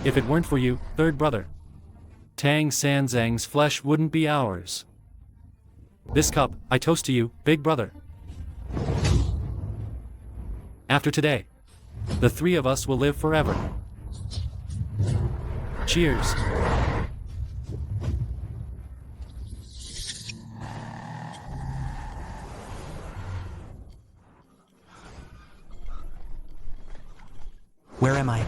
If it weren't for you, third brother, Tang Sanzang's flesh wouldn't be ours. This cup, I toast to you, big brother. After today, the three of us will live forever. Cheers. Where am I?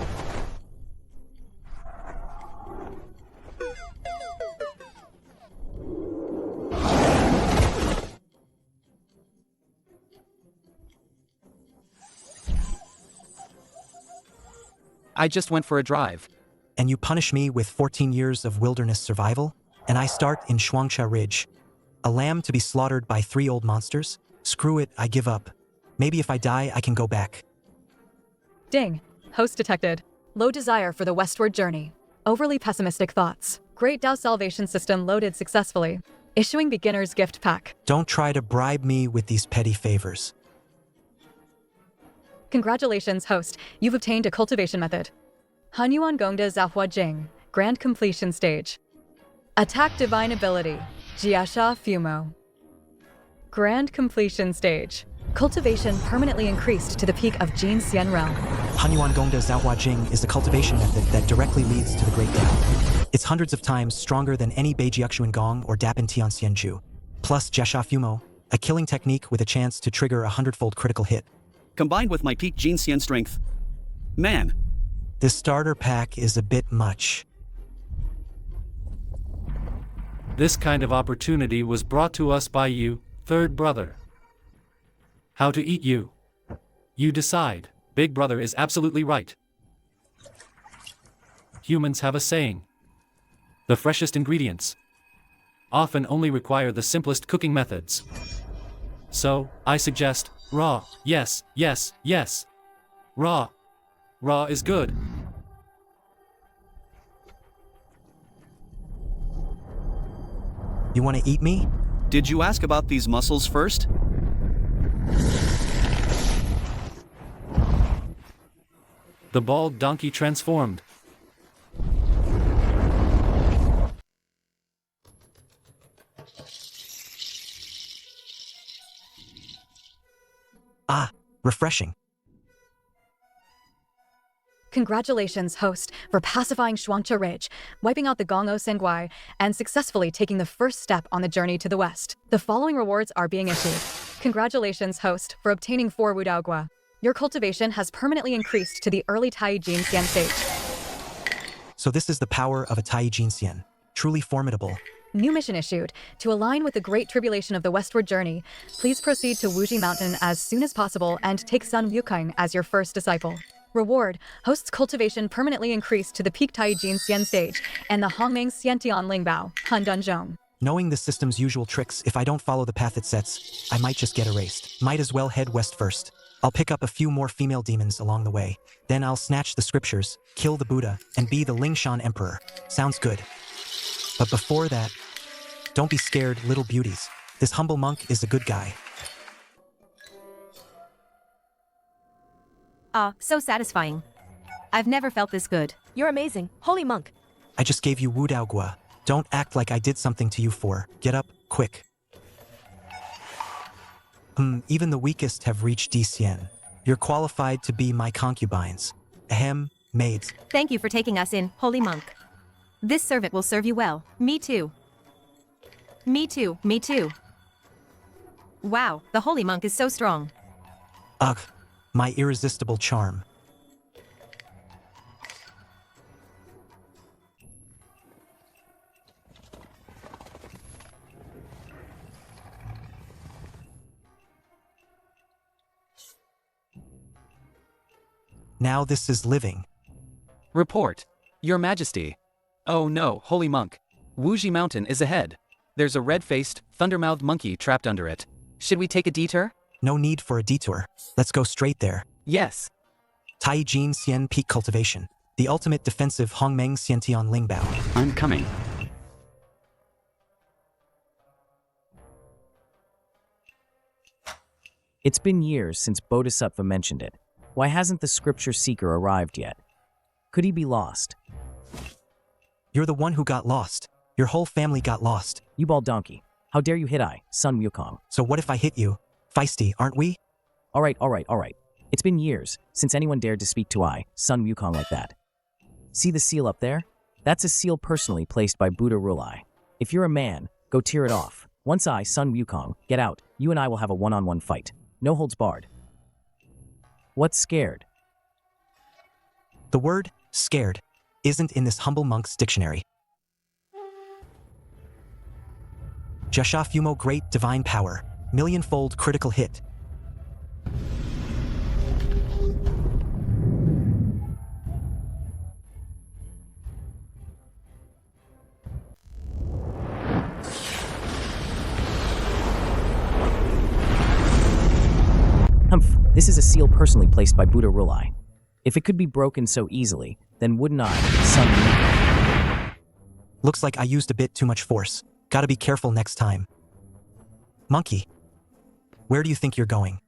I just went for a drive. And you punish me with 14 years of wilderness survival? And I start in Shuangcha Ridge. A lamb to be slaughtered by 3 old monsters? Screw it, I give up. Maybe if I die, I can go back. Ding. Host detected. Low desire for the westward journey. Overly pessimistic thoughts. Great Dao salvation system loaded successfully. Issuing beginner's gift pack. Don't try to bribe me with these petty favors. Congratulations, host. You've obtained a cultivation method. Hanyuan Gongda Zahua Jing. Grand completion stage. Attack divine ability. Jiasha Fumo. Grand completion stage. Cultivation permanently increased to the peak of Jin Xian realm. Hanyuan Gongda Zahua Jing is a cultivation method that directly leads to the Great Dao. It's hundreds of times stronger than any Beijiakshuan Gong or Dapin Tian Xianju. Plus Jiasha Fumo, a killing technique with a chance to trigger a 100-fold critical hit. Combined with my peak Jin Xian strength. Man. This starter pack is a bit much. This kind of opportunity was brought to us by you, third brother. How to eat you? You decide. Big brother is absolutely right. Humans have a saying. The freshest ingredients often only require the simplest cooking methods. So, I suggest raw. Yes, yes, yes. Raw. Raw is good. You want to eat me? Did you ask about these muscles first? The bald donkey transformed. Ah, refreshing. Congratulations, host, for pacifying Shuangcha Ridge, wiping out the Gongo Sengguai, and successfully taking the first step on the journey to the west. The following rewards are being issued. Congratulations, host, for obtaining 4 Wudaogua. Your cultivation has permanently increased to the early Tai Jin Xian stage. So this is the power of a Tai Jin Xian. Truly formidable. New mission issued. To align with the great tribulation of the westward journey, please proceed to Wuji Mountain as soon as possible and take Sun Wukong as your first disciple. Reward, host's cultivation permanently increased to the peak Tai Jin Xian stage and the Hongmeng Xiantian Lingbao, Han Dunzhong. Knowing the system's usual tricks, if I don't follow the path it sets, I might just get erased. Might as well head west first. I'll pick up a few more female demons along the way. Then I'll snatch the scriptures, kill the Buddha, and be the Lingshan Emperor. Sounds good. But before that, don't be scared, little beauties. This humble monk is a good guy. Ah, so satisfying. I've never felt this good. You're amazing, holy monk. I just gave you Wudaogua. Don't act like I did something to you for. Get up, quick. Even the weakest have reached Dxian. You're qualified to be my concubines. Ahem, maids. Thank you for taking us in, holy monk. This servant will serve you well. Me too. Me too, me too. Wow, the holy monk is so strong. Ugh, my irresistible charm. Now this is living. Report. Your Majesty. Oh no, holy monk. Wuji Mountain is ahead. There's a red-faced, thunder-mouthed monkey trapped under it. Should we take a detour? No need for a detour. Let's go straight there. Yes. Tai Jin Xian Peak Cultivation. The ultimate defensive Hongmeng Xiantian Lingbao. I'm coming. It's been years since Bodhisattva mentioned it. Why hasn't the scripture seeker arrived yet? Could he be lost? You're the one who got lost. Your whole family got lost. You bald donkey. How dare you hit I, son Wukong? So what if I hit you? Feisty, aren't we? Alright. It's been years since anyone dared to speak to I, son Wukong like that. See the seal up there? That's a seal personally placed by Buddha Rulai. If you're a man, go tear it off. Once I, son Wukong, get out, you and I will have a one-on-one fight. No holds barred. What's scared? The word scared isn't in this humble monk's dictionary. Jasha Fumo Great Divine Power, millionfold critical hit. Humph, this is a seal personally placed by Buddha Rulai. If it could be broken so easily, then wouldn't I, son Wukong? Looks like I used a bit too much force. Gotta be careful next time. Monkey, where do you think you're going?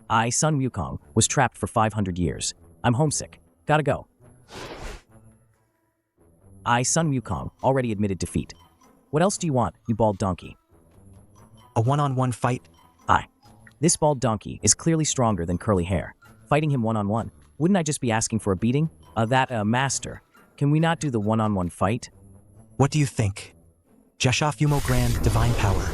I, son Wukong, was trapped for 500 years. I'm homesick. Gotta go. I, son Wukong, already admitted defeat. What else do you want, you bald donkey? A one-on-one fight? Aye. This bald donkey is clearly stronger than curly hair. Fighting him one-on-one, wouldn't I just be asking for a beating? Master. Can we not do the one-on-one fight? What do you think? Jasha Fumo Grand Divine Power.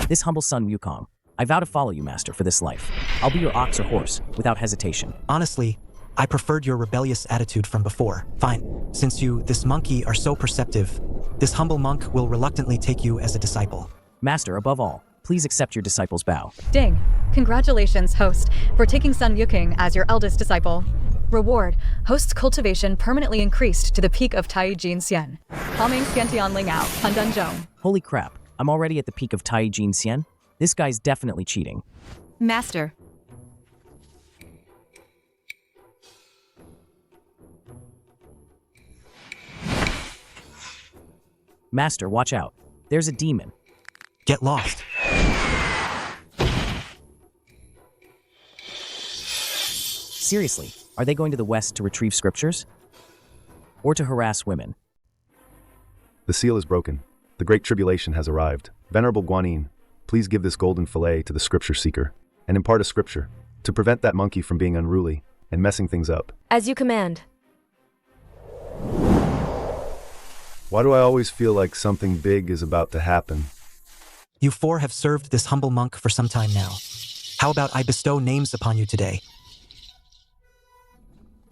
This humble son Wukong, I vow to follow you, master, for this life. I'll be your ox or horse, without hesitation. Honestly, I preferred your rebellious attitude from before. Fine. Since you, this monkey, are so perceptive, this humble monk will reluctantly take you as a disciple. Master, above all, please accept your disciple's bow. Ding. Congratulations, host, for taking Sun Yukong as your eldest disciple. Reward. Host's cultivation permanently increased to the peak of Tai Jin Xian. Calming Xiantian Ling Ao, Handan Zhong. Holy crap, I'm already at the peak of Tai Jin Xian? This guy's definitely cheating. Master. Master, watch out. There's a demon. Get lost. Seriously, are they going to the west to retrieve scriptures? Or to harass women? The seal is broken. The Great Tribulation has arrived. Venerable Guanyin, please give this golden fillet to the scripture seeker, and impart a scripture, to prevent that monkey from being unruly and messing things up. As you command. Why do I always feel like something big is about to happen? You four have served this humble monk for some time now. How about I bestow names upon you today?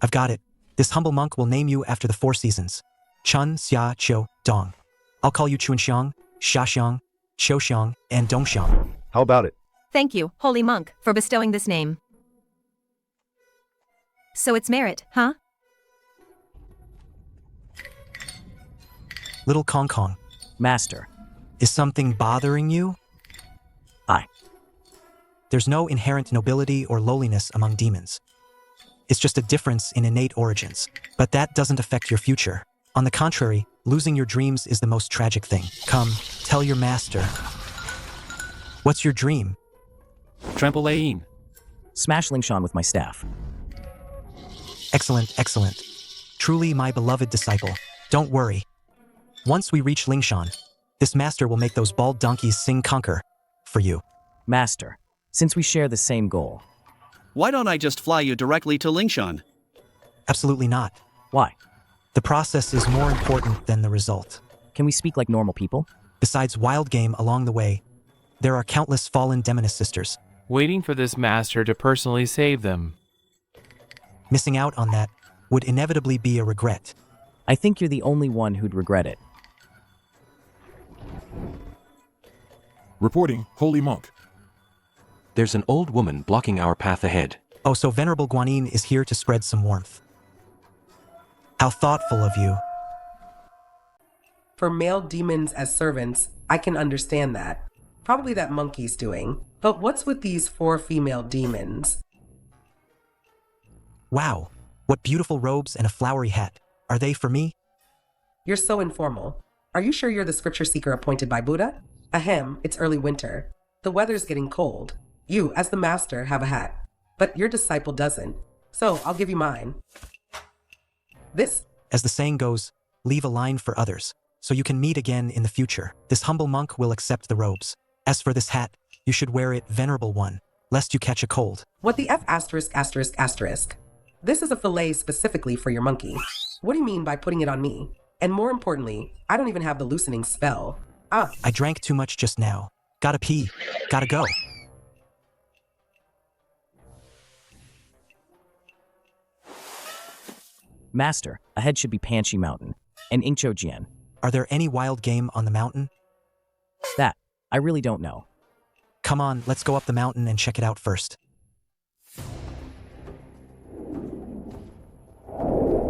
I've got it. This humble monk will name you after the 4 seasons. Chun, Xia, Qiu, Dong. I'll call you Chunxiang, Shaxiang, Qiuxiang, and Dongxiang. How about it? Thank you, holy monk, for bestowing this name. So it's merit, huh? Little Kong Kong, Master. is something bothering you? Aye. There's no inherent nobility or lowliness among demons. It's just a difference in innate origins. But that doesn't affect your future. On the contrary, losing your dreams is the most tragic thing. Come, tell your master. What's your dream? Trampoline. Smash Lingshan with my staff. Excellent, excellent. Truly my beloved disciple. Don't worry. Once we reach Lingshan, this master will make those bald donkeys sing conquer for you. Master, since we share the same goal. Why don't I just fly you directly to Lingshan? Absolutely not. Why? The process is more important than the result. Can we speak like normal people? Besides wild game along the way, there are countless fallen demoness sisters. Waiting for this master to personally save them. Missing out on that would inevitably be a regret. I think you're the only one who'd regret it. Reporting, Holy Monk. There's an old woman blocking our path ahead. Oh, so Venerable Guanyin is here to spread some warmth. How thoughtful of you. For male demons as servants, I can understand that. Probably that monkey's doing. But what's with these 4 female demons? Wow, what beautiful robes and a flowery hat. Are they for me? You're so informal. Are you sure you're the scripture seeker appointed by Buddha? Ahem, it's early winter. The weather's getting cold. You, as the master, have a hat. But your disciple doesn't. So I'll give you mine. This, As the saying goes, leave a line for others, so you can meet again in the future. This humble monk will accept the robes. As for this hat, you should wear it, venerable one, lest you catch a cold. what the F asterisk asterisk asterisk? This is a fillet specifically for your monkey. What do you mean by putting it on me? And more importantly, I don't even have the loosening spell. Ah, I drank too much just now. Gotta pee. Gotta go. Master, ahead should be Panchi Mountain and Ingchojian. Are there any wild game on the mountain? That, I really don't know. Come on, let's go up the mountain and check it out first.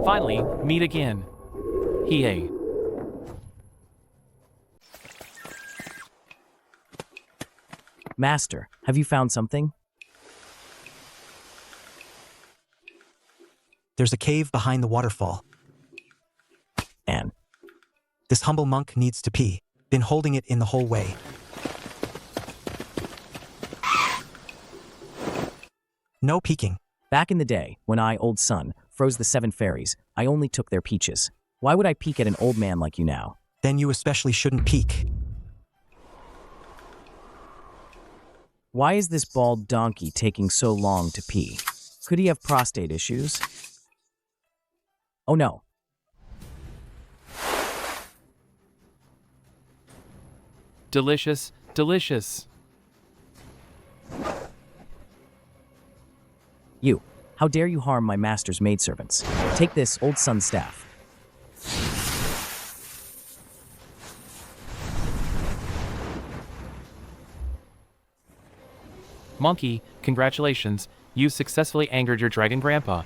Finally, meet again. Hiei. Master, have you found something? There's a cave behind the waterfall. And This humble monk needs to pee. Been holding it in the whole way. No peeking. back in the day, when I, old son, froze the 7 fairies, I only took their peaches. Why would I peek at an old man like you now? Then you especially shouldn't peek. Why is this bald donkey taking so long to pee? Could he have prostate issues? Oh no. Delicious, delicious. You, how dare you harm my master's maidservants? Take this, old son's staff. Monkey, congratulations. You successfully angered your dragon grandpa.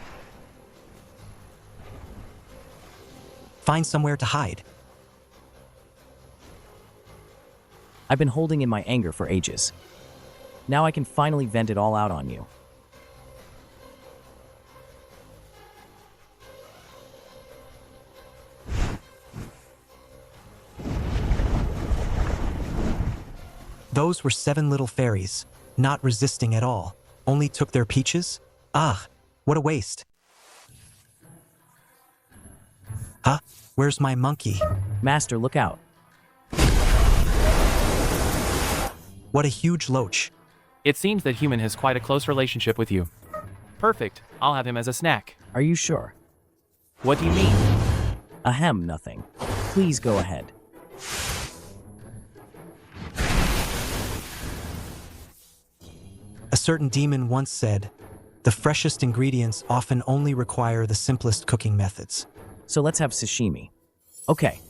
Find somewhere to hide. I've been holding in my anger for ages. Now I can finally vent it all out on you. Those were 7 little fairies, not resisting at all. Only took their peaches? Ah, what a waste. Huh? Where's my monkey? Master, look out. What a huge loach. It seems that human has quite a close relationship with you. Perfect. I'll have him as a snack. Are you sure? What do you mean? Ahem, nothing. Please go ahead. A certain demon once said, the freshest ingredients often only require the simplest cooking methods. So let's have sashimi. Okay.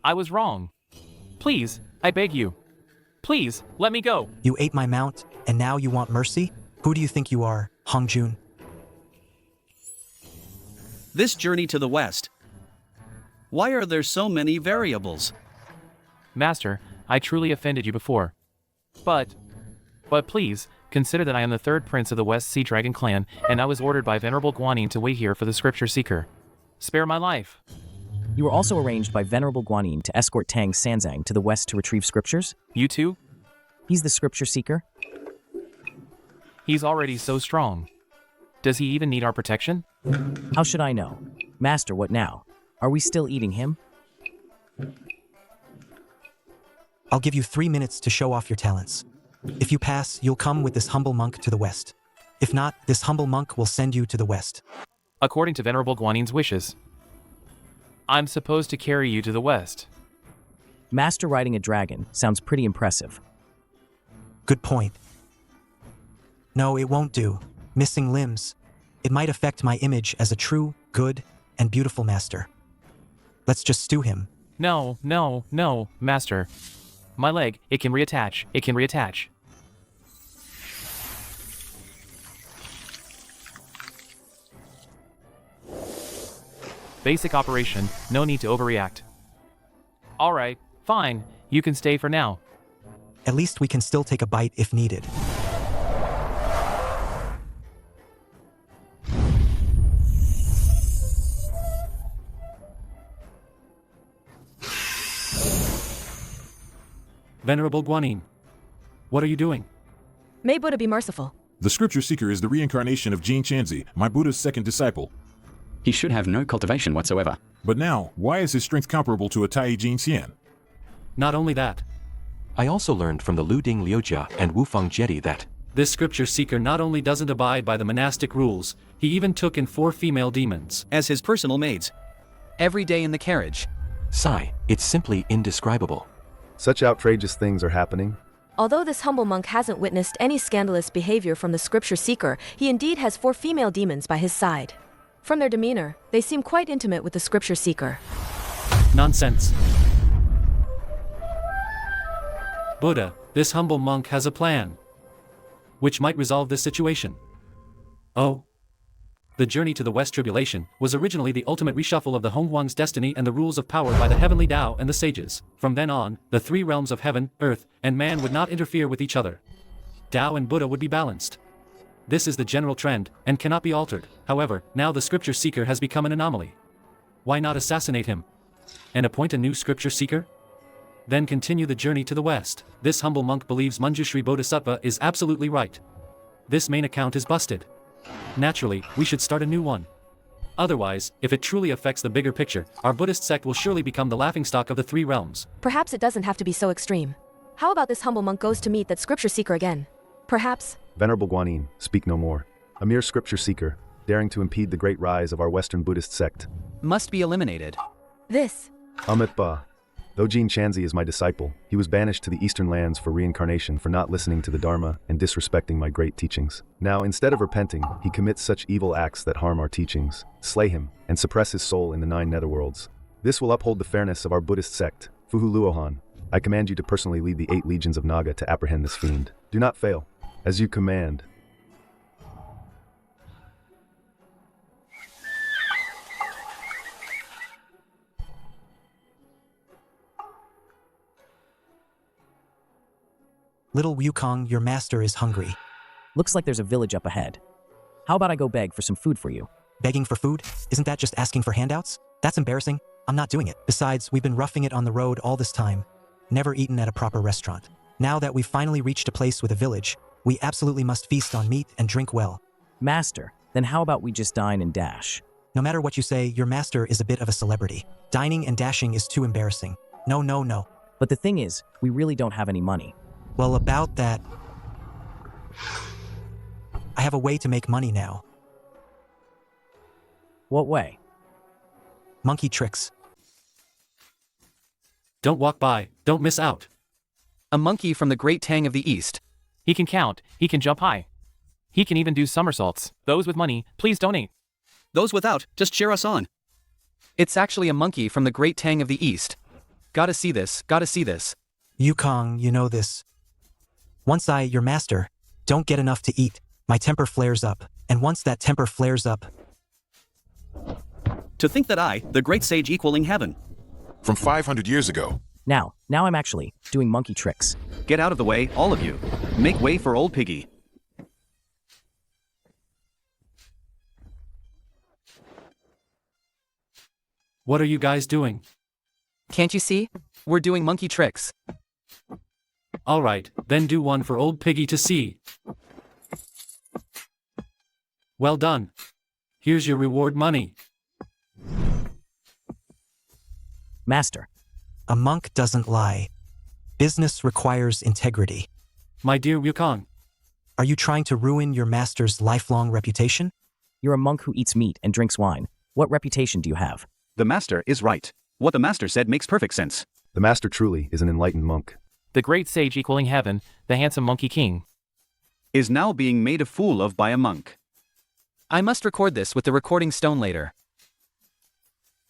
I was wrong. Please, I beg you. Please, let me go. You ate my mount, and now you want mercy? Who do you think you are, Hongjun? This journey to the west. Why are there so many variables? Master, I truly offended you before. But please, consider that I am the 3rd prince of the West Sea Dragon clan, and I was ordered by Venerable Guanyin to wait here for the scripture seeker. Spare my life. You were also arranged by Venerable Guanyin to escort Tang Sanzang to the west to retrieve scriptures? You too? He's the scripture seeker? He's already so strong. Does he even need our protection? How should I know? Master, what now? Are we still eating him? I'll give you 3 minutes to show off your talents. If you pass, you'll come with this humble monk to the west. If not, this humble monk will send you to the west. According to Venerable Guanyin's wishes, I'm supposed to carry you to the west. Master riding a dragon sounds pretty impressive. Good point. No, it won't do. Missing limbs. It might affect my image as a true, good, and beautiful master. Let's just stew him. No, no, no, Master. My leg, it can reattach. It can reattach. Basic operation, no need to overreact. Alright, fine, you can stay for now. At least we can still take a bite if needed. Venerable Guanyin, what are you doing? May Buddha be merciful. The scripture seeker is the reincarnation of Jin Chanzi, my Buddha's second disciple. He should have no cultivation whatsoever. But now, why is his strength comparable to a Tai Jin Xian? Not only that, I also learned from the Lu Ding Liujia and Wufang Jeti that this scripture seeker not only doesn't abide by the monastic rules, he even took in 4 female demons as his personal maids. Every day in the carriage. Sigh, it's simply indescribable. Such outrageous things are happening. Although this humble monk hasn't witnessed any scandalous behavior from the scripture seeker, he indeed has 4 female demons by his side. From their demeanor, they seem quite intimate with the scripture seeker. Nonsense. Buddha, this humble monk has a plan which might resolve this situation. Oh. The journey to the West Tribulation was originally the ultimate reshuffle of the Honghuang's destiny and the rules of power by the heavenly Tao and the sages. From then on, the 3 realms of heaven, earth, and man would not interfere with each other. Tao and Buddha would be balanced. This is the general trend, and cannot be altered. However, now the scripture seeker has become an anomaly. Why not assassinate him? And appoint a new scripture seeker? Then continue the journey to the West. This humble monk believes Manjushri Bodhisattva is absolutely right. This main account is busted. Naturally, we should start a new one. Otherwise, if it truly affects the bigger picture, our Buddhist sect will surely become the laughingstock of the 3 realms. Perhaps it doesn't have to be so extreme. How about this humble monk goes to meet that scripture seeker again? Perhaps. Venerable Guanyin, speak no more. A mere scripture seeker, daring to impede the great rise of our Western Buddhist sect. Must be eliminated. This. Amit Ba. Though Jin Chanzi is my disciple, he was banished to the eastern lands for reincarnation for not listening to the Dharma and disrespecting my great teachings. Now, instead of repenting, he commits such evil acts that harm our teachings. Slay him, and suppress his soul in the 9 netherworlds. This will uphold the fairness of our Buddhist sect. Fuhu Luohan, I command you to personally lead the 8 legions of Naga to apprehend this fiend. Do not fail. As you command. Little Wukong, your master is hungry. Looks like there's a village up ahead. How about I go beg for some food for you? Begging for food? Isn't that just asking for handouts? That's embarrassing. I'm not doing it. Besides, we've been roughing it on the road all this time. Never eaten at a proper restaurant. Now that we've finally reached a place with a village, we absolutely must feast on meat and drink well. Master, then how about we just dine and dash? No matter what you say, your master is a bit of a celebrity. Dining and dashing is too embarrassing. No, no, no. But the thing is, we really don't have any money. Well, about that, I have a way to make money now. What way? Monkey tricks. Don't walk by, don't miss out. A monkey from the great Tang of the East. He can count, he can jump high. He can even do somersaults. Those with money, please donate. Those without, just cheer us on. It's actually a monkey from the great Tang of the East. Gotta see this, gotta see this. Wukong, you know this. Once I, your master, don't get enough to eat, my temper flares up. And once that temper flares up... To think that I, the great sage equaling heaven. From 500 years ago. Now I'm actually doing monkey tricks. Get out of the way, all of you. Make way for old Piggy. What are you guys doing? Can't you see? We're doing monkey tricks. Alright, then do one for old Piggy to see. Well done. Here's your reward money. Master. A monk doesn't lie. Business requires integrity. My dear Wukong. Are you trying to ruin your master's lifelong reputation? You're a monk who eats meat and drinks wine. What reputation do you have? The master is right. What the master said makes perfect sense. The master truly is an enlightened monk. The great sage equaling heaven, the handsome monkey king, is now being made a fool of by a monk. I must record this with the recording stone later.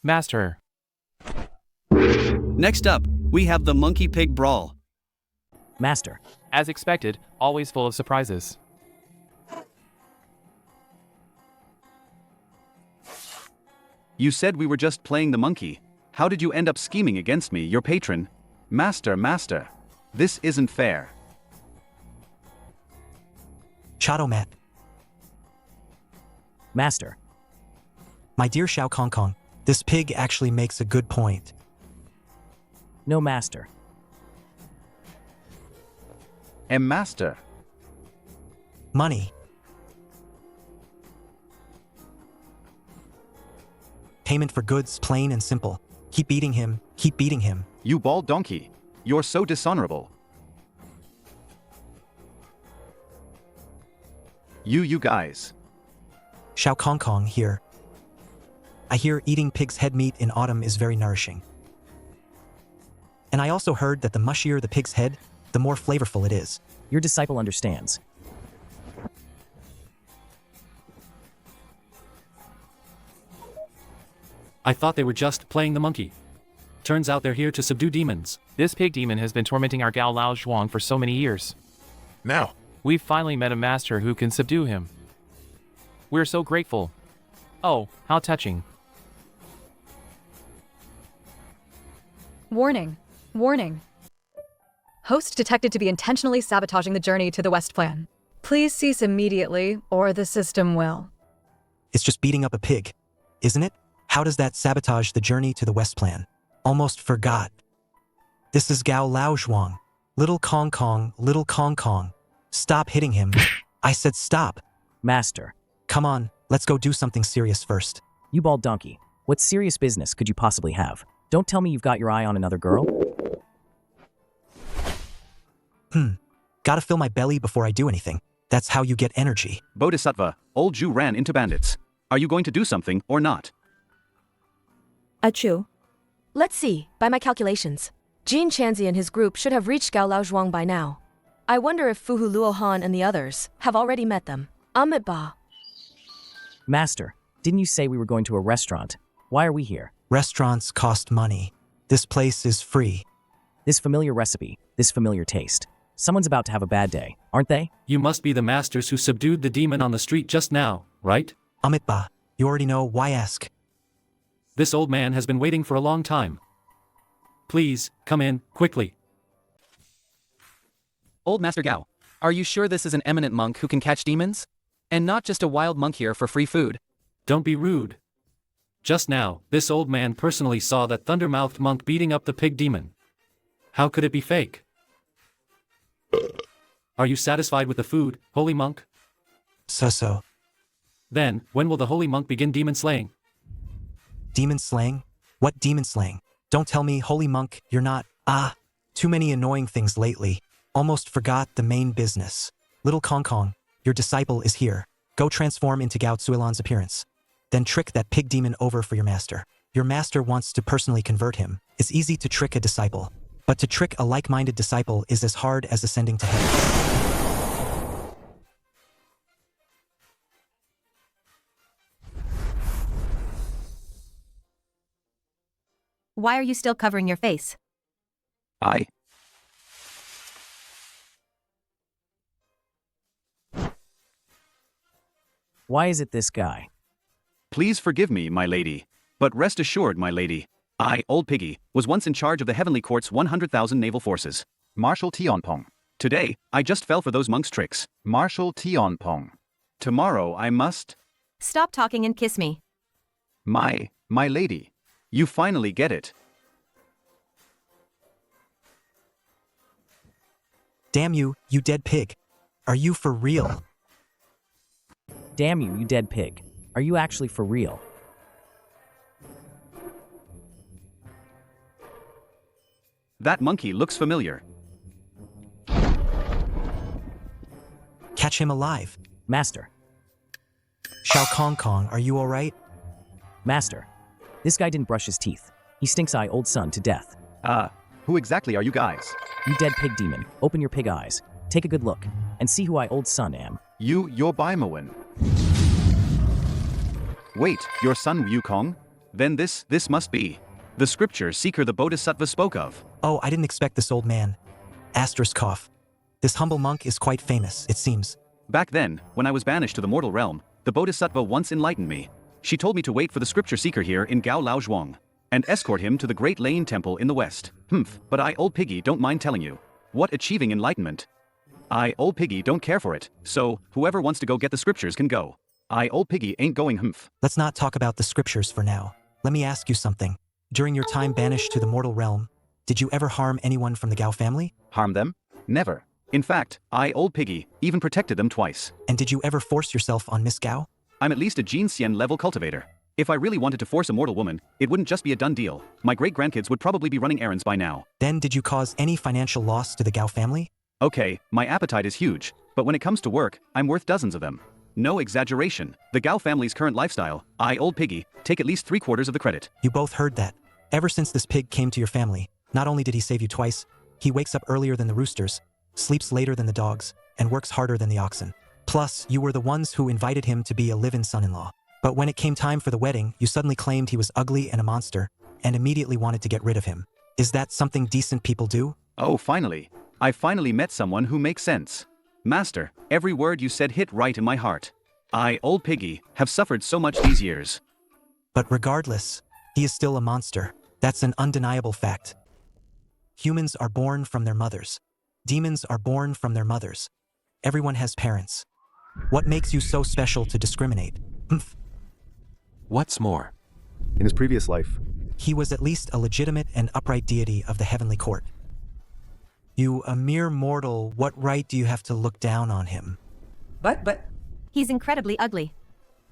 Master. Next up, we have the monkey pig brawl. Master. As expected, always full of surprises. You said we were just playing the monkey. How did you end up scheming against me, your patron? Master. This isn't fair. Chadomat. Master. My dear Shao Kong Kong, this pig actually makes a good point. No, master. Master. Money. Payment for goods, plain and simple. Keep beating him, keep beating him. You bald donkey. You're so dishonorable. You guys. Xiao Kong Kong here. I hear eating pig's head meat in autumn is very nourishing. And I also heard that the mushier the pig's head, the more flavorful it is. Your disciple understands. I thought they were just playing the monkey. Turns out they're here to subdue demons. This pig demon has been tormenting our Gao Lao Zhuang for so many years. Now, We've finally met a master who can subdue him. We're so grateful. Oh, how touching. Warning. Warning. Host detected to be intentionally sabotaging the journey to the West Plan. Please cease immediately, or the system will. It's just beating up a pig, isn't it? How does that sabotage the journey to the West Plan? Almost forgot. This is Gao Lao Zhuang. Little Kong Kong, little Kong Kong. Stop hitting him. I said stop. Master. Come on, let's go do something serious first. You bald donkey. What serious business could you possibly have? Don't tell me you've got your eye on another girl? Gotta fill my belly before I do anything. That's how you get energy. Bodhisattva, old Jew ran into bandits. Are you going to do something or not? Achoo. Let's see, by my calculations. Jin Chanzi and his group should have reached Gao Lao Zhuang by now. I wonder if Fuhu Luohan and the others have already met them. Amit Ba. Master, didn't you say we were going to a restaurant? Why are we here? Restaurants cost money. This place is free. This familiar recipe, this familiar taste. Someone's about to have a bad day, aren't they? You must be the masters who subdued the demon on the street just now, right? Amit Ba, you already know, why ask? This old man has been waiting for a long time. Please, come in, quickly. Old Master Gao, are you sure this is an eminent monk who can catch demons? And not just a wild monk here for free food? Don't be rude. Just now, this old man personally saw that thunder-mouthed monk beating up the pig demon. How could it be fake? Are you satisfied with the food, holy monk? So. Then, when will the holy monk begin demon slaying? Demon slaying? What demon slaying? Don't tell me, holy monk, you're not. Too many annoying things lately. Almost forgot the main business. Little Kong Kong, your disciple is here. Go transform into Gao Zuilan's appearance. Then trick that pig demon over for your master. Your master wants to personally convert him. It's easy to trick a disciple. But to trick a like-minded disciple is as hard as ascending to heaven. Why are you still covering your face? Why is it this guy? Please forgive me, my lady. But rest assured, my lady, I, Old Piggy, was once in charge of the Heavenly Court's 100,000 naval forces. Marshal Tianpong. Today, I just fell for those monks' tricks. Marshal Tianpong. Tomorrow I must... Stop talking and kiss me. My lady. You finally get it. Damn you, you dead pig. Are you for real? Damn you, you dead pig. Are you actually for real? That monkey looks familiar. Catch him alive. Master. Xiao Kong Kong, are you alright? Master. This guy didn't brush his teeth. He stinks eye old son to death. Who exactly are you guys? You dead pig demon, open your pig eyes. Take a good look, and see who I old son am. You're Baimawin. Wait, your son Wukong? Then this must be the scripture seeker the Bodhisattva spoke of. Oh, I didn't expect this old man. Asterisk cough. This humble monk is quite famous, it seems. Back then, when I was banished to the mortal realm, the Bodhisattva once enlightened me. She told me to wait for the scripture seeker here in Gao Lao Zhuang, and escort him to the Great Lane Temple in the west. But I, Old Piggy, don't mind telling you. What achieving enlightenment? I, Old Piggy, don't care for it, so whoever wants to go get the scriptures can go. I, Old Piggy, ain't going Let's not talk about the scriptures for now. Let me ask you something. During your time banished to the mortal realm, did you ever harm anyone from the Gao family? Harm them? Never. In fact, I, old piggy, even protected them twice. And did you ever force yourself on Miss Gao? I'm at least a Jin Xian level cultivator. If I really wanted to force a mortal woman, it wouldn't just be a done deal. My great-grandkids would probably be running errands by now. Then did you cause any financial loss to the Gao family? Okay, my appetite is huge, but when it comes to work, I'm worth dozens of them. No exaggeration. The Gao family's current lifestyle, I, old piggy, take at least 3/4 of the credit. You both heard that. Ever since this pig came to your family, not only did he save you twice, he wakes up earlier than the roosters, sleeps later than the dogs, and works harder than the oxen. Plus, you were the ones who invited him to be a live-in son-in-law. But when it came time for the wedding, you suddenly claimed he was ugly and a monster, and immediately wanted to get rid of him. Is that something decent people do? Oh, finally. I finally met someone who makes sense. Master, every word you said hit right in my heart. I, old piggy, have suffered so much these years. But regardless, he is still a monster. That's an undeniable fact. Humans are born from their mothers. Demons are born from their mothers. Everyone has parents. What makes you so special to discriminate? What's more? In his previous life, he was at least a legitimate and upright deity of the heavenly court. You, a mere mortal, what right do you have to look down on him? But... He's incredibly ugly.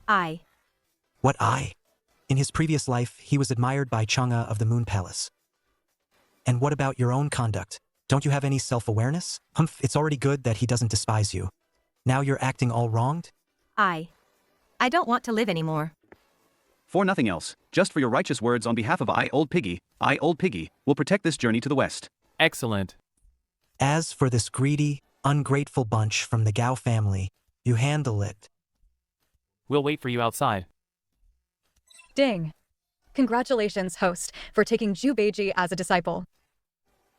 I. What I? In his previous life, he was admired by Chang'e of the Moon Palace. And what about your own conduct? Don't you have any self-awareness? It's already good that he doesn't despise you. Now you're acting all wronged? I don't want to live anymore. For nothing else, just for your righteous words on behalf of I, old piggy, will protect this journey to the west. Excellent. As for this greedy, ungrateful bunch from the Gao family, you handle it. We'll wait for you outside. Ding. Congratulations, host, for taking Zhu Beiji as a disciple.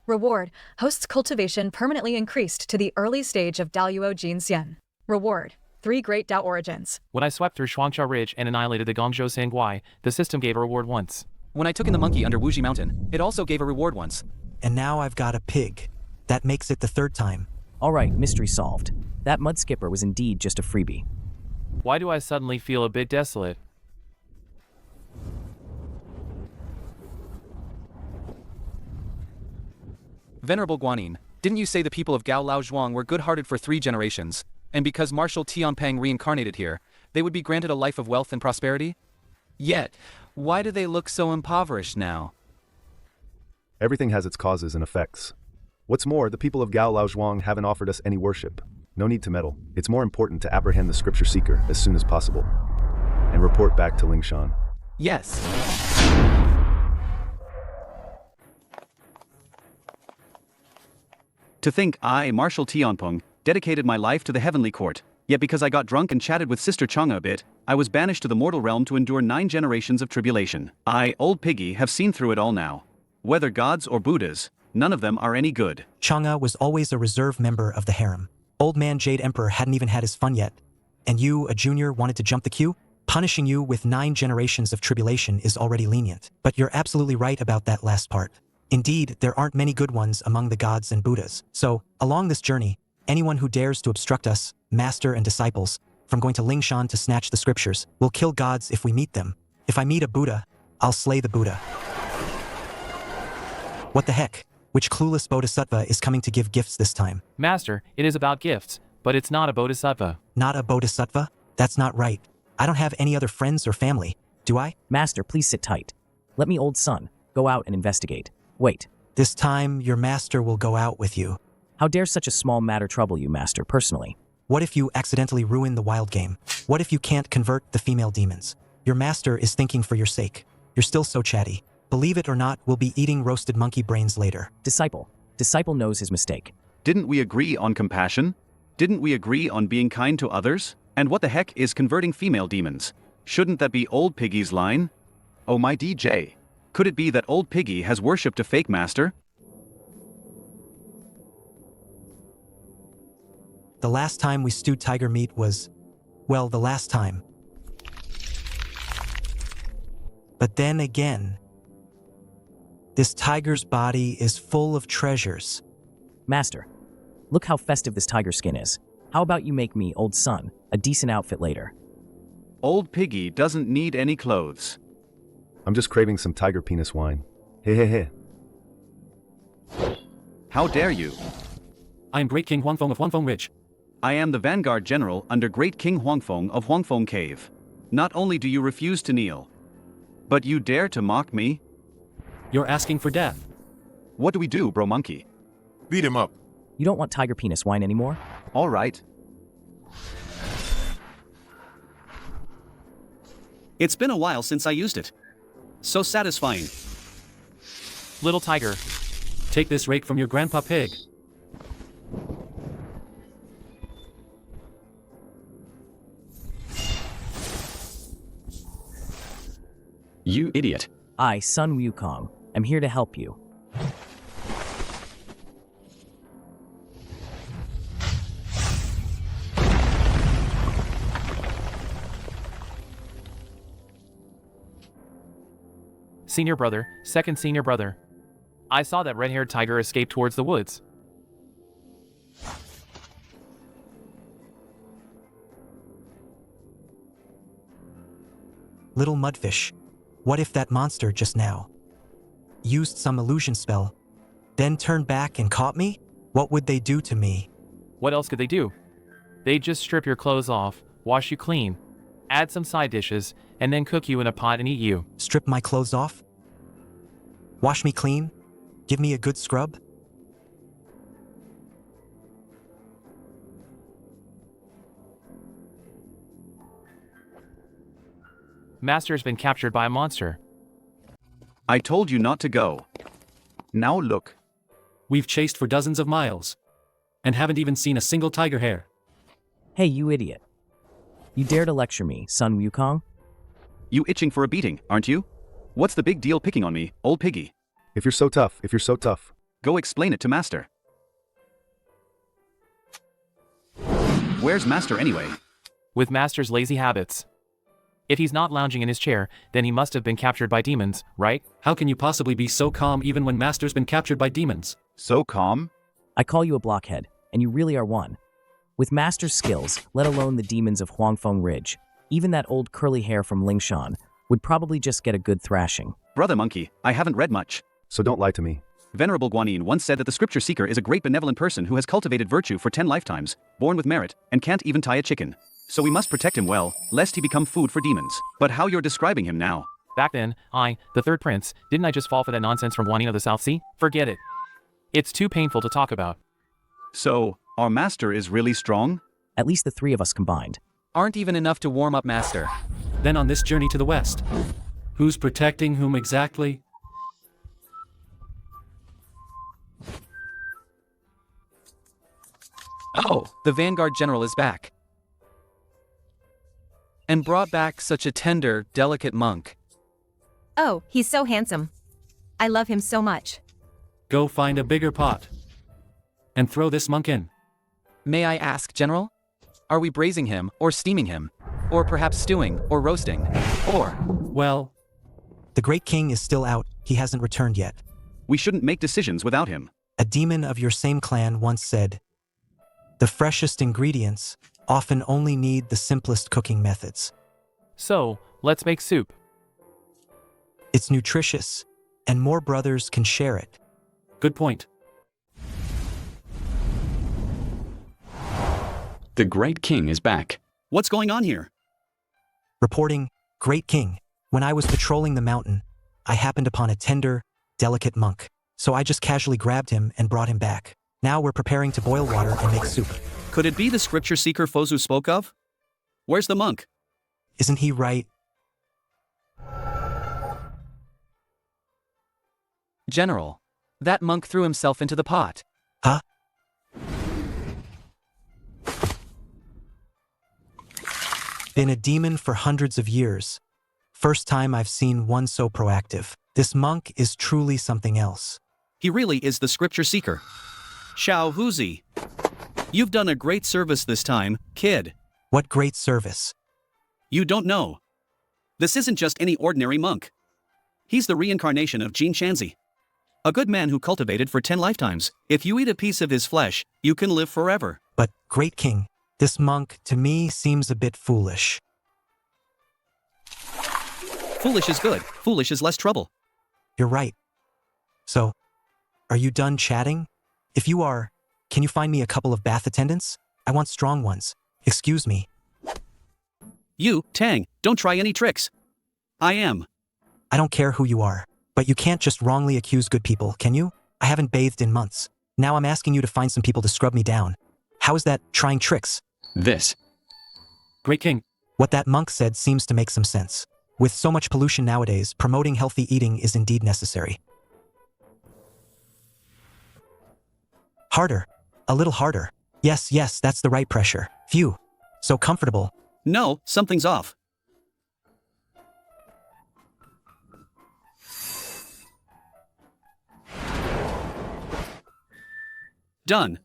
Reward, host's cultivation permanently increased to the early stage of Daluo Jin Xian. Reward, 3 great Dao origins. When I swept through Shuangcha Ridge and annihilated the Gongzhou Sangguai, the system gave a reward once. When I took in the monkey under Wuji Mountain, it also gave a reward once. And now I've got a pig. That makes it the 3rd time. All right, mystery solved. That mud skipper was indeed just a freebie. Why do I suddenly feel a bit desolate? Venerable Guanyin, didn't you say the people of Gao Lao Zhuang were good-hearted for 3 generations, and because Marshal Tianpeng reincarnated here, they would be granted a life of wealth and prosperity? Yet, why do they look so impoverished now? everything has its causes and effects. What's more, the people of Gao Lao Zhuang haven't offered us any worship. No need to meddle. It's more important to apprehend the scripture seeker as soon as possible. And report back to Lingshan. Yes. To think I, Marshal Tianpeng, dedicated my life to the heavenly court, yet because I got drunk and chatted with Sister Chang'e a bit, I was banished to the mortal realm to endure 9 generations of tribulation. I, old Pigsy, have seen through it all now. Whether gods or Buddhas, none of them are any good. Chang'e was always a reserve member of the harem. Old man Jade Emperor hadn't even had his fun yet. And you, a junior, wanted to jump the queue? Punishing you with 9 generations of tribulation is already lenient. But you're absolutely right about that last part. Indeed, there aren't many good ones among the gods and Buddhas. So, along this journey, anyone who dares to obstruct us, master and disciples, from going to Lingshan to snatch the scriptures, will kill gods if we meet them. If I meet a Buddha, I'll slay the Buddha. What the heck? Which clueless bodhisattva is coming to give gifts this time? Master, it is about gifts, but it's not a bodhisattva. Not a bodhisattva? That's not right. I don't have any other friends or family, do I? Master, please sit tight. Let me, old son, go out and investigate. Wait. This time, your master will go out with you. How dare such a small matter trouble you, master, personally? What if you accidentally ruin the wild game? What if you can't convert the female demons? Your master is thinking for your sake. You're still so chatty. Believe it or not, we'll be eating roasted monkey brains later. Disciple knows his mistake. Didn't we agree on compassion? Didn't we agree on being kind to others? And what the heck is converting female demons? Shouldn't that be old Piggy's line? Oh my DJ. Could it be that old Piggy has worshipped a fake master? The last time we stewed tiger meat was, well, the last time. But then again, this tiger's body is full of treasures. Master, look how festive this tiger skin is. How about you make me, old son, a decent outfit later? Old Piggy doesn't need any clothes. I'm just craving some tiger penis wine. Hey, hey, hey. How dare you? I am Great King Huangfeng of Huangfeng Ridge. I am the Vanguard General under Great King Huangfeng of Huangfeng Cave. Not only do you refuse to kneel, but you dare to mock me? You're asking for death. What do we do, bro monkey? Beat him up. You don't want tiger penis wine anymore? All right. It's been a while since I used it. So satisfying. Little tiger. Take this rake from your grandpa pig. You idiot. I, Sun Wukong, am here to help you. Senior brother, second senior brother. I saw that red-haired tiger escape towards the woods. Little mudfish. What if that monster just now used some illusion spell, then turned back and caught me? What would they do to me? What else could they do? They'd just strip your clothes off, wash you clean, add some side dishes, and then cook you in a pot and eat you. Strip my clothes off? Wash me clean? Give me a good scrub? Master's been captured by a monster. I told you not to go. Now look. We've chased for dozens of miles, and haven't even seen a single tiger hair. Hey, you idiot. You dare to lecture me, Sun Wukong? You itching for a beating, aren't you? What's the big deal picking on me, old piggy? If you're so tough, Go explain it to Master. Where's Master anyway? With Master's lazy habits. If he's not lounging in his chair, then he must have been captured by demons, right? How can you possibly be so calm even when Master's been captured by demons? So calm? I call you a blockhead, and you really are one. With Master's skills, let alone the demons of Huangfeng Ridge, even that old curly hair from Lingshan would probably just get a good thrashing. Brother monkey, I haven't read much. so don't lie to me. Venerable Guanyin once said that the scripture seeker is a great benevolent person who has cultivated virtue for 10 lifetimes, born with merit, and can't even tie a chicken. So we must protect him well, lest he become food for demons. But how you're describing him now? Back then, I, the third prince, didn't I just fall for that nonsense from Guanyin of the South Sea? Forget it. It's too painful to talk about. So, our master is really strong? At least the three of us combined. Aren't even enough to warm up Master. Then on this journey to the west, who's protecting whom exactly? Oh, the Vanguard General is back. And brought back such a tender, delicate monk. Oh, he's so handsome. I love him so much. Go find a bigger pot. And throw this monk in. May I ask, General? Are we braising him, or steaming him? Or perhaps stewing, or roasting? Or... Well... The Great King is still out. He hasn't returned yet. We shouldn't make decisions without him. A demon of your same clan once said, "The freshest ingredients often only need the simplest cooking methods." So, let's make soup. It's nutritious, and more brothers can share it. Good point. The Great King is back. What's going on here? Reporting, Great King, when I was patrolling the mountain, I happened upon a tender, delicate monk. So I just casually grabbed him and brought him back. Now we're preparing to boil water and make soup. Could it be the scripture seeker Fozu spoke of? Where's the monk? Isn't he right? General, that monk threw himself into the pot. Huh? Been a demon for hundreds of years. First time I've seen one so proactive. This monk is truly something else. He really is the scripture seeker. Xiao Huzi. You've done a great service this time, kid. What great service. You don't know. This isn't just any ordinary monk. He's the reincarnation of Jin Shanzi. A good man who cultivated for 10 lifetimes. If you eat a piece of his flesh, you can live forever. But, Great King, this monk to me seems a bit foolish. Foolish is good. Foolish is less trouble. You're right. So, are you done chatting? If you are, can you find me a couple of bath attendants? I want strong ones. Excuse me. You, Tang, don't try any tricks. I am. I don't care who you are, but you can't just wrongly accuse good people, can you? I haven't bathed in months. Now I'm asking you to find some people to scrub me down. How is that trying tricks? This. Great King. What that monk said seems to make some sense. With so much pollution nowadays, promoting healthy eating is indeed necessary. Harder. A little harder. Yes, yes, that's the right pressure. Phew. So comfortable. No, something's off. Done.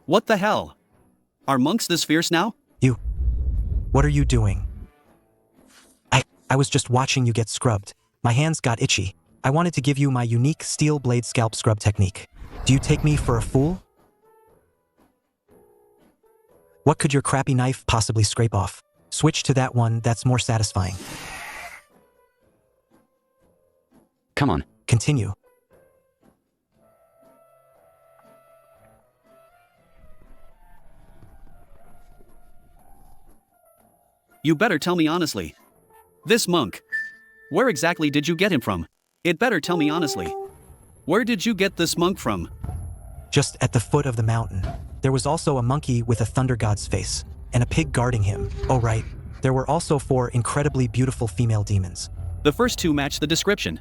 What the hell? Are monks this fierce now? You. What are you doing? I was just watching you get scrubbed. My hands got itchy. I wanted to give you my unique steel blade scalp scrub technique. Do you take me for a fool? What could your crappy knife possibly scrape off? Switch to that one that's more satisfying. Come on. Continue. You better tell me honestly. This monk. Where exactly did you get him from? It better tell me honestly. Where did you get this monk from? Just at the foot of the mountain. There was also a monkey with a thunder god's face, and a pig guarding him. Oh right, there were also 4 incredibly beautiful female demons. The first 2 match the description.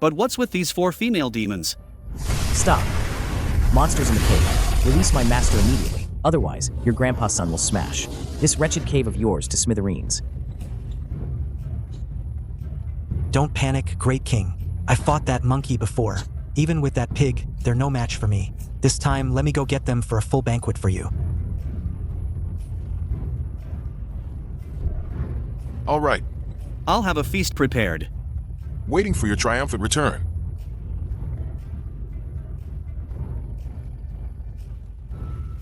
But what's with these 4 female demons? Stop. Monsters in the cave. Release my master immediately. Otherwise, your grandpa's son will smash this wretched cave of yours to smithereens. Don't panic, Great King. I fought that monkey before. Even with that pig, they're no match for me. This time, let me go get them for a full banquet for you. All right. I'll have a feast prepared. Waiting for your triumphant return.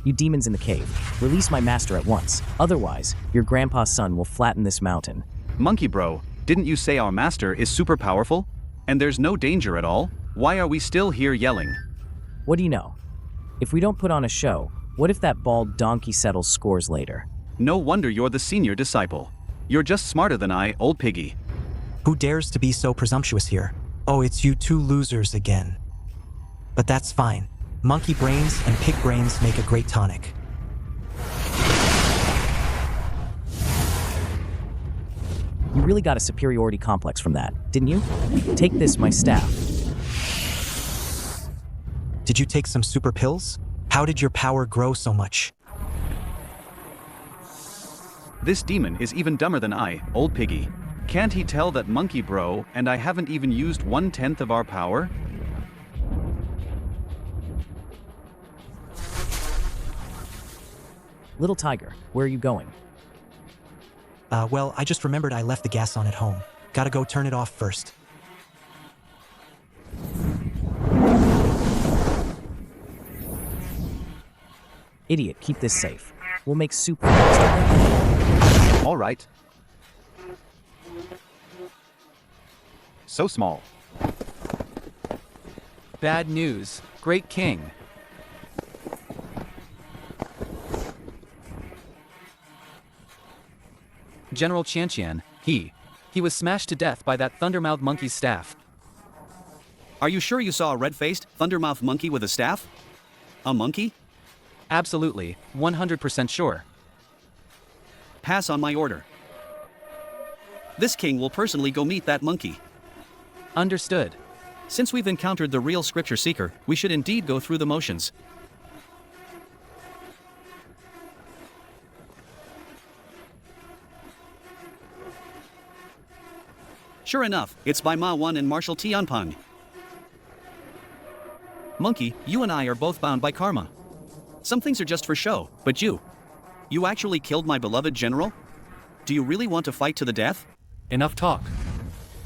You demons in the cave, release my master at once. Otherwise, your grandpa's son will flatten this mountain. Monkey bro, didn't you say our master is super powerful? And there's no danger at all? Why are we still here yelling? What do you know? If we don't put on a show, what if that bald donkey settles scores later? No wonder you're the senior disciple. You're just smarter than I, old piggy. Who dares to be so presumptuous here? Oh, it's you 2 losers again. But that's fine. Monkey brains and pig brains make a great tonic. You really got a superiority complex from that, didn't you? Take this, my staff. Did you take some super pills? How did your power grow so much? This demon is even dumber than I, old piggy. Can't he tell that monkey bro and I haven't even used 1/10 of our power? Little tiger, where are you going? Well, I just remembered I left the gas on at home. Gotta go turn it off first. Idiot, keep this safe. We'll make soup next. All right. So small. Bad news. Great King. General Chantian, he was smashed to death by that thundermouth monkey's staff. Are you sure you saw a red-faced, thundermouth monkey with a staff? A monkey? Absolutely, 100% sure. Pass on my order. This king will personally go meet that monkey. Understood. Since we've encountered the real scripture seeker, we should indeed go through the motions. Sure enough, it's by Ma Wan and Marshal Tianpeng. Monkey, you and I are both bound by karma. Some things are just for show, but you actually killed my beloved general? Do you really want to fight to the death? Enough talk.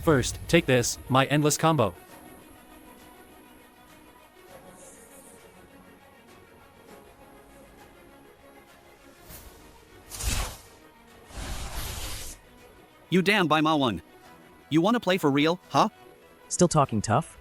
First, take this, my endless combo. You damn by Ma Wan. You wanna play for real, huh? Still talking tough?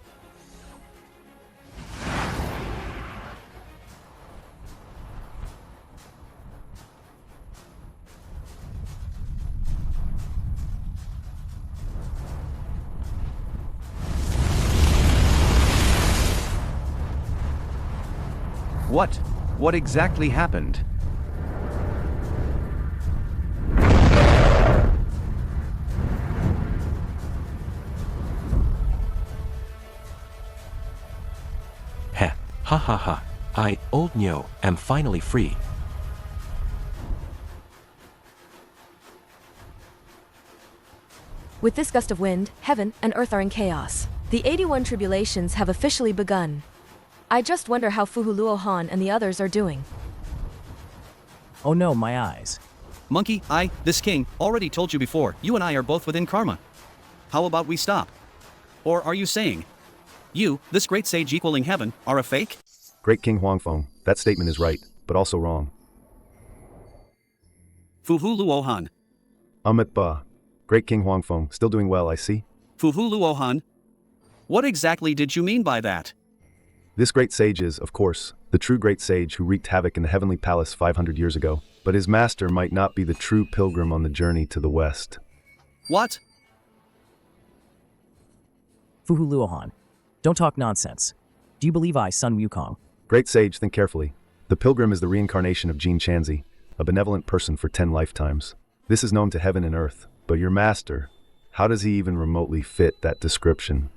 What? What exactly happened? Heh, ha ha ha. I, old Nyo, am finally free. With this gust of wind, heaven and earth are in chaos. The 81 tribulations have officially begun. I just wonder how Fuhuluohan and the others are doing. Oh no, my eyes. Monkey, this king, already told you before, you and I are both within karma. How about we stop? Or are you saying, you, this great sage equaling heaven, are a fake? Great King Huangfeng, that statement is right, but also wrong. Fuhuluohan. Amit Ba. Great King Huangfeng, still doing well, I see. Fuhuluohan. What exactly did you mean by that? This great sage is, of course, the true great sage who wreaked havoc in the heavenly palace 500 years ago, but his master might not be the true pilgrim on the journey to the west. What? Fuhuluohan. Don't talk nonsense. Do you believe I, Sun Wukong? Great sage, think carefully. The pilgrim is the reincarnation of Jin Chanzi, a benevolent person for 10 lifetimes. This is known to heaven and earth, but your master, how does he even remotely fit that description?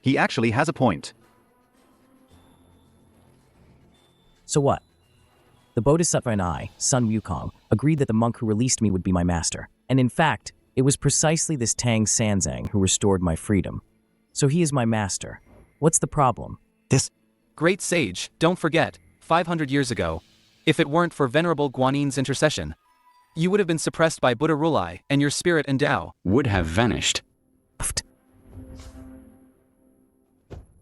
He actually has a point. So what? The Bodhisattva and I, Sun Wukong, agreed that the monk who released me would be my master. And in fact, it was precisely this Tang Sanzang who restored my freedom. So he is my master. What's the problem? This Great sage, don't forget, 500 years ago, if it weren't for Venerable Guanin's intercession, you would have been suppressed by Buddha Rulai, and your spirit and Tao would have vanished.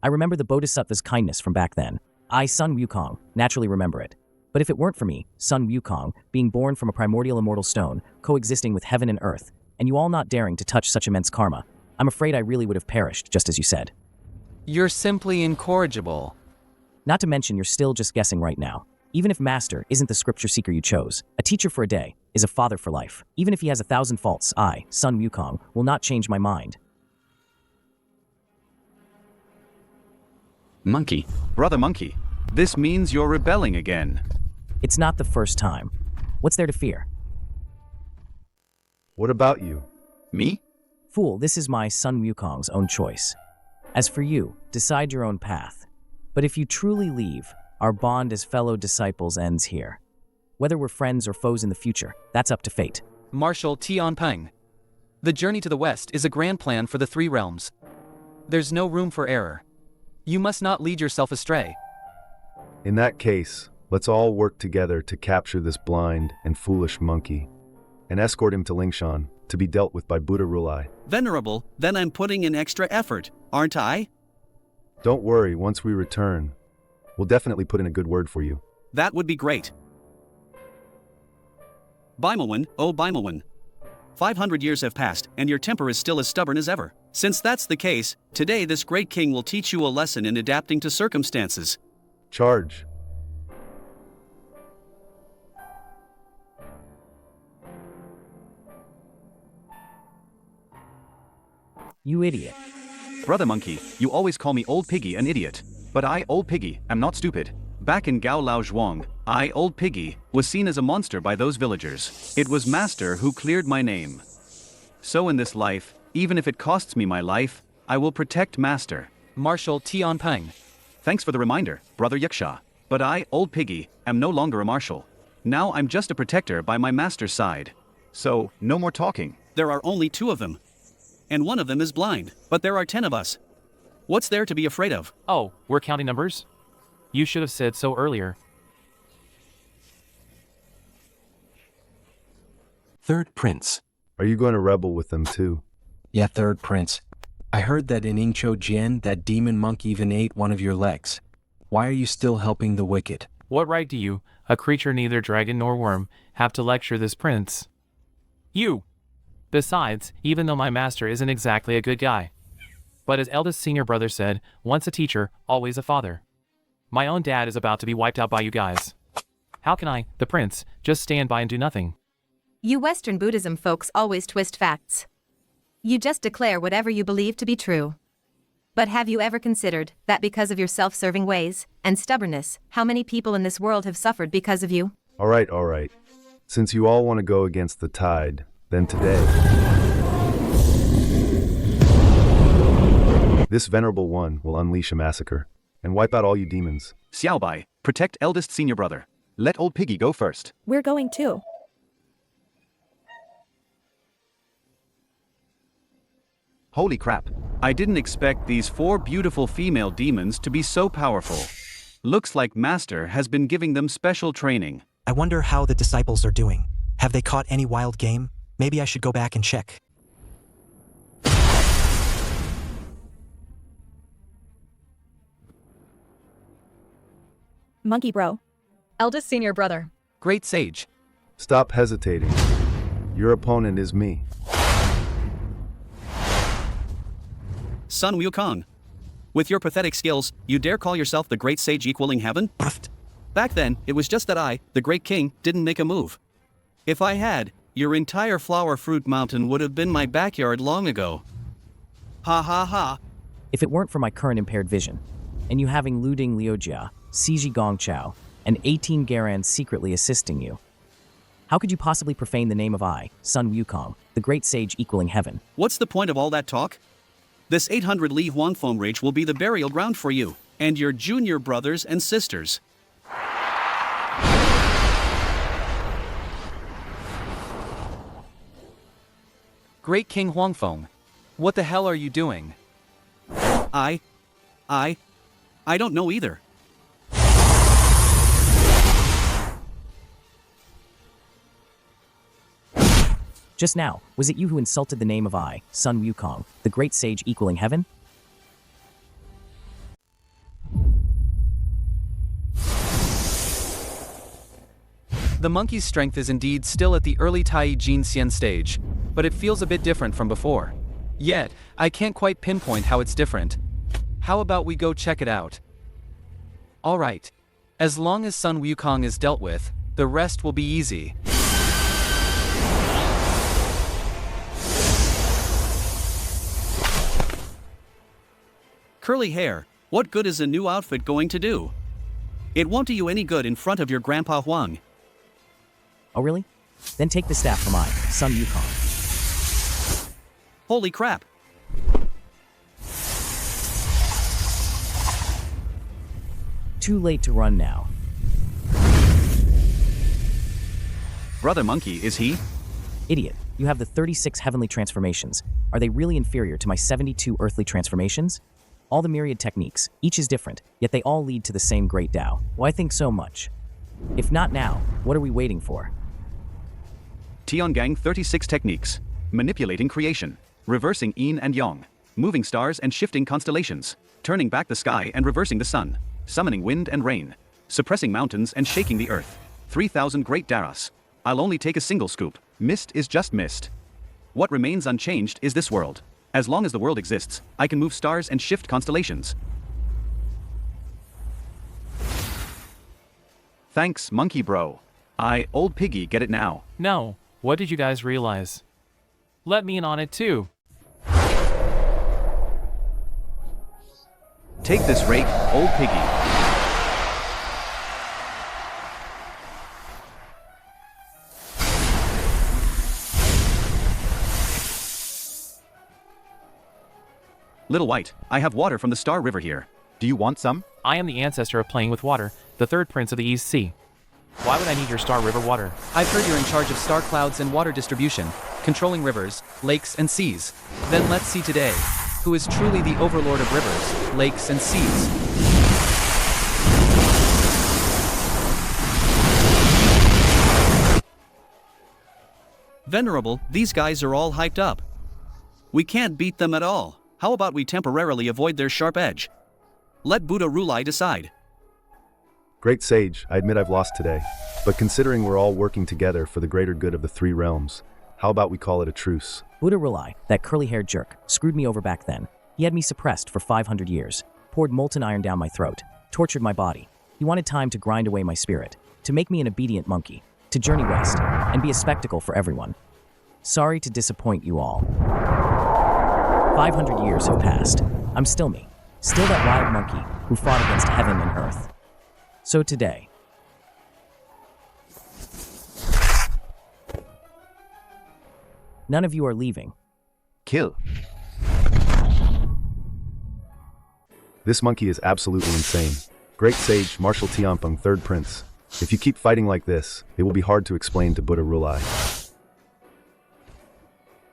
I remember the Bodhisattva's kindness from back then. I, Sun Wukong, naturally remember it. But if it weren't for me, Sun Wukong, being born from a primordial immortal stone, coexisting with heaven and earth, and you all not daring to touch such immense karma, I'm afraid I really would have perished, just as you said. You're simply incorrigible. Not to mention you're still just guessing right now. Even if Master isn't the scripture seeker you chose, a teacher for a day is a father for life. Even if he has 1,000 faults, I, Sun Wukong, will not change my mind. Monkey. Brother Monkey, this means you're rebelling again. It's not the first time. What's there to fear? What about you? Me? Fool, this is my Sun Wukong's own choice. As for you, decide your own path. But if you truly leave, our bond as fellow disciples ends here. Whether we're friends or foes in the future, that's up to fate. Marshal Tianpeng. The journey to the west is a grand plan for the three realms. There's no room for error. You must not lead yourself astray. In that case, let's all work together to capture this blind and foolish monkey and escort him to Lingshan to be dealt with by Buddha Rulai. Venerable, then I'm putting in extra effort, aren't I? Don't worry, once we return, we'll definitely put in a good word for you. That would be great. Baimawen, oh Baimawen. 500 years have passed, and your temper is still as stubborn as ever. Since that's the case, today this great king will teach you a lesson in adapting to circumstances. Charge. You idiot. Brother Monkey, you always call me Old Piggy an idiot. But I, Old Piggy, am not stupid. Back in Gao Lao Zhuang, I, Old Piggy, was seen as a monster by those villagers. It was Master who cleared my name. So in this life, even if it costs me my life, I will protect Master. Marshal Tianpeng. Thanks for the reminder, Brother Yaksha. But I, Old Piggy, am no longer a marshal. Now I'm just a protector by my master's side. So, no more talking. There are only 2 of them. And one of them is blind, but there are 10 of us. What's there to be afraid of? Oh, we're counting numbers? You should have said so earlier. Third Prince. Are you going to rebel with them too? Yeah, Third Prince. I heard that in Ingcho Jian, that demon monk even ate one of your legs. Why are you still helping the wicked? What right do you, a creature neither dragon nor worm, have to lecture this prince? You! Besides, even though my master isn't exactly a good guy. But as eldest senior brother said, once a teacher, always a father. My own dad is about to be wiped out by you guys. How can I, the prince, just stand by and do nothing? You Western Buddhism folks always twist facts. You just declare whatever you believe to be true. But have you ever considered that because of your self-serving ways and stubbornness, how many people in this world have suffered because of you? All right. Since you all want to go against the tide, then today, this venerable one will unleash a massacre and wipe out all you demons. Xiaobai, protect eldest senior brother. Let old Piggy go first. We're going too. Holy crap. I didn't expect these 4 beautiful female demons to be so powerful. Looks like Master has been giving them special training. I wonder how the disciples are doing. Have they caught any wild game? Maybe I should go back and check. Monkey bro. Eldest senior brother. Great sage. Stop hesitating. Your opponent is me. Sun Wukong. With your pathetic skills, you dare call yourself the great sage equaling heaven? Back then, it was just that I, the great king, didn't make a move. If I had, your entire flower fruit mountain would have been my backyard long ago. Ha ha ha. If it weren't for my current impaired vision, and you having Lu Ding Liujia, Siji Gongchao, and 18 Garans secretly assisting you, how could you possibly profane the name of I, Sun Wukong, the great sage equaling heaven? What's the point of all that talk? This 800 Li Huangfeng Ridge will be the burial ground for you, and your junior brothers and sisters. Great King Huangfeng. What the hell are you doing? I don't know either. Just now, was it you who insulted the name of I, Sun Wukong, the great sage equaling heaven? The monkey's strength is indeed still at the early Tai Jin Xian stage, but it feels a bit different from before. Yet, I can't quite pinpoint how it's different. How about we go check it out? Alright. As long as Sun Wukong is dealt with, the rest will be easy. Curly hair, what good is a new outfit going to do? It won't do you any good in front of your Grandpa Huang. Oh really? Then take the staff from I, Sun Wukong. Holy crap! Too late to run now. Brother Monkey, is he? Idiot, you have the 36 heavenly transformations. Are they really inferior to my 72 earthly transformations? All the myriad techniques, each is different, yet they all lead to the same great Tao. Why think so much? If not now, what are we waiting for? Tiangang 36 techniques. Manipulating creation. Reversing yin and yang. Moving stars and shifting constellations. Turning back the sky and reversing the sun. Summoning wind and rain. Suppressing mountains and shaking the earth. 3,000 great Daras. I'll only take a single scoop. Mist is just mist. What remains unchanged is this world. As long as the world exists, I can move stars and shift constellations. Thanks, Monkey Bro. Old Piggy, get it now. No, what did you guys realize? Let me in on it too. Take this rake, Old Piggy. Little White, I have water from the Star River here. Do you want some? I am the ancestor of playing with water, the third prince of the East Sea. Why would I need your Star River water? I've heard you're in charge of star clouds and water distribution, controlling rivers, lakes, and seas. Then let's see today, who is truly the overlord of rivers, lakes, and seas. Venerable, these guys are all hyped up. We can't beat them at all. How about we temporarily avoid their sharp edge? Let Buddha Rulai decide. Great sage, I admit I've lost today. But considering we're all working together for the greater good of the 3 realms, How about we call it a truce? Buddha Rulai, that curly-haired jerk, screwed me over back then. He had me suppressed for 500 years, poured molten iron down my throat, tortured my body. He wanted time to grind away my spirit, to make me an obedient monkey, to journey west, and be a spectacle for everyone. Sorry to disappoint you all. 500 years have passed. I'm still me, still that wild monkey who fought against heaven and earth. So today, none of you are leaving. Kill. This monkey is absolutely insane. Great sage Marshal Tianpeng, third prince. If you keep fighting like this, it will be hard to explain to Buddha Rulai.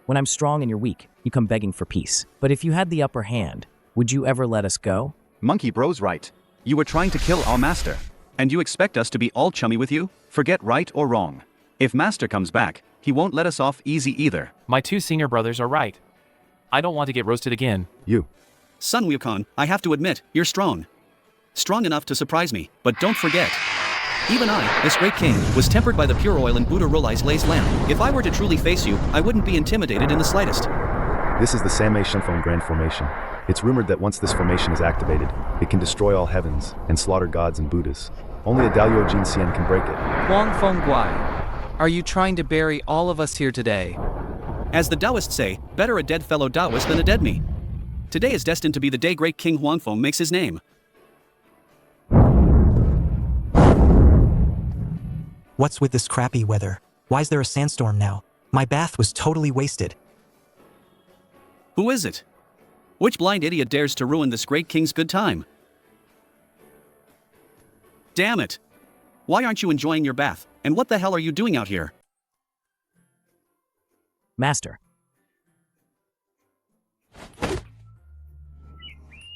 When I'm strong and you're weak, you come begging for peace. But if you had the upper hand, would you ever let us go? Monkey Bro's right. You were trying to kill our master. And you expect us to be all chummy with you? Forget right or wrong. If master comes back, he won't let us off easy either. My two senior brothers are right. I don't want to get roasted again. You. Son Wukong, I have to admit, you're strong. Strong enough to surprise me, but don't forget. Even I, this great king, was tempered by the pure oil in Buddha Rulai's glazed lamp. If I were to truly face you, I wouldn't be intimidated in the slightest. This is the Sanmei Shenfeng Grand Formation. It's rumored that once this formation is activated, it can destroy all heavens and slaughter gods and Buddhas. Only a Daoyou Jin Xian can break it. Huang Feng Guai, are you trying to bury all of us here today? As the Taoists say, better a dead fellow Taoist than a dead me. Today is destined to be the day great King Huangfeng makes his name. What's with this crappy weather? Why's there a sandstorm now? My bath was totally wasted. Who is it? Which blind idiot dares to ruin this great king's good time? Damn it! Why aren't you enjoying your bath? And what the hell are you doing out here? Master.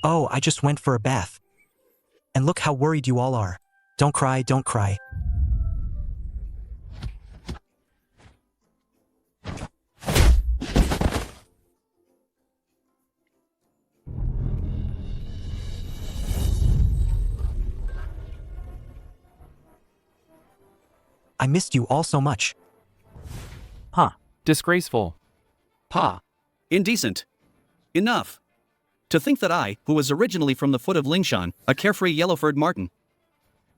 Oh, I just went for a bath. And look how worried you all are. Don't cry, don't cry. I missed you all so much. Pa. Disgraceful. Pa. Indecent. Enough. To think that I, who was originally from the foot of Lingshan, a carefree yellow-furred marten,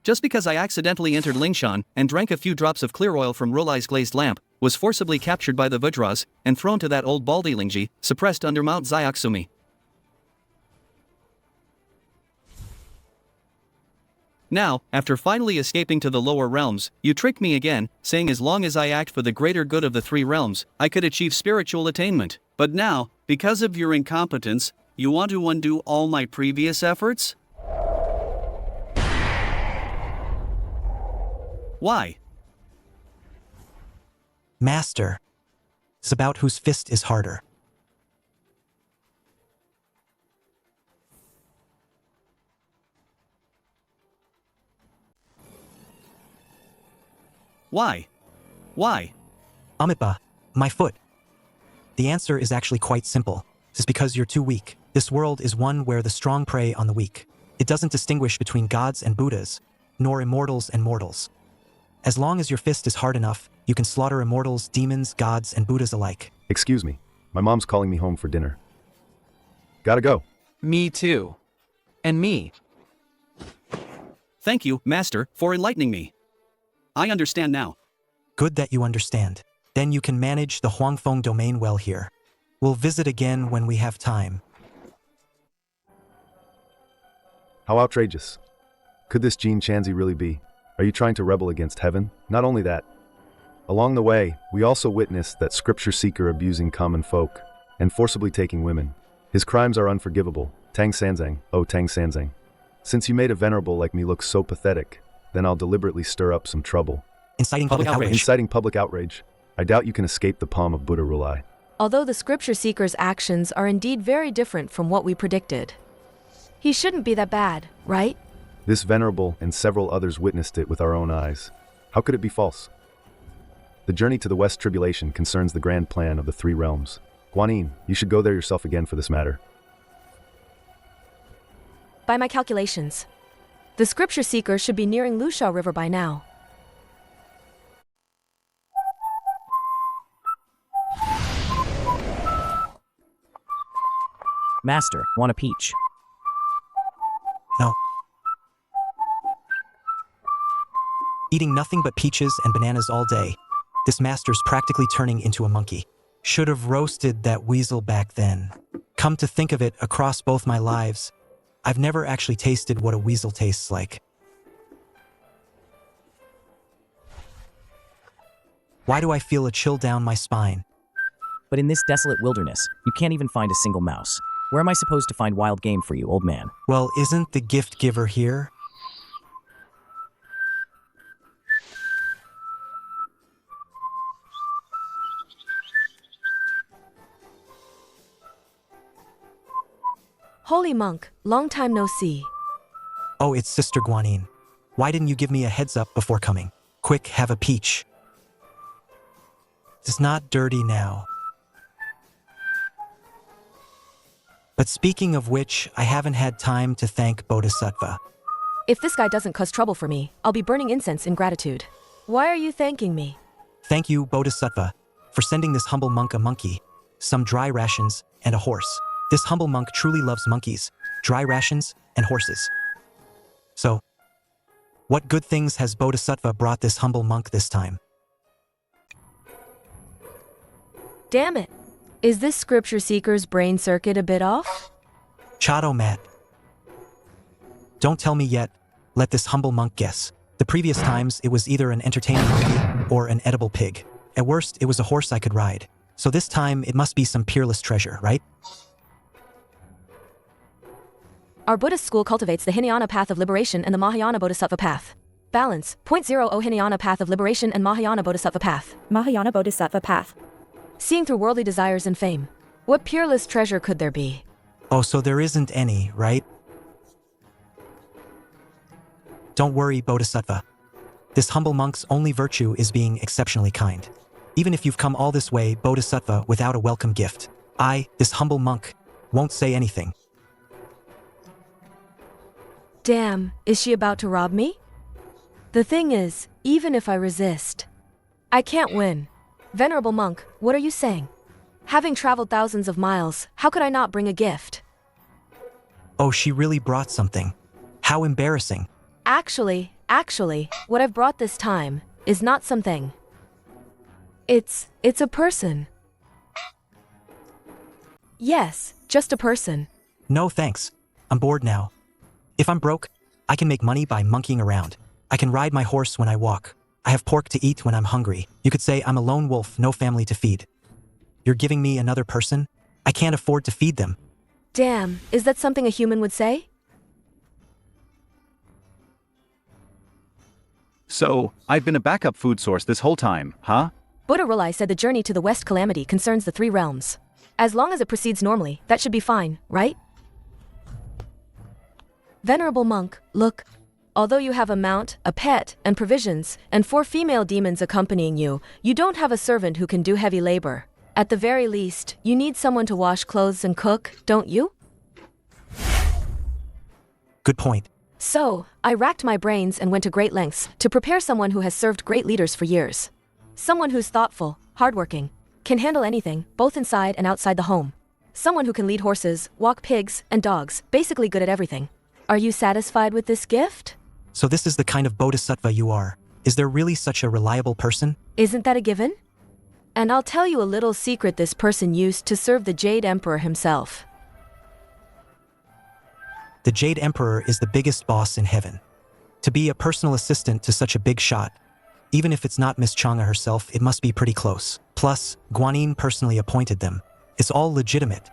just because I accidentally entered Lingshan and drank a few drops of clear oil from Rulai's glazed lamp, was forcibly captured by the wondrous and thrown to that old baldy Lingji, suppressed under Mount Xiaoxumi. Now, after finally escaping to the lower realms, you trick me again, saying as long as I act for the greater good of the three realms, I could achieve spiritual attainment. But now, because of your incompetence, you want to undo all my previous efforts? Why? Master. It's about whose fist is harder. Why? Why? Amipa, my foot. The answer is actually quite simple. It's because you're too weak. This world is one where the strong prey on the weak. It doesn't distinguish between gods and Buddhas, nor immortals and mortals. As long as your fist is hard enough, you can slaughter immortals, demons, gods, and Buddhas alike. Excuse me. My mom's calling me home for dinner. Gotta go. Me too. And me. Thank you, Master, for enlightening me. I understand now. Good that you understand. Then you can manage the Huangfeng domain well here. We'll visit again when we have time. How outrageous. Could this Jin Chanzi really be? Are you trying to rebel against heaven? Not only that. Along the way, we also witnessed that scripture seeker abusing common folk and forcibly taking women. His crimes are unforgivable. Tang Sanzang, oh Tang Sanzang. Since you made a venerable like me look so pathetic, then I'll deliberately stir up some trouble. Inciting public outrage. Inciting public outrage. I doubt you can escape the palm of Buddha Rulai. Although the scripture seeker's actions are indeed very different from what we predicted. He shouldn't be that bad, right? This venerable and several others witnessed it with our own eyes. How could it be false? The journey to the West Tribulation concerns the grand plan of the three realms. Guanyin, you should go there yourself again for this matter. By my calculations, the scripture seeker should be nearing Lusha River by now. Master, want a peach? No. Eating nothing but peaches and bananas all day. This master's practically turning into a monkey. Should have roasted that weasel back then. Come to think of it, across both my lives, I've never actually tasted what a weasel tastes like. Why do I feel a chill down my spine? But in this desolate wilderness, you can't even find a single mouse. Where am I supposed to find wild game for you, old man? Well, isn't the gift giver here? Holy monk, long time no see. Oh, it's Sister Guanyin. Why didn't you give me a heads up before coming? Quick, have a peach. It's not dirty now. But speaking of which, I haven't had time to thank Bodhisattva. If this guy doesn't cause trouble for me, I'll be burning incense in gratitude. Why are you thanking me? Thank you, Bodhisattva, for sending this humble monk a monkey, some dry rations, and a horse. This humble monk truly loves monkeys, dry rations, and horses. So, what good things has Bodhisattva brought this humble monk this time? Damn it. Is this scripture seeker's brain circuit a bit off? Chato Matt. Don't tell me yet, let this humble monk guess. The previous times, it was either an entertaining monkey or an edible pig. At worst, it was a horse I could ride. So this time, it must be some peerless treasure, right? Our Buddhist school cultivates the Hinayana path of liberation and the Mahayana Bodhisattva path. Balance, 0.0 Hinayana path of liberation and Mahayana Bodhisattva path. Mahayana Bodhisattva path. Seeing through worldly desires and fame. What peerless treasure could there be? Oh, so there isn't any, right? Don't worry, Bodhisattva. This humble monk's only virtue is being exceptionally kind. Even if you've come all this way, Bodhisattva, without a welcome gift, I, this humble monk, won't say anything. Damn, is she about to rob me? The thing is, even if I resist, I can't win. Venerable monk, what are you saying? Having traveled thousands of miles, how could I not bring a gift? Oh, she really brought something. How embarrassing. Actually, what I've brought this time is not something. It's a person. Yes, just a person. No thanks. I'm bored now. If I'm broke, I can make money by monkeying around. I can ride my horse when I walk. I have pork to eat when I'm hungry. You could say I'm a lone wolf, no family to feed. You're giving me another person? I can't afford to feed them. Damn, is that something a human would say? So, I've been a backup food source this whole time, huh? Buddha Rulai said the journey to the West Calamity concerns the three realms. As long as it proceeds normally, that should be fine, right? Venerable monk, look. Although you have a mount, a pet, and provisions, and 4 female demons accompanying you, you don't have a servant who can do heavy labor. At the very least, you need someone to wash clothes and cook, don't you? Good point. So, I racked my brains and went to great lengths to prepare someone who has served great leaders for years. Someone who's thoughtful, hardworking, can handle anything, both inside and outside the home. Someone who can lead horses, walk pigs, and dogs, basically good at everything. Are you satisfied with this gift? So this is the kind of bodhisattva you are. Is there really such a reliable person? Isn't that a given? And I'll tell you a little secret this person used to serve the Jade Emperor himself. The Jade Emperor is the biggest boss in heaven. To be a personal assistant to such a big shot, even if it's not Miss Chang'e herself, it must be pretty close. Plus, Guanyin personally appointed them. It's all legitimate.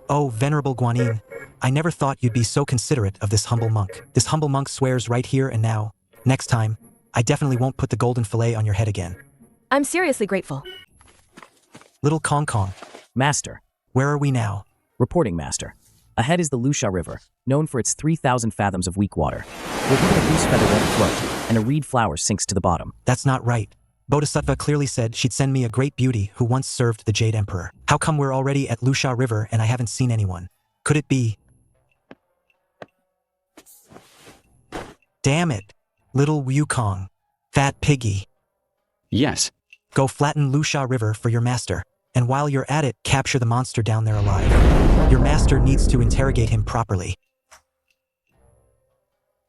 Oh, Venerable Guanyin, I never thought you'd be so considerate of this humble monk. This humble monk swears right here and now. Next time, I definitely won't put the golden fillet on your head again. I'm seriously grateful. Little Kong Kong. Master. Where are we now? Reporting, Master. Ahead is the Lusha River, known for its 3,000 fathoms of weak water. We're hoping a goose feather won't float, and a reed flower sinks to the bottom. That's not right. Bodhisattva clearly said she'd send me a great beauty who once served the Jade Emperor. How come we're already at Lusha River and I haven't seen anyone? Could it be? Damn it, little Wukong. Fat piggy. Yes. Go flatten Lusha River for your master, And while you're at it, capture the monster down there alive. Your master needs to interrogate him properly.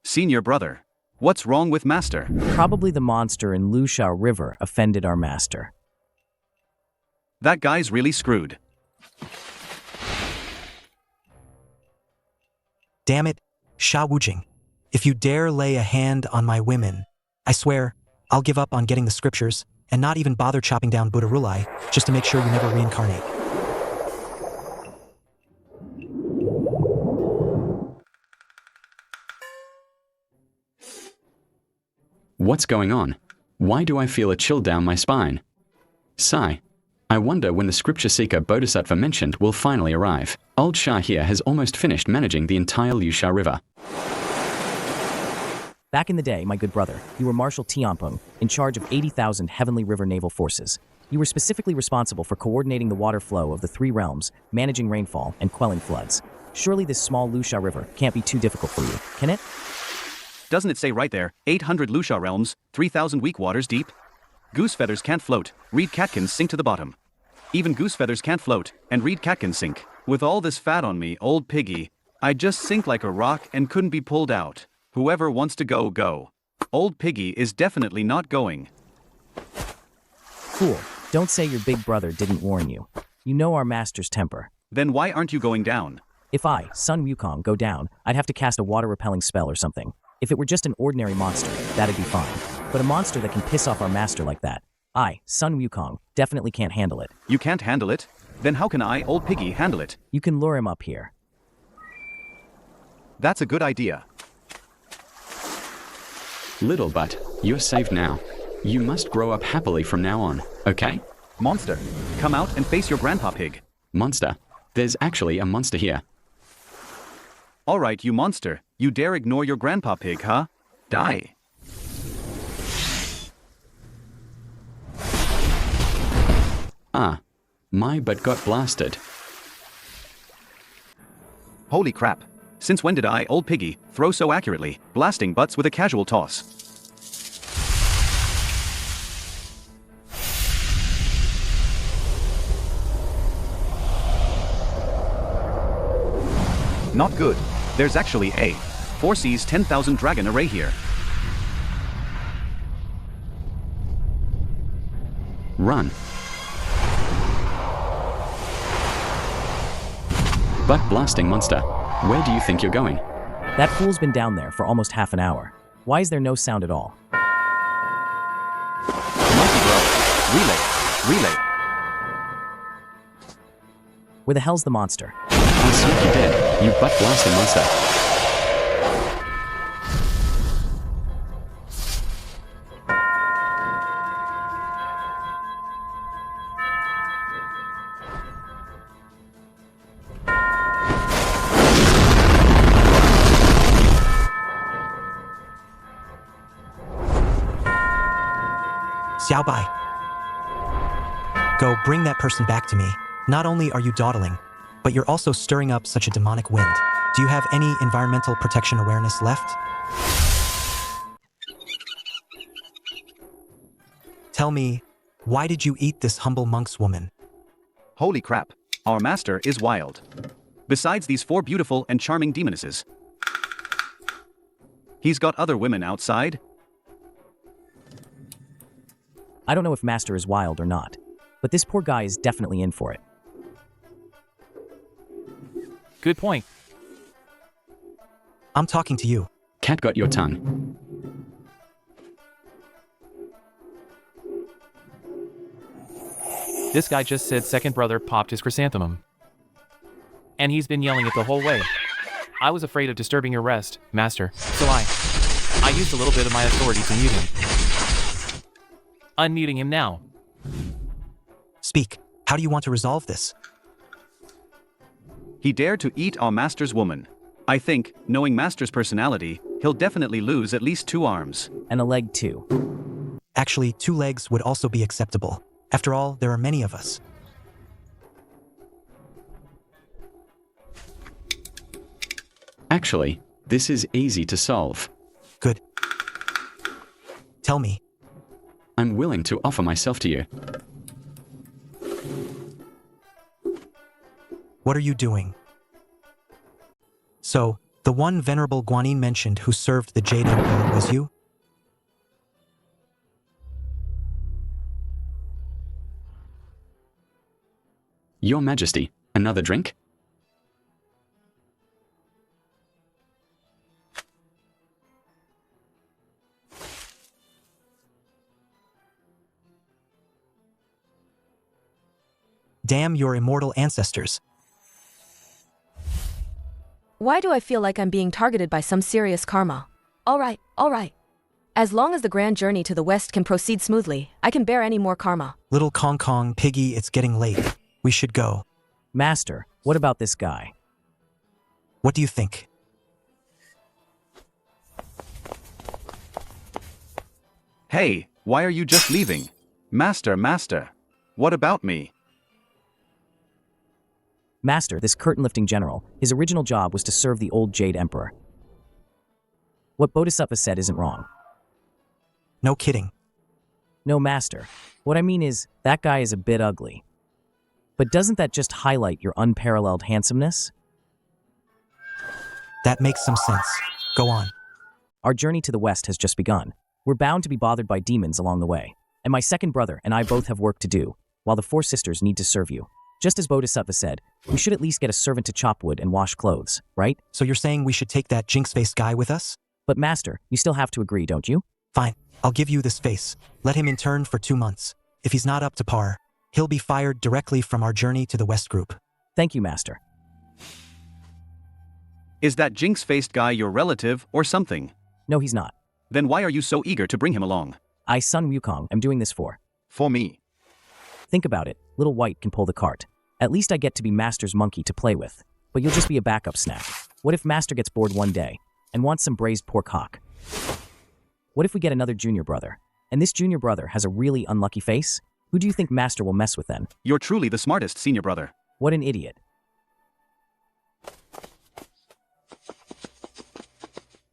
Senior brother, what's wrong with master? Probably the monster in Lushao River offended our master. That guy's really screwed. Damn it, Sha Wujing. If you dare lay a hand on my women, I swear, I'll give up on getting the scriptures and not even bother chopping down Buddha Rulai just to make sure you never reincarnate. What's going on? Why do I feel a chill down my spine? Sigh. I wonder when the scripture seeker Bodhisattva mentioned will finally arrive. Old Shah here has almost finished managing the entire Liusha River. Back in the day, my good brother, you were Marshal Tianpeng, in charge of 80,000 Heavenly River naval forces. You were specifically responsible for coordinating the water flow of the three realms, managing rainfall, and quelling floods. Surely this small Luxia River can't be too difficult for you, can it? Doesn't it say right there, 800 Luxia realms, 3,000 weak waters deep? Goose feathers can't float, reed catkins sink to the bottom. Even goose feathers can't float, and reed catkins sink. With all this fat on me, old piggy, I'd just sink like a rock and couldn't be pulled out. Whoever wants to go, go. Old piggy is definitely not going. Fool, don't say your big brother didn't warn you. You know our master's temper. Then why aren't you going down? If I, Sun Wukong, go down, I'd have to cast a water-repelling spell or something. If it were just an ordinary monster, that'd be fine. But a monster that can piss off our master like that, I, Sun Wukong, definitely can't handle it. You can't handle it? Then how can I, old piggy, handle it? You can lure him up here. That's a good idea. Little butt, you're safe now. You must grow up happily from now on, okay? Monster, come out and face your grandpa pig. Monster, there's actually a monster here. All right, you monster, you dare ignore your grandpa pig, huh? Die. Ah, my butt got blasted. Holy crap. Since when did I, old piggy, throw so accurately, blasting butts with a casual toss? Not good. There's actually a 4C's 10,000 dragon array here. Run. Butt blasting monster. Where do you think you're going? That fool's been down there for almost half an hour. Why is there no sound at all? Monkey bro. Relay. Where the hell's the monster? I swear you dead, you butt blasting monster. Xiaobai. Go bring that person back to me. Not only are you dawdling, but you're also stirring up such a demonic wind. Do you have any environmental protection awareness left? Tell me, why did you eat this humble monk's woman? Holy crap. Our master is wild. Besides these 4 beautiful and charming demonesses, he's got other women outside. I don't know if Master is wild or not, but this poor guy is definitely in for it. Good point. I'm talking to you. Cat got your tongue. This guy just said second brother popped his chrysanthemum. And he's been yelling it the whole way. I was afraid of disturbing your rest, Master, so I used a little bit of my authority to mute him. Unmuting him now. Speak. How do you want to resolve this? He dared to eat our master's woman. I think, knowing master's personality, he'll definitely lose at least 2 arms. And a leg too. Actually, 2 legs would also be acceptable. After all, there are many of us. Actually, this is easy to solve. Good. Tell me. I'm willing to offer myself to you. What are you doing? So, the one Venerable Guanyin mentioned who served the Jade Emperor was you? Your Majesty, another drink? Damn your immortal ancestors. Why do I feel like I'm being targeted by some serious karma? All right. As long as the grand journey to the west can proceed smoothly, I can bear any more karma. Little Kong, Piggy, it's getting late. We should go. Master, what about this guy? What do you think? Hey, why are you just leaving? Master, what about me? Master, this curtain-lifting general, his original job was to serve the old Jade Emperor. What Bodhisattva said isn't wrong. No kidding. No, Master. What I mean is, that guy is a bit ugly. But doesn't that just highlight your unparalleled handsomeness? That makes some sense. Go on. Our journey to the west has just begun. We're bound to be bothered by demons along the way. And my second brother and I both have work to do, while the four sisters need to serve you. Just as Bodhisattva said, we should at least get a servant to chop wood and wash clothes, right? So you're saying we should take that jinx-faced guy with us? But Master, you still have to agree, don't you? Fine, I'll give you this face. Let him intern for 2 months. If he's not up to par, he'll be fired directly from our journey to the West group. Thank you, Master. Is that jinx-faced guy your relative or something? No, he's not. Then why are you so eager to bring him along? I, son Wukong, am doing this for. For me. Think about it. Little White can pull the cart. At least I get to be Master's monkey to play with. But you'll just be a backup snack. What if Master gets bored one day and wants some braised pork hock? What if we get another junior brother? And this junior brother has a really unlucky face? Who do you think Master will mess with then? You're truly the smartest senior brother. What an idiot.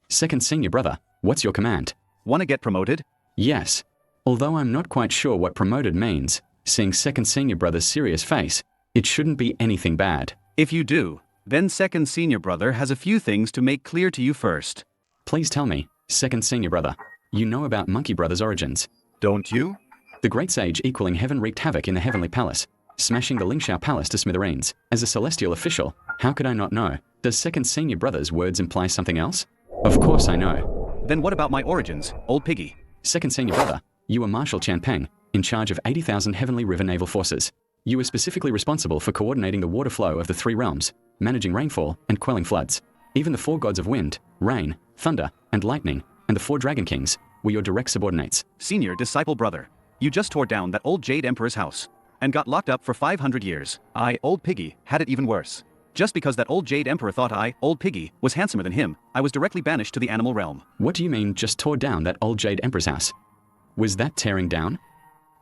Second senior brother, what's your command? Wanna get promoted? Yes. Although I'm not quite sure what promoted means, seeing second senior brother's serious face, it shouldn't be anything bad. If you do, then second senior brother has a few things to make clear to you first. Please tell me, second senior brother, you know about Monkey Brother's origins. Don't you? The great sage equaling heaven wreaked havoc in the heavenly palace, smashing the Lingxiao palace to smithereens. As a celestial official, how could I not know? Does second senior brother's words imply something else? Of course I know. Then what about my origins, old piggy? Second senior brother, you were Marshal Chanpeng, in charge of 80,000 Heavenly River naval forces. You were specifically responsible for coordinating the water flow of the 3 realms, managing rainfall and quelling floods. Even the 4 gods of wind, rain, thunder, and lightning, and the 4 dragon kings were your direct subordinates. Senior disciple brother, you just tore down that old Jade Emperor's house and got locked up for 500 years. I, old piggy, had it even worse. Just because that old Jade Emperor thought I, old piggy, was handsomer than him, I was directly banished to the animal realm. What do you mean just tore down that old Jade Emperor's house? Was that tearing down?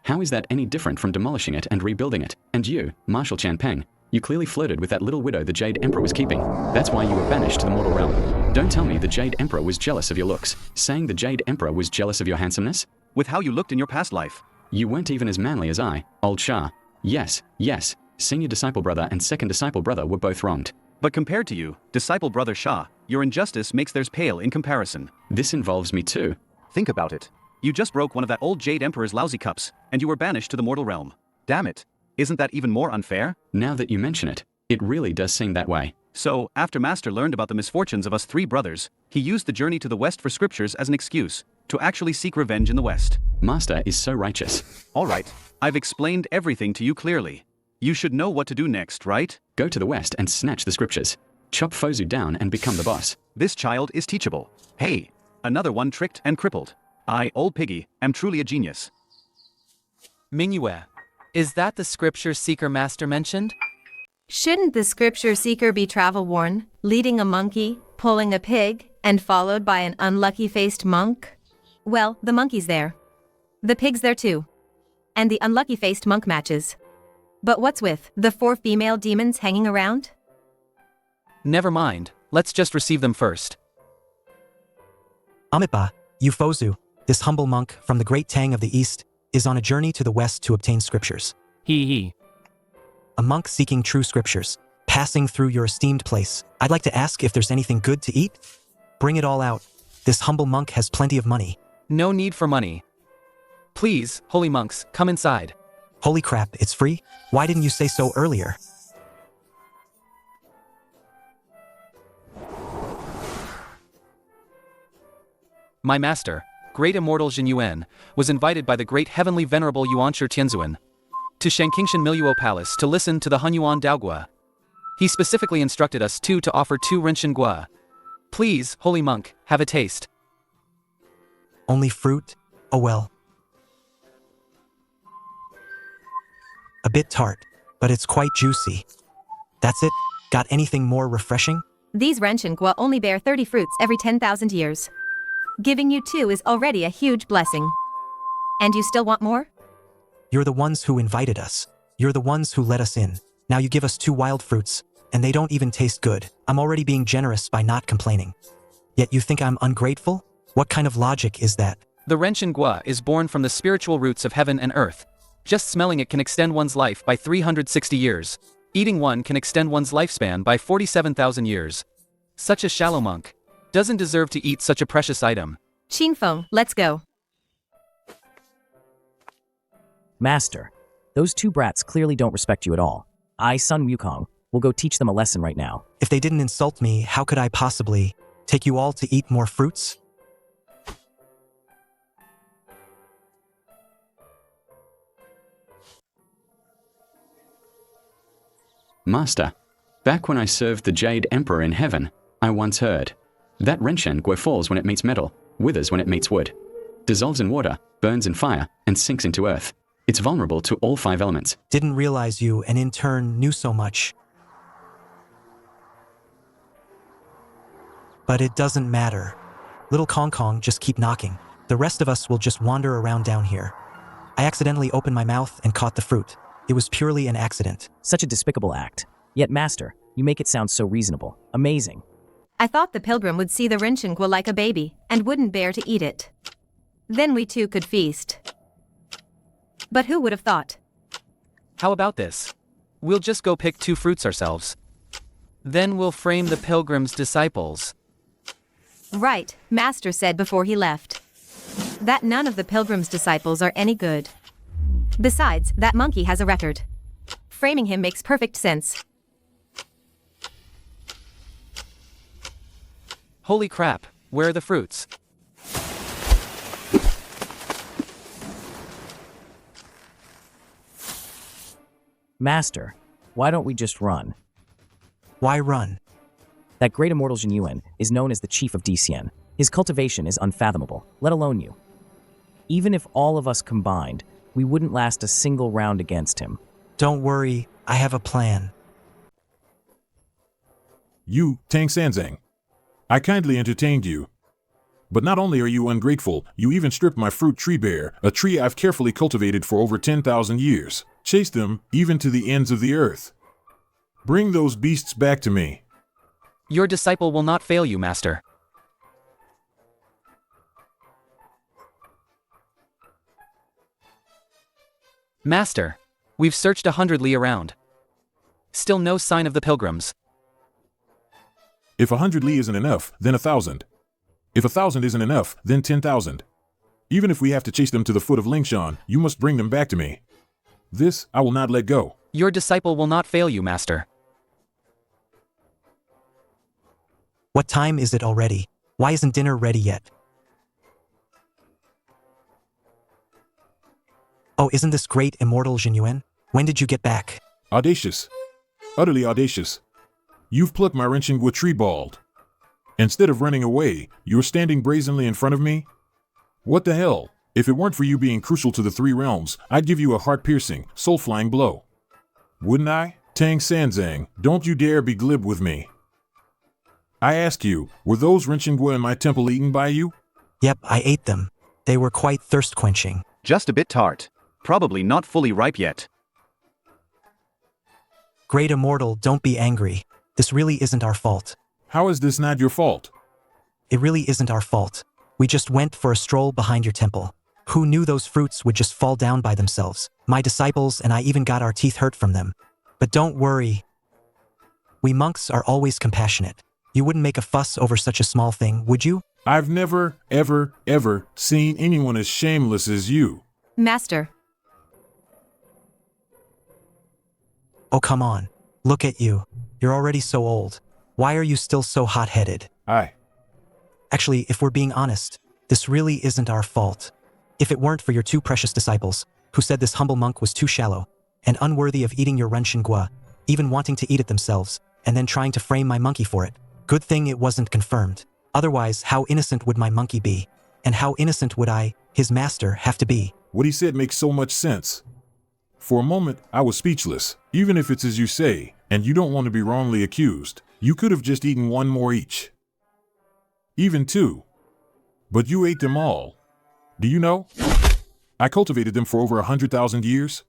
How is that any different from demolishing it and rebuilding it? And you, Marshal Chanpeng, you clearly flirted with that little widow the Jade Emperor was keeping. That's why you were banished to the mortal realm. Don't tell me the Jade Emperor was jealous of your looks. Saying the Jade Emperor was jealous of your handsomeness? With how you looked in your past life. You weren't even as manly as I, old Shah. Yes, senior disciple brother and second disciple brother were both wronged. But compared to you, disciple brother Shah, your injustice makes theirs pale in comparison. This involves me too. Think about it. You just broke one of that old Jade Emperor's lousy cups, and you were banished to the mortal realm. Damn it. Isn't that even more unfair? Now that you mention it, it really does seem that way. So, after Master learned about the misfortunes of us 3 brothers, he used the journey to the west for scriptures as an excuse to actually seek revenge in the west. Master is so righteous. All right. I've explained everything to you clearly. You should know what to do next, right? Go to the west and snatch the scriptures. Chop Fozu down and become the boss. This child is teachable. Hey, another one tricked and crippled. I, old piggy, am truly a genius. Mingyue, is that the scripture seeker Master mentioned? Shouldn't the scripture seeker be travel-worn, leading a monkey, pulling a pig, and followed by an unlucky-faced monk? Well, the monkey's there. The pig's there too. And the unlucky-faced monk matches. But what's with the 4 female demons hanging around? Never mind, let's just receive them first. Amitba, Ufozu, this humble monk from the great Tang of the East, is on a journey to the west to obtain scriptures. He. A monk seeking true scriptures, passing through your esteemed place. I'd like to ask if there's anything good to eat? Bring it all out. This humble monk has plenty of money. No need for money. Please, holy monks, come inside. Holy crap, it's free? Why didn't you say so earlier? My master, great immortal Jin Yuan, was invited by the great heavenly venerable Yuanshi Tianzuan to Shanqingshan Miluo Palace to listen to the Hunyuan Daogua. He specifically instructed us to offer 2 Renshin Gua. Please, holy monk, have a taste. Only fruit? Oh well. A bit tart, but it's quite juicy. That's it? Got anything more refreshing? These Renshin Gua only bear 30 fruits every 10,000 years. Giving you 2 is already a huge blessing. And you still want more? You're the ones who invited us. You're the ones who let us in. Now you give us 2 wild fruits, and they don't even taste good. I'm already being generous by not complaining. Yet you think I'm ungrateful? What kind of logic is that? The Renshin Gua is born from the spiritual roots of heaven and earth. Just smelling it can extend one's life by 360 years. Eating one can extend one's lifespan by 47,000 years. Such a shallow monk doesn't deserve to eat such a precious item. Qingfeng, let's go. Master, those 2 brats clearly don't respect you at all. I, son Wukong, will go teach them a lesson right now. If they didn't insult me, how could I possibly take you all to eat more fruits? Master, back when I served the Jade Emperor in heaven, I once heard that Renshin Gua falls when it meets metal, withers when it meets wood, dissolves in water, burns in fire, and sinks into earth. It's vulnerable to all 5 elements. Didn't realize you, and in turn knew so much. But it doesn't matter. Little Kong Kong, just keep knocking. The rest of us will just wander around down here. I accidentally opened my mouth and caught the fruit. It was purely an accident. Such a despicable act. Yet, Master, you make it sound so reasonable. Amazing. I thought the pilgrim would see the Renshin Gua like a baby and wouldn't bear to eat it. Then we 2 could feast. But who would have thought? How about this? We'll just go pick 2 fruits ourselves. Then we'll frame the pilgrim's disciples. Right, Master said before he left. That none of the pilgrim's disciples are any good. Besides, that monkey has a record. Framing him makes perfect sense. Holy crap, where are the fruits? Master, why don't we just run? Why run? That great immortal Jin Yuan is known as the chief of Dxian. His cultivation is unfathomable, let alone you. Even if all of us combined, we wouldn't last a single round against him. Don't worry, I have a plan. You, Tang Sanzang. I kindly entertained you. But not only are you ungrateful, you even stripped my fruit tree bare, a tree I've carefully cultivated for over 10,000 years. Chased them, even to the ends of the earth. Bring those beasts back to me. Your disciple will not fail you, Master. Master, we've searched 100 li around. Still no sign of the pilgrims. If 100 li isn't enough, then 1,000. If 1,000 isn't enough, then 10,000. Even if we have to chase them to the foot of Lingshan, you must bring them back to me. This, I will not let go. Your disciple will not fail you, Master. What time is it already? Why isn't dinner ready yet? Oh, isn't this great immortal Jin Yuan? When did you get back? Audacious. Utterly audacious. You've plucked my Renshin Gua tree bald. Instead of running away, you're standing brazenly in front of me? What the hell? If it weren't for you being crucial to the 3 realms, I'd give you a heart-piercing, soul-flying blow. Wouldn't I? Tang Sanzang, don't you dare be glib with me. I ask you, were those Renshin Gua in my temple eaten by you? Yep, I ate them. They were quite thirst-quenching. Just a bit tart. Probably not fully ripe yet. Great immortal, don't be angry. This really isn't our fault. How is this not your fault? It really isn't our fault. We just went for a stroll behind your temple. Who knew those fruits would just fall down by themselves? My disciples and I even got our teeth hurt from them. But don't worry. We monks are always compassionate. You wouldn't make a fuss over such a small thing, would you? I've never, ever seen anyone as shameless as you. Master. Oh, come on. Look at you. You're already so old. Why are you still so hot-headed? Actually, if we're being honest, this really isn't our fault. If it weren't for your two precious disciples, who said this humble monk was too shallow and unworthy of eating your renshengua, even wanting to eat it themselves, and then trying to frame my monkey for it. Good thing it wasn't confirmed. Otherwise, how innocent would my monkey be? And how innocent would I, his master, have to be? What he said makes so much sense. For a moment, I was speechless. Even if it's as you say, and you don't want to be wrongly accused, you could have just eaten one more each. Even two. But you ate them all. Do you know? I cultivated them for over 100,000 years.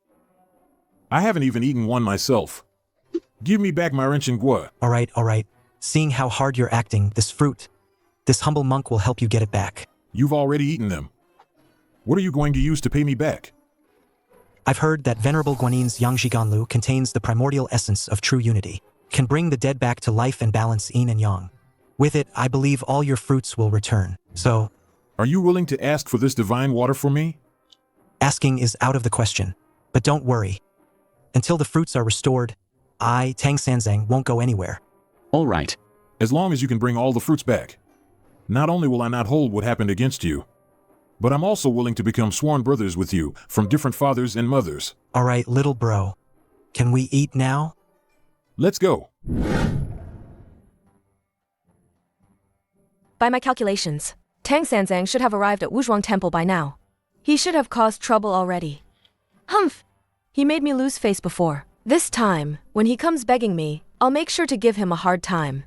I haven't even eaten one myself. Give me back my renshengua. All right. Seeing how hard you're acting, this humble monk will help you get it back. You've already eaten them. What are you going to use to pay me back? I've heard that Venerable Guanin's Yangji Ganlu contains the primordial essence of true unity, can bring the dead back to life and balance yin and yang. With it, I believe all your fruits will return. So, are you willing to ask for this divine water for me? Asking is out of the question. But don't worry. Until the fruits are restored, I, Tang Sanzang, won't go anywhere. All right. As long as you can bring all the fruits back. Not only will I not hold what happened against you, but I'm also willing to become sworn brothers with you from different fathers and mothers. All right, little bro. Can we eat now? Let's go. By my calculations, Tang Sanzang should have arrived at Wuzhuang Temple by now. He should have caused trouble already. Humph! He made me lose face before. This time, when he comes begging me, I'll make sure to give him a hard time.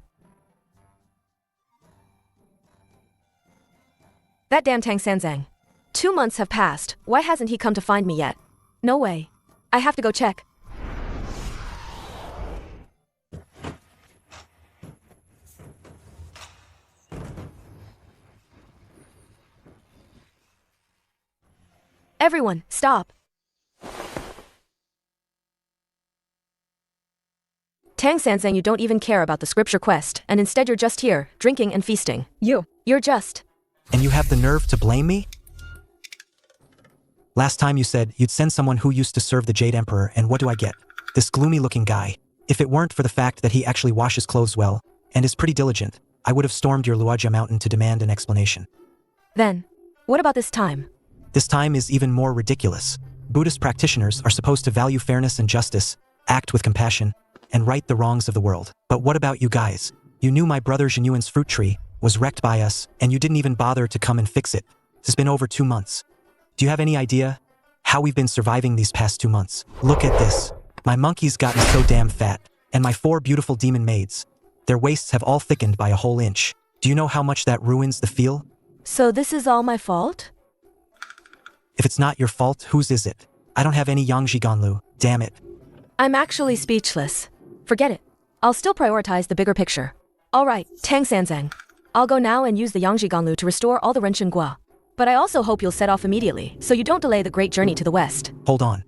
That damn Tang Sanzang. 2 months have passed. Why hasn't he come to find me yet? No way. I have to go check. Everyone, stop. Tang Sanzang, you don't even care about the scripture quest, and instead you're just here, drinking and feasting. You're just... And you have the nerve to blame me? Last time you said you'd send someone who used to serve the Jade Emperor, and what do I get? This gloomy-looking guy. If it weren't for the fact that he actually washes clothes well, and is pretty diligent, I would have stormed your Luajia mountain to demand an explanation. Then, what about this time? This time is even more ridiculous. Buddhist practitioners are supposed to value fairness and justice, act with compassion, and right the wrongs of the world. But what about you guys? You knew my brother Zhenyuan's fruit tree was wrecked by us, and you didn't even bother to come and fix it. It's been over 2 months. Do you have any idea how we've been surviving these past 2 months? Look at this. My monkey's gotten so damn fat, and my 4 beautiful demon maids, their waists have all thickened by a whole inch. Do you know how much that ruins the feel? So this is all my fault? If it's not your fault, whose is it? I don't have any Yangji Ganlu, damn it. I'm actually speechless. Forget it. I'll still prioritize the bigger picture. Alright, Tang Sanzang. I'll go now and use the Yangji Ganlu to restore all the renshengua. But I also hope you'll set off immediately, so you don't delay the great journey to the west. Hold on.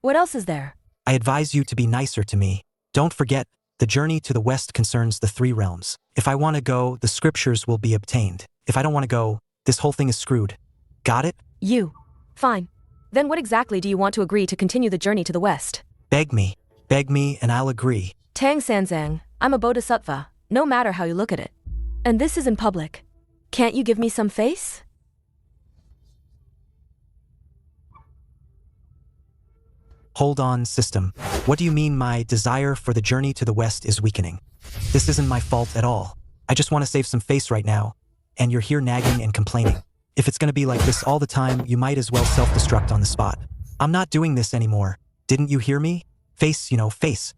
What else is there? I advise you to be nicer to me. Don't forget, the journey to the west concerns the 3 realms. If I want to go, the scriptures will be obtained. If I don't want to go, this whole thing is screwed. Got it? You. Fine. Then what exactly do you want to agree to continue the journey to the west? Beg me, and I'll agree. Tang Sanzang, I'm a bodhisattva, no matter how you look at it. And this is in public. Can't you give me some face? Hold on, system. What do you mean my desire for the journey to the west is weakening? This isn't my fault at all. I just want to save some face right now, and you're here nagging and complaining. If it's gonna be like this all the time, you might as well self-destruct on the spot. I'm not doing this anymore. Didn't you hear me? Face, face.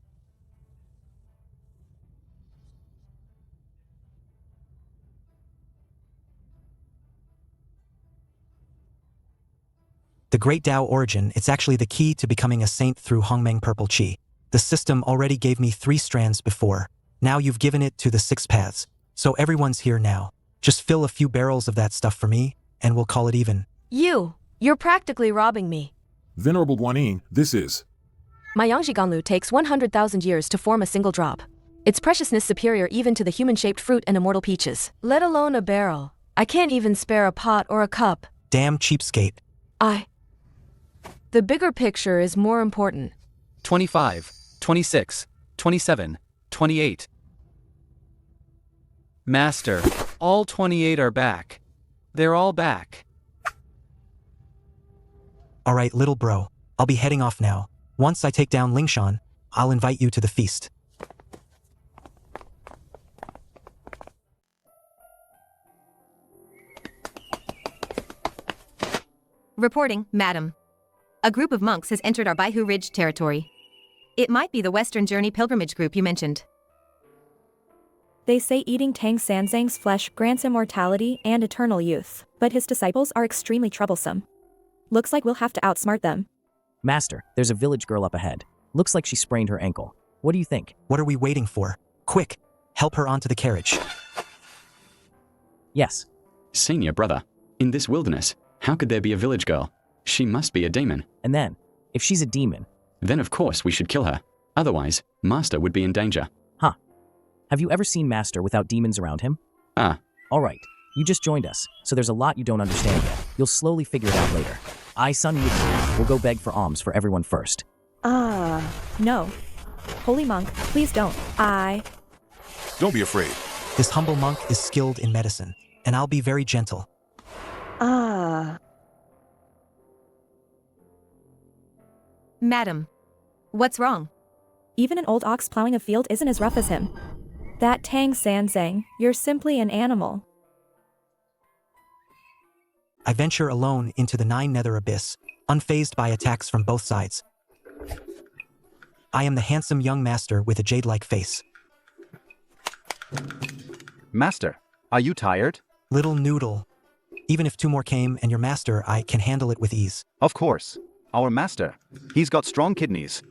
The Great Tao Origin, it's actually the key to becoming a saint through Hongmeng Purple Chi. The system already gave me 3 strands before. Now you've given it to the 6 paths. So everyone's here now. Just fill a few barrels of that stuff for me, and we'll call it even. You're practically robbing me. Venerable Guanyin, this is... My Yangjiganlu takes 100,000 years to form a single drop. Its preciousness superior even to the human-shaped fruit and immortal peaches. Let alone a barrel. I can't even spare a pot or a cup. Damn cheapskate. The bigger picture is more important. 25, 26, 27, 28. Master, all 28 are back. They're all back. Alright, little bro. I'll be heading off now. Once I take down Lingshan, I'll invite you to the feast. Reporting, madam. A group of monks has entered our Baihu Ridge territory. It might be the Western Journey pilgrimage group you mentioned. They say eating Tang Sanzang's flesh grants immortality and eternal youth, but his disciples are extremely troublesome. Looks like we'll have to outsmart them. Master, there's a village girl up ahead. Looks like she sprained her ankle. What do you think? What are we waiting for? Quick, help her onto the carriage. Yes. Senior brother, in this wilderness, how could there be a village girl? She must be a demon. And then, if she's a demon... Then of course we should kill her. Otherwise, Master would be in danger. Huh. Have you ever seen Master without demons around him? Alright. You just joined us, so there's a lot you don't understand yet. You'll slowly figure it out later. I, Sun Wukong, will go beg for alms for everyone first. No. Holy monk, please don't. Don't be afraid. This humble monk is skilled in medicine, and I'll be very gentle. Madam, what's wrong? Even an old ox plowing a field isn't as rough as him. That Tang Sanzang, you're simply an animal. I venture alone into the nine nether abyss, unfazed by attacks from both sides. I am the handsome young master with a jade-like face. Master, are you tired? Little noodle. Even if two more came and your master, I can handle it with ease. Of course. Our master. He's got strong kidneys.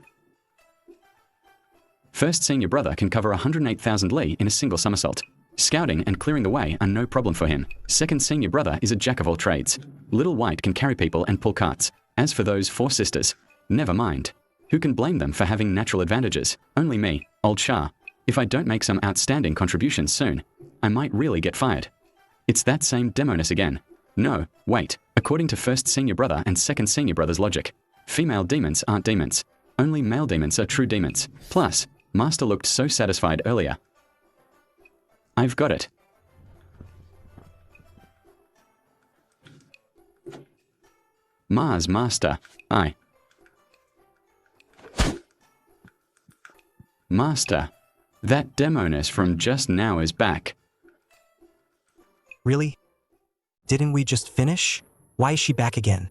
First senior brother can cover 108,000 li in a single somersault. Scouting and clearing the way are no problem for him. Second senior brother is a jack of all trades. Little White can carry people and pull carts. As for those four sisters, never mind. Who can blame them for having natural advantages? Only me, old Shah. If I don't make some outstanding contributions soon, I might really get fired. It's that same demoness again. No, wait. According to first senior brother and second senior brother's logic, female demons aren't demons. Only male demons are true demons. Plus, Master looked so satisfied earlier. I've got it. Mars Master, aye. Master, that demoness from just now is back. Really? Didn't we just finish? Why is she back again?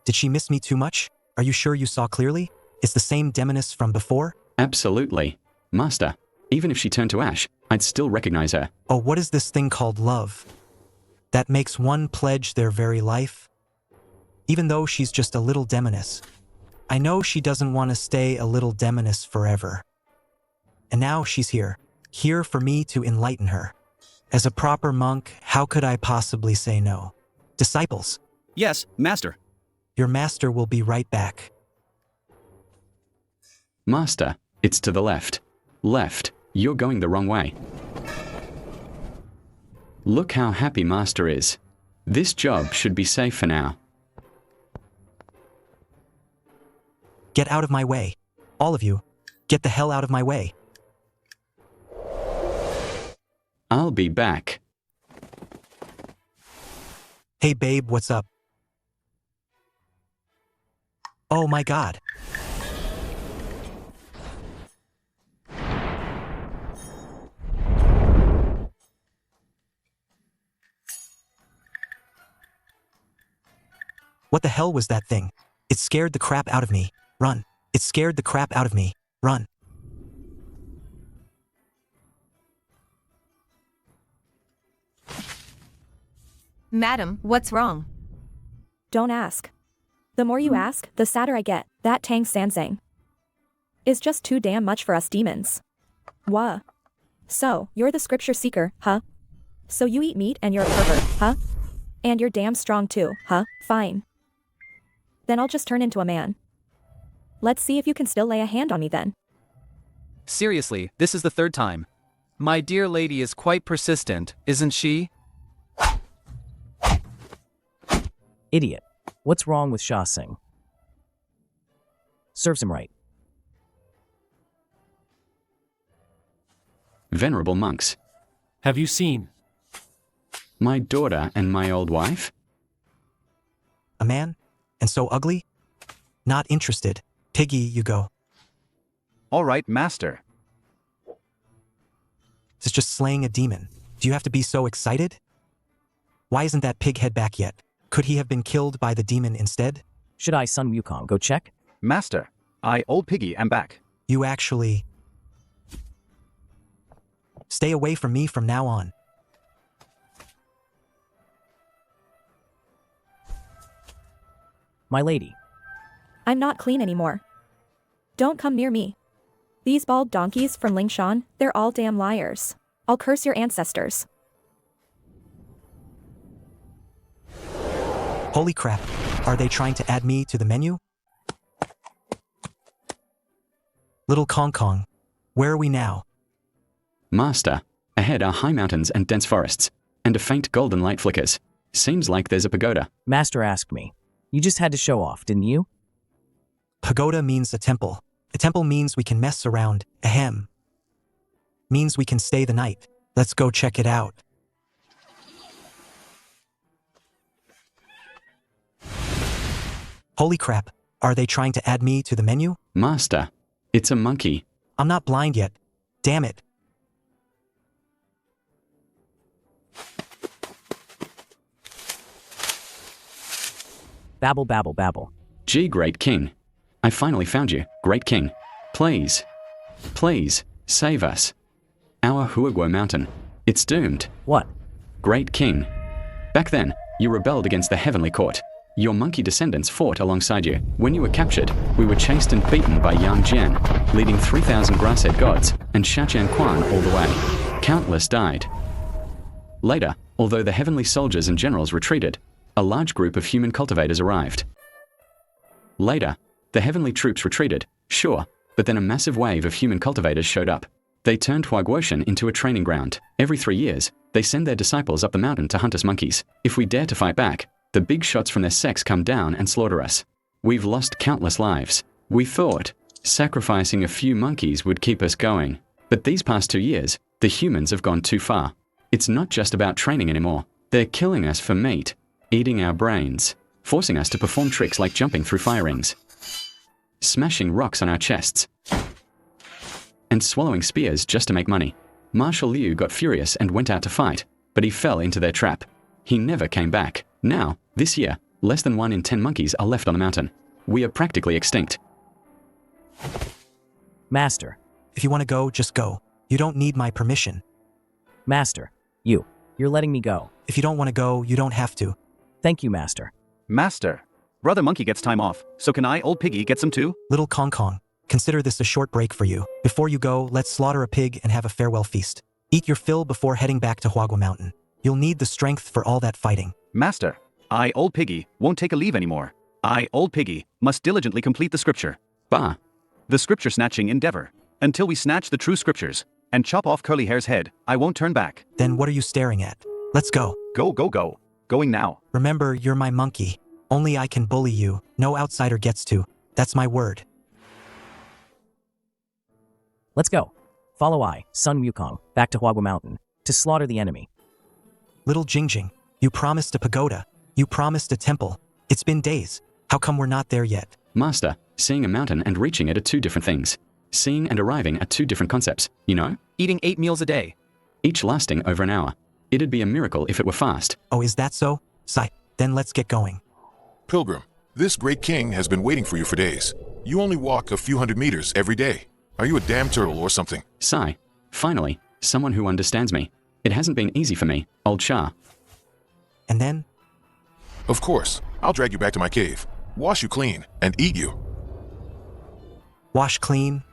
Did she miss me too much? Are you sure you saw clearly? It's the same demoness from before? Absolutely. Master, even if she turned to ash, I'd still recognize her. Oh, what is this thing called love? That makes one pledge their very life? Even though she's just a little demoness. I know she doesn't want to stay a little demoness forever. And now she's here. Here for me to enlighten her. As a proper monk, how could I possibly say no? Disciples. Yes, master. Your master will be right back. Master, it's to the left. Left, you're going the wrong way. Look how happy Master is. This job should be safe for now. Get out of my way. All of you, get the hell out of my way. I'll be back. Hey babe, what's up? Oh my god. What the hell was that thing? It scared the crap out of me. Run. It scared the crap out of me. Run. Madam, what's wrong? Don't ask. The more you ask, the sadder I get. That Tang Sanzang is just too damn much for us demons. Wha? So, you're the scripture seeker, huh? So you eat meat and you're a pervert, huh? And you're damn strong too, huh? Fine. Then I'll just turn into a man. Let's see if you can still lay a hand on me then. Seriously, this is the third time. My dear lady is quite persistent, isn't she? Idiot. What's wrong with Sha Singh? Serves him right. Venerable monks. Have you seen? My daughter and my old wife? A man? And so ugly? Not interested. Piggy, you go. All right, master. It's just slaying a demon. Do you have to be so excited? Why isn't that pig head back yet? Could he have been killed by the demon instead? Should I, Sun Wukong, go check? Master, I, old piggy, am back. You actually... Stay away from me from now on. My lady. I'm not clean anymore. Don't come near me. These bald donkeys from Lingshan, they're all damn liars. I'll curse your ancestors. Holy crap. Are they trying to add me to the menu? Little Kong Kong, where are we now? Master, ahead are high mountains and dense forests, and a faint golden light flickers. Seems like there's a pagoda. Master asked me. You just had to show off, didn't you? Pagoda means a temple. A temple means we can mess around. Ahem. Means we can stay the night. Let's go check it out. Holy crap. Are they trying to add me to the menu? Master, it's a monkey. I'm not blind yet. Damn it. Babble, babble, babble. Gee, great king. I finally found you, great king. Please, please, save us. Our Huaguo mountain. It's doomed. What? Great king. Back then, you rebelled against the heavenly court. Your monkey descendants fought alongside you. When you were captured, we were chased and beaten by Yang Jian, leading 3,000 grass-head gods, and Shajian Quan all the way. Countless died. Later, although the heavenly soldiers and generals retreated, a large group of human cultivators arrived. Later, the heavenly troops retreated, sure, but then a massive wave of human cultivators showed up. They turned Huaguoshan into a training ground. Every 3 years, they send their disciples up the mountain to hunt us monkeys. If we dare to fight back, the big shots from their sects come down and slaughter us. We've lost countless lives. We thought sacrificing a few monkeys would keep us going. But these past 2 years, the humans have gone too far. It's not just about training anymore. They're killing us for meat, eating our brains, forcing us to perform tricks like jumping through fire rings, smashing rocks on our chests, and swallowing spears just to make money. Marshal Liu got furious and went out to fight, but he fell into their trap. He never came back. Now, this year, less than 1 in 10 monkeys are left on the mountain. We are practically extinct. Master. If you want to go, just go. You don't need my permission. Master. You're letting me go. If you don't want to go, you don't have to. Thank you, Master. Master, Brother Monkey gets time off, so can I, old piggy, get some too? Little Kong Kong, consider this a short break for you. Before you go, let's slaughter a pig and have a farewell feast. Eat your fill before heading back to Huaguo Mountain. You'll need the strength for all that fighting. Master, I, old piggy, won't take a leave anymore. I, old piggy, must diligently complete the scripture. Bah. The scripture snatching endeavor. Until we snatch the true scriptures and chop off Curly Hair's head, I won't turn back. Then what are you staring at? Let's go. Go, go, go. Going now. Remember, you're my monkey. Only I can bully you. No outsider gets to. That's my word. Let's go. Follow I, Sun Wukong, back to Huaguo Mountain, to slaughter the enemy. Little Jingjing, you promised a pagoda. You promised a temple. It's been days. How come we're not there yet? Master, seeing a mountain and reaching it are 2 different things. Seeing and arriving are 2 different concepts, you know? Eating 8 meals a day. Each lasting over an hour. It'd be a miracle if it were fast. Oh, is that so? Sigh. Then let's get going. Pilgrim, this great king has been waiting for you for days. You only walk a few hundred meters every day. Are you a damn turtle or something? Sigh. Finally, someone who understands me. It hasn't been easy for me, old Shah. And then? Of course. I'll drag you back to my cave, wash you clean, and eat you. Wash clean?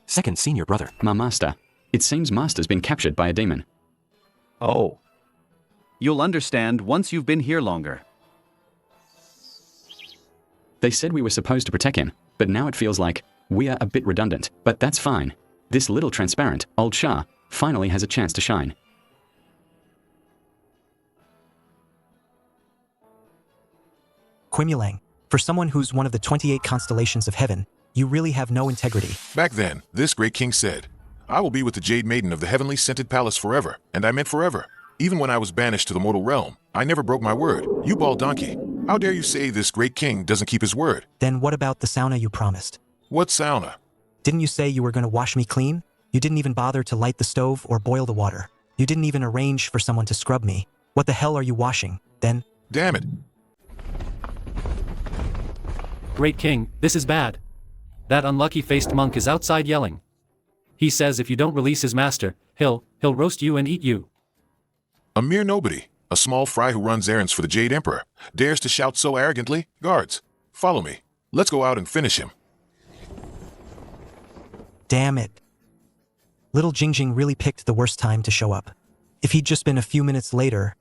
Second senior brother. My master. It seems master's been captured by a demon. Oh. You'll understand once you've been here longer. They said we were supposed to protect him, but now it feels like we are a bit redundant, but that's fine. This little transparent, old Shah, finally has a chance to shine. Quimulang, for someone who's one of the 28 constellations of heaven, you really have no integrity. Back then, this great king said, I will be with the Jade Maiden of the heavenly scented palace forever, and I meant forever. Even when I was banished to the mortal realm, I never broke my word. You bald donkey, how dare you say this great king doesn't keep his word? Then what about the sauna you promised? What sauna? Didn't you say you were going to wash me clean? You didn't even bother to light the stove or boil the water. You didn't even arrange for someone to scrub me. What the hell are you washing, then? Damn it. Great king, this is bad. That unlucky-faced monk is outside yelling. He says if you don't release his master, he'll roast you and eat you. A mere nobody, a small fry who runs errands for the Jade Emperor, dares to shout so arrogantly? Guards, follow me. Let's go out and finish him. Damn it. Little Jingjing really picked the worst time to show up. If he'd just been a few minutes later,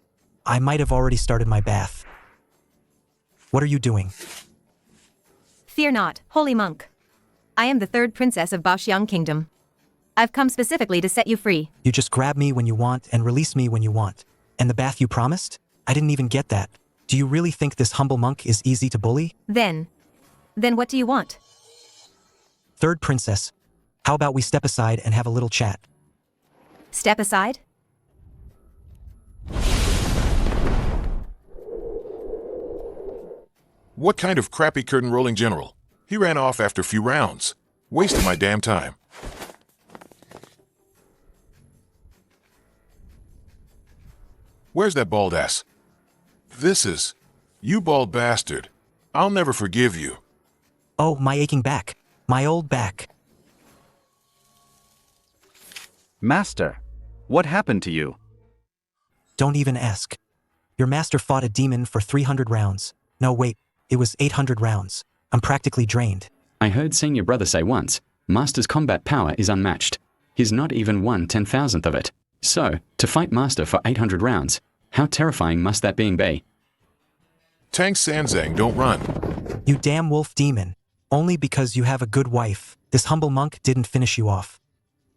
I might have already started my bath. What are you doing? Fear not, holy monk. I am the third princess of Baoxiang Kingdom. I've come specifically to set you free. You just grab me when you want and release me when you want. And the bath you promised? I didn't even get that. Do you really think this humble monk is easy to bully? Then what do you want? Third princess, how about we step aside and have a little chat? Step aside? What kind of crappy curtain-rolling general? He ran off after a few rounds. Wasted my damn time. Where's that bald ass? This is... You bald bastard. I'll never forgive you. Oh, my aching back. My old back. Master, what happened to you? Don't even ask. Your master fought a demon for 300 rounds. No, wait, it was 800 rounds. I'm practically drained. I heard seeing your brother say once, Master's combat power is unmatched. He's not even 1/10,000th of it. So, to fight Master for 800 rounds, how terrifying must that being be? Tang Sanzang, don't run. You damn wolf demon. Only because you have a good wife, this humble monk didn't finish you off.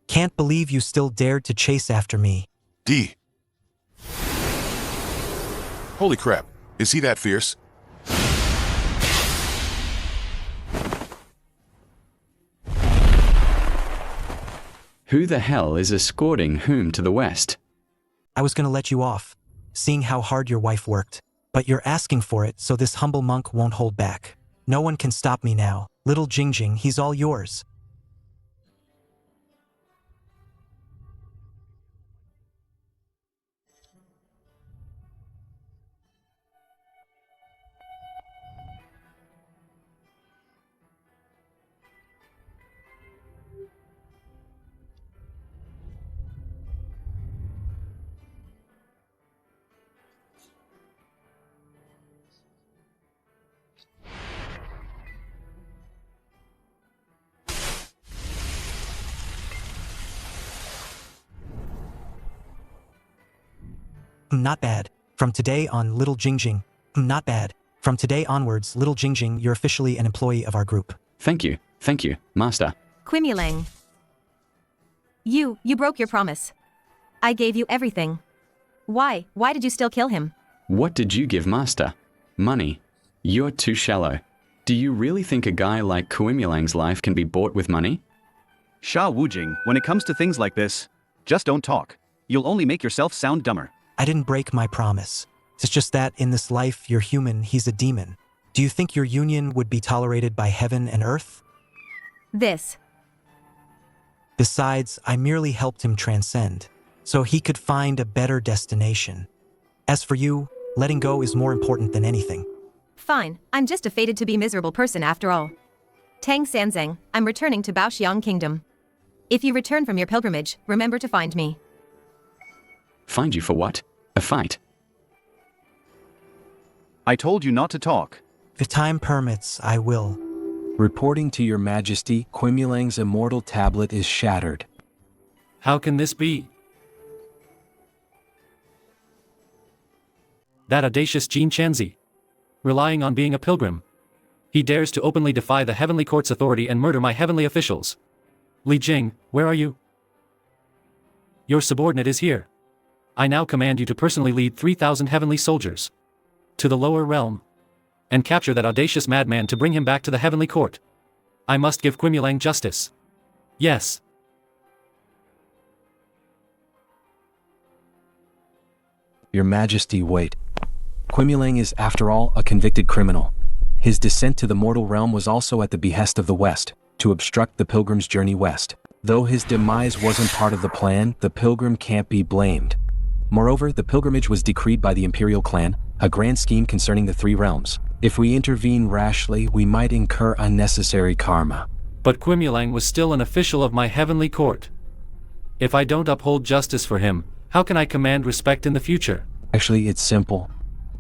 Can't believe you still dared to chase after me. D. Holy crap, is he that fierce? Who the hell is escorting whom to the west? I was gonna let you off, seeing how hard your wife worked. But you're asking for it, so this humble monk won't hold back. No one can stop me now. Little Jingjing, he's all yours. Not bad. From today on, Little Jingjing. Not bad. From today onwards, Little Jingjing, you're officially an employee of our group. Thank you, Master. Quimulang. You broke your promise. I gave you everything. Why did you still kill him? What did you give Master? Money. You're too shallow. Do you really think a guy like Kuimulang's life can be bought with money? Sha Wujing, when it comes to things like this, just don't talk. You'll only make yourself sound dumber. I didn't break my promise. It's just that in this life, you're human, he's a demon. Do you think your union would be tolerated by heaven and earth? Besides, I merely helped him transcend, so he could find a better destination. As for you, letting go is more important than anything. Fine, I'm just a fated-to-be miserable person after all. Tang Sanzang, I'm returning to Baoxiang Kingdom. If you return from your pilgrimage, remember to find me. Find you for what? A fight? I told you not to talk. If time permits, I will. Reporting to your majesty, Quimulang's immortal tablet is shattered. How can this be? That audacious Jin Chanzi. Relying on being a pilgrim. He dares to openly defy the heavenly court's authority and murder my heavenly officials. Li Jing, where are you? Your subordinate is here. I now command you to personally lead 3,000 heavenly soldiers to the lower realm and capture that audacious madman to bring him back to the heavenly court. I must give Qimulang justice. Yes. Your Majesty, wait. Qimulang is, after all, a convicted criminal. His descent to the mortal realm was also at the behest of the West, to obstruct the pilgrim's journey west. Though his demise wasn't part of the plan, the pilgrim can't be blamed. Moreover, the pilgrimage was decreed by the imperial clan, a grand scheme concerning the three realms. If we intervene rashly, we might incur unnecessary karma. But Qimulang was still an official of my heavenly court. If I don't uphold justice for him, how can I command respect in the future? Actually, it's simple.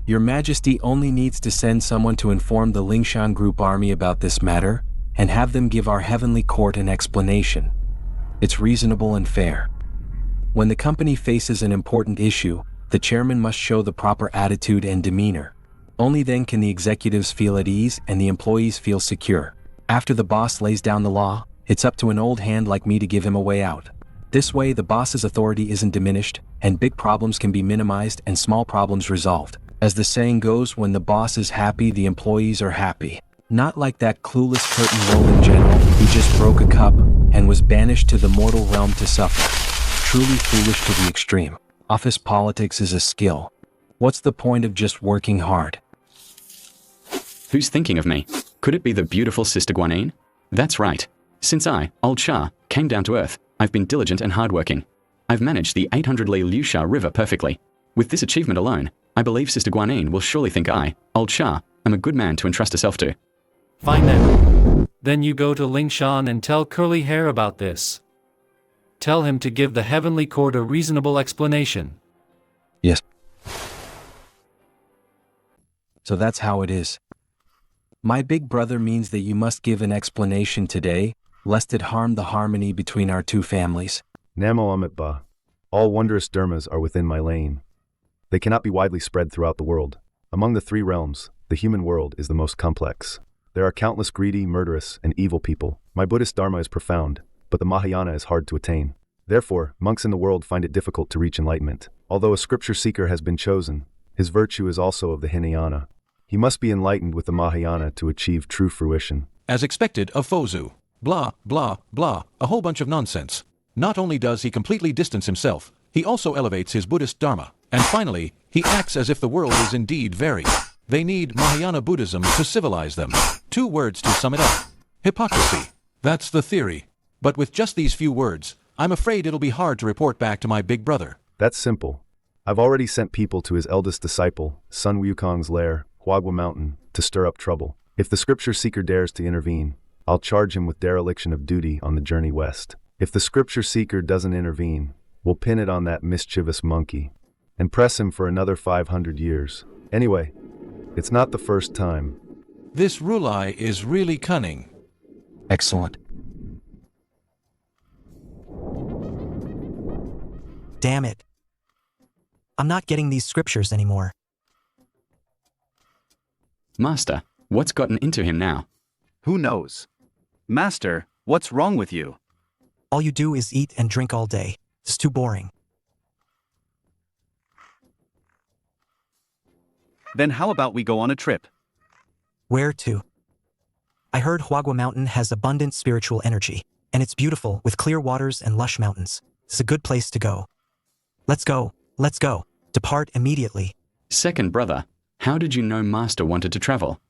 Your Majesty only needs to send someone to inform the Lingshan Group army about this matter, and have them give our heavenly court an explanation. It's reasonable and fair. When the company faces an important issue, the chairman must show the proper attitude and demeanor. Only then can the executives feel at ease and the employees feel secure. After the boss lays down the law, it's up to an old hand like me to give him a way out. This way the boss's authority isn't diminished, and big problems can be minimized and small problems resolved. As the saying goes, when the boss is happy, the employees are happy. Not like that clueless curtain-rolling general who just broke a cup and was banished to the mortal realm to suffer. Truly foolish to the extreme. Office politics is a skill. What's the point of just working hard? Who's thinking of me? Could it be the beautiful Sister Guanyin? That's right. Since I, Old Shah, came down to earth, I've been diligent and hardworking. I've managed the 800-li Liu Sha River perfectly. With this achievement alone, I believe Sister Guanyin will surely think I, Old Shah, am a good man to entrust herself to. Fine then. Then you go to Lingshan and tell Curly Hair about this. Tell him to give the heavenly court a reasonable explanation. Yes. So that's how it is. My big brother means that you must give an explanation today, lest it harm the harmony between our two families. Namo Amitba. All wondrous dermas are within my lane. They cannot be widely spread throughout the world. Among the three realms, the human world is the most complex. There are countless greedy, murderous, and evil people. My Buddhist Dharma is profound, but the Mahayana is hard to attain. Therefore, monks in the world find it difficult to reach enlightenment. Although a scripture seeker has been chosen, his virtue is also of the Hinayana. He must be enlightened with the Mahayana to achieve true fruition. As expected of Fozu. Blah, blah, blah, a whole bunch of nonsense. Not only does he completely distance himself, he also elevates his Buddhist Dharma. And finally, he acts as if the world is indeed very. They need Mahayana Buddhism to civilize them. 2 words to sum it up. Hypocrisy. That's the theory. But with just these few words, I'm afraid it'll be hard to report back to my big brother. That's simple. I've already sent people to his eldest disciple, Sun Wukong's lair, Huagua Mountain, to stir up trouble. If the scripture seeker dares to intervene, I'll charge him with dereliction of duty on the journey west. If the scripture seeker doesn't intervene, we'll pin it on that mischievous monkey and press him for another 500 years. Anyway, it's not the first time. This Rulai is really cunning. Excellent. Damn it. I'm not getting these scriptures anymore. Master, what's gotten into him now? Who knows? Master, what's wrong with you? All you do is eat and drink all day. It's too boring. Then how about we go on a trip? Where to? I heard Huagua Mountain has abundant spiritual energy, and it's beautiful with clear waters and lush mountains. It's a good place to go. Let's go. Let's go. Depart immediately. Second brother, how did you know Master wanted to travel?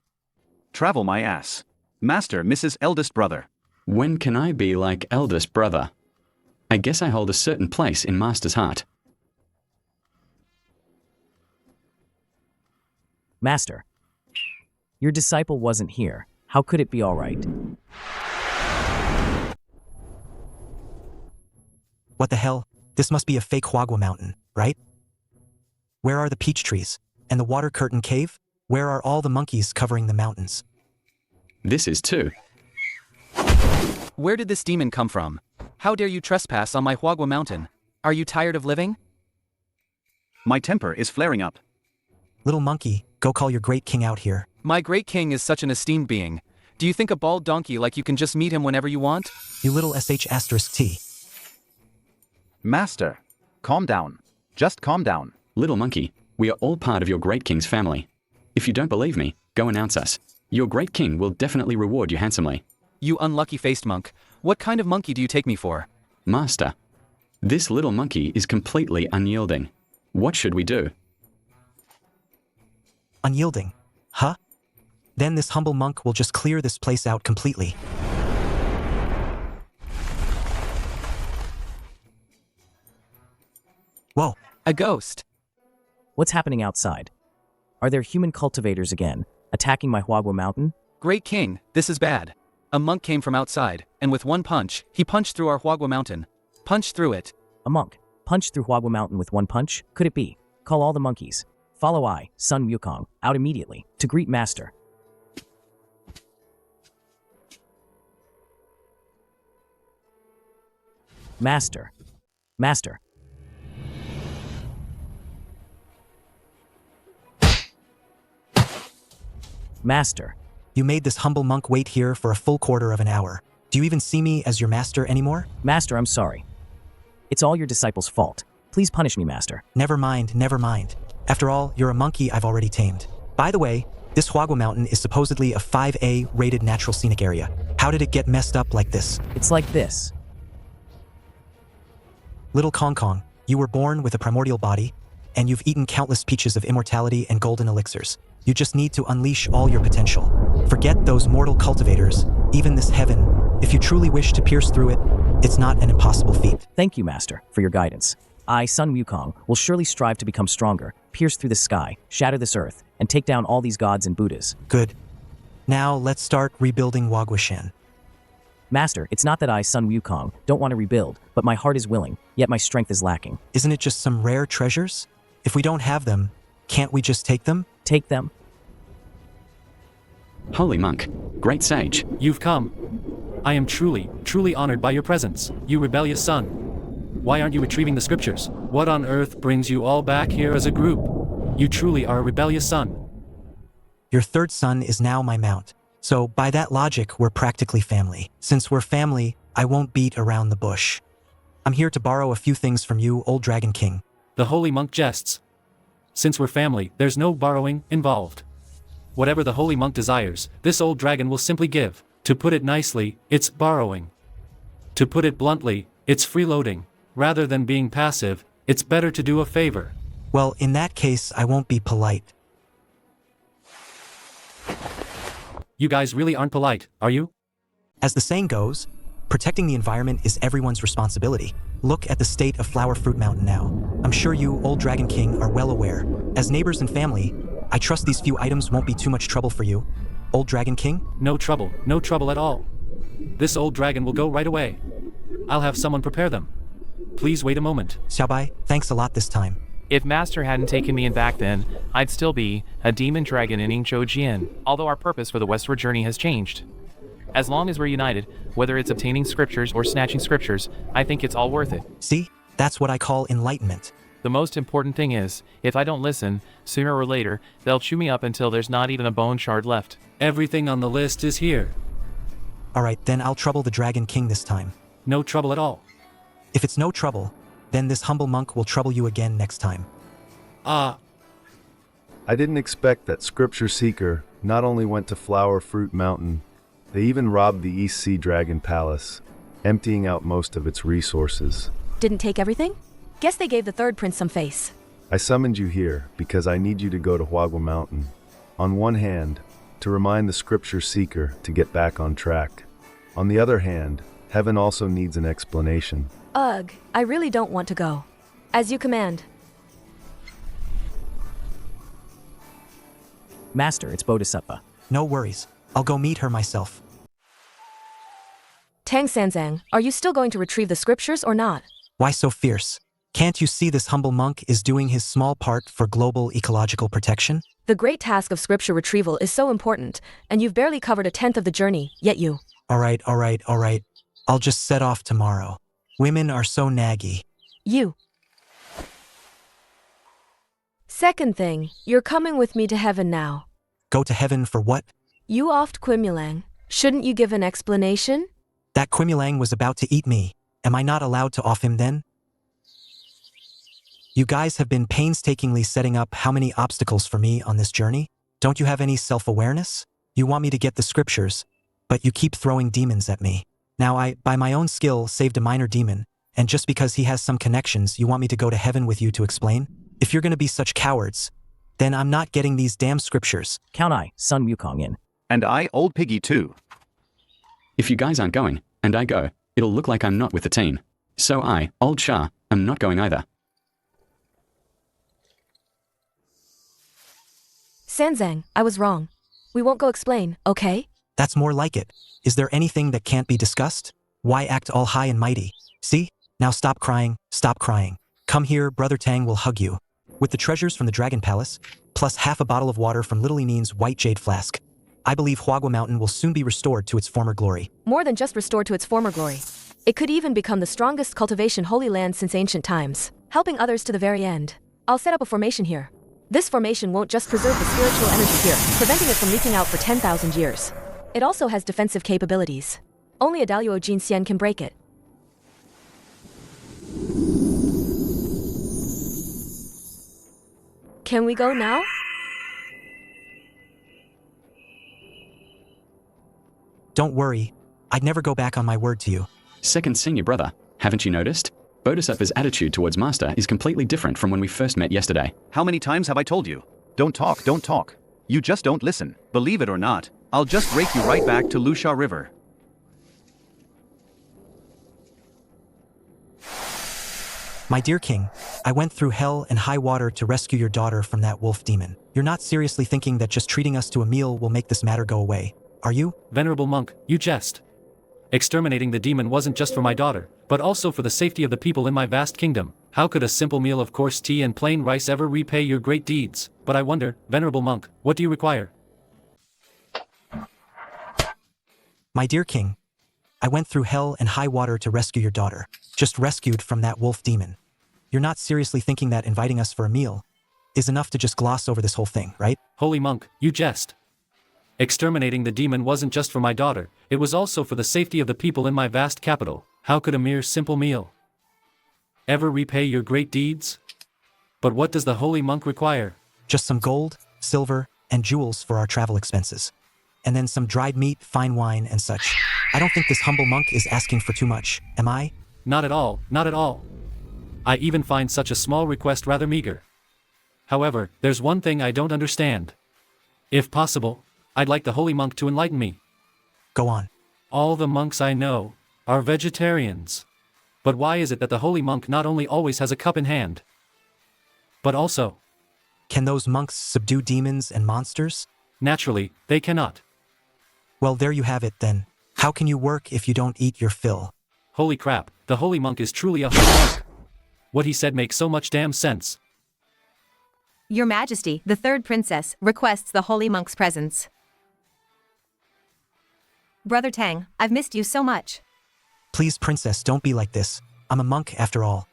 Travel my ass. Master, Mrs. Eldest Brother. When can I be like eldest brother? I guess I hold a certain place in Master's heart. Master, your disciple wasn't here. How could it be all right? What the hell? This must be a fake Huagua Mountain, right? Where are the peach trees? And the water curtain cave? Where are all the monkeys covering the mountains? This is too. Where did this demon come from? How dare you trespass on my Huagua Mountain? Are you tired of living? My temper is flaring up. Little monkey, go call your great king out here. My great king is such an esteemed being. Do you think a bald donkey like you can just meet him whenever you want? You little sh*t. Master, calm down. Just calm down. Little monkey, we are all part of your great king's family. If you don't believe me, go announce us. Your great king will definitely reward you handsomely. You unlucky-faced monk. What kind of monkey do you take me for? Master, this little monkey is completely unyielding. What should we do? Unyielding? Huh? Then this humble monk will just clear this place out completely. Whoa. A ghost. What's happening outside? Are there human cultivators again, attacking my Huagua mountain? Great king, this is bad. A monk came from outside, and with one punch, he punched through our Huagua mountain. Punched through it. A monk punched through Huagua mountain with one punch? Could it be? Call all the monkeys. Follow I, son Wukong, out immediately, to greet master. Master. Master. Master. You made this humble monk wait here for a full quarter of an hour. Do you even see me as your master anymore? Master, I'm sorry. It's all your disciples' fault. Please punish me, master. Never mind, never mind. After all, you're a monkey I've already tamed. By the way, this Huagua mountain is supposedly a 5A rated natural scenic area. How did it get messed up like this? It's like this. Little Kong Kong, you were born with a primordial body, and you've eaten countless peaches of immortality and golden elixirs. You just need to unleash all your potential. Forget those mortal cultivators, even this heaven. If you truly wish to pierce through it, it's not an impossible feat. Thank you, master, for your guidance. I, son Wukong, will surely strive to become stronger, pierce through the sky, shatter this earth, and take down all these gods and Buddhas. Good. Now let's start rebuilding Huaguashan. Master, it's not that I, son Wukong, don't want to rebuild, but my heart is willing, yet my strength is lacking. Isn't it just some rare treasures? If we don't have them, can't we just take them? Take them? Holy monk, great sage. You've come. I am truly, truly honored by your presence, you rebellious son. Why aren't you retrieving the scriptures? What on earth brings you all back here as a group? You truly are a rebellious son. Your third son is now my mount. So by that logic, we're practically family. Since we're family, I won't beat around the bush. I'm here to borrow a few things from you, old Dragon King. The holy monk jests. Since we're family, there's no borrowing involved. Whatever the holy monk desires, this old dragon will simply give. To put it nicely, it's borrowing. To put it bluntly, it's freeloading. Rather than being passive, it's better to do a favor. Well, in that case, I won't be polite. You guys really aren't polite, are you? As the saying goes, protecting the environment is everyone's responsibility. Look at the state of Flower Fruit Mountain now. I'm sure you, old Dragon King, are well aware. As neighbors and family, I trust these few items won't be too much trouble for you, old Dragon King? No trouble at all. This old dragon will go right away. I'll have someone prepare them. Please wait a moment. Xiaobai, thanks a lot this time. If Master hadn't taken me in back then, I'd still be a demon dragon in Yingzhou Jian, although our purpose for the westward journey has changed. As long as we're united, whether it's obtaining scriptures or snatching scriptures, I think it's all worth it. See? That's what I call enlightenment. The most important thing is, if I don't listen, sooner or later, they'll chew me up until there's not even a bone shard left. Everything on the list is here. Alright, then I'll trouble the Dragon King this time. No trouble at all. If it's no trouble, then this humble monk will trouble you again next time. I didn't expect that Scripture Seeker not only went to Flower Fruit Mountain, they even robbed the East Sea Dragon Palace, emptying out most of its resources. Didn't take everything? Guess they gave the third prince some face. I summoned you here because I need you to go to Huagua Mountain. On one hand, to remind the Scripture Seeker to get back on track. On the other hand, Heaven also needs an explanation. Ugh, I really don't want to go. As you command. Master, it's Bodhisattva. No worries. I'll go meet her myself. Tang Sanzang, are you still going to retrieve the scriptures or not? Why so fierce? Can't you see this humble monk is doing his small part for global ecological protection? The great task of scripture retrieval is so important, and you've barely covered 1/10 of the journey, yet you... Alright. I'll just set off tomorrow. Women are so naggy. You. Second thing, you're coming with me to heaven now. Go to heaven for what? You offed Quimulang. Shouldn't you give an explanation? That Quimulang was about to eat me. Am I not allowed to off him then? You guys have been painstakingly setting up how many obstacles for me on this journey? Don't you have any self-awareness? You want me to get the scriptures, but you keep throwing demons at me. Now I, by my own skill, saved a minor demon, and just because he has some connections, you want me to go to heaven with you to explain? If you're gonna be such cowards, then I'm not getting these damn scriptures. Count I, son Wukong in. And I, old Piggy too. If you guys aren't going, and I go, it'll look like I'm not with the team. So I, old Shah, am not going either. Sanzang, I was wrong. We won't go explain, okay? That's more like it. Is there anything that can't be discussed? Why act all high and mighty? See? Now stop crying, stop crying. Come here, Brother Tang will hug you. With the treasures from the Dragon Palace, plus half a bottle of water from Little Enin's white jade flask, I believe Huagua Mountain will soon be restored to its former glory. More than just restored to its former glory. It could even become the strongest cultivation holy land since ancient times, helping others to the very end. I'll set up a formation here. This formation won't just preserve the spiritual energy here, preventing it from leaking out for 10,000 years. It also has defensive capabilities. Only a Daluo Jin Xian can break it. Can we go now? Don't worry. I'd never go back on my word to you. Second senior brother, haven't you noticed? Bodhisattva's attitude towards Master is completely different from when we first met yesterday. How many times have I told you? Don't talk, don't talk. You just don't listen. Believe it or not, I'll just rake you right back to Lusha River. My dear king, I went through hell and high water to rescue your daughter from that wolf demon. You're not seriously thinking that just treating us to a meal will make this matter go away, are you? Venerable monk, you jest. Exterminating the demon wasn't just for my daughter, but also for the safety of the people in my vast kingdom. How could a simple meal of coarse tea and plain rice ever repay your great deeds? But I wonder, venerable monk, what do you require? My dear king, I went through hell and high water to rescue your daughter, just rescued from that wolf demon. You're not seriously thinking that inviting us for a meal is enough to just gloss over this whole thing, right? Holy monk, you jest. Exterminating the demon wasn't just for my daughter, it was also for the safety of the people in my vast capital. How could a mere simple meal ever repay your great deeds? But what does the holy monk require? Just some gold, silver, and jewels for our travel expenses. And then some dried meat, fine wine, and such. I don't think this humble monk is asking for too much, am I? Not at all, not at all. I even find such a small request rather meager. However, there's one thing I don't understand. If possible, I'd like the holy monk to enlighten me. Go on. All the monks I know are vegetarians. But why is it that the holy monk not only always has a cup in hand, but also... Can those monks subdue demons and monsters? Naturally, they cannot. Well, there you have it then. How can you work if you don't eat your fill? Holy crap, the holy monk is truly a holy monk. What he said makes so much damn sense. Your Majesty, the third princess, requests the holy monk's presence. Brother Tang, I've missed you so much. Please, princess, don't be like this. I'm a monk after all.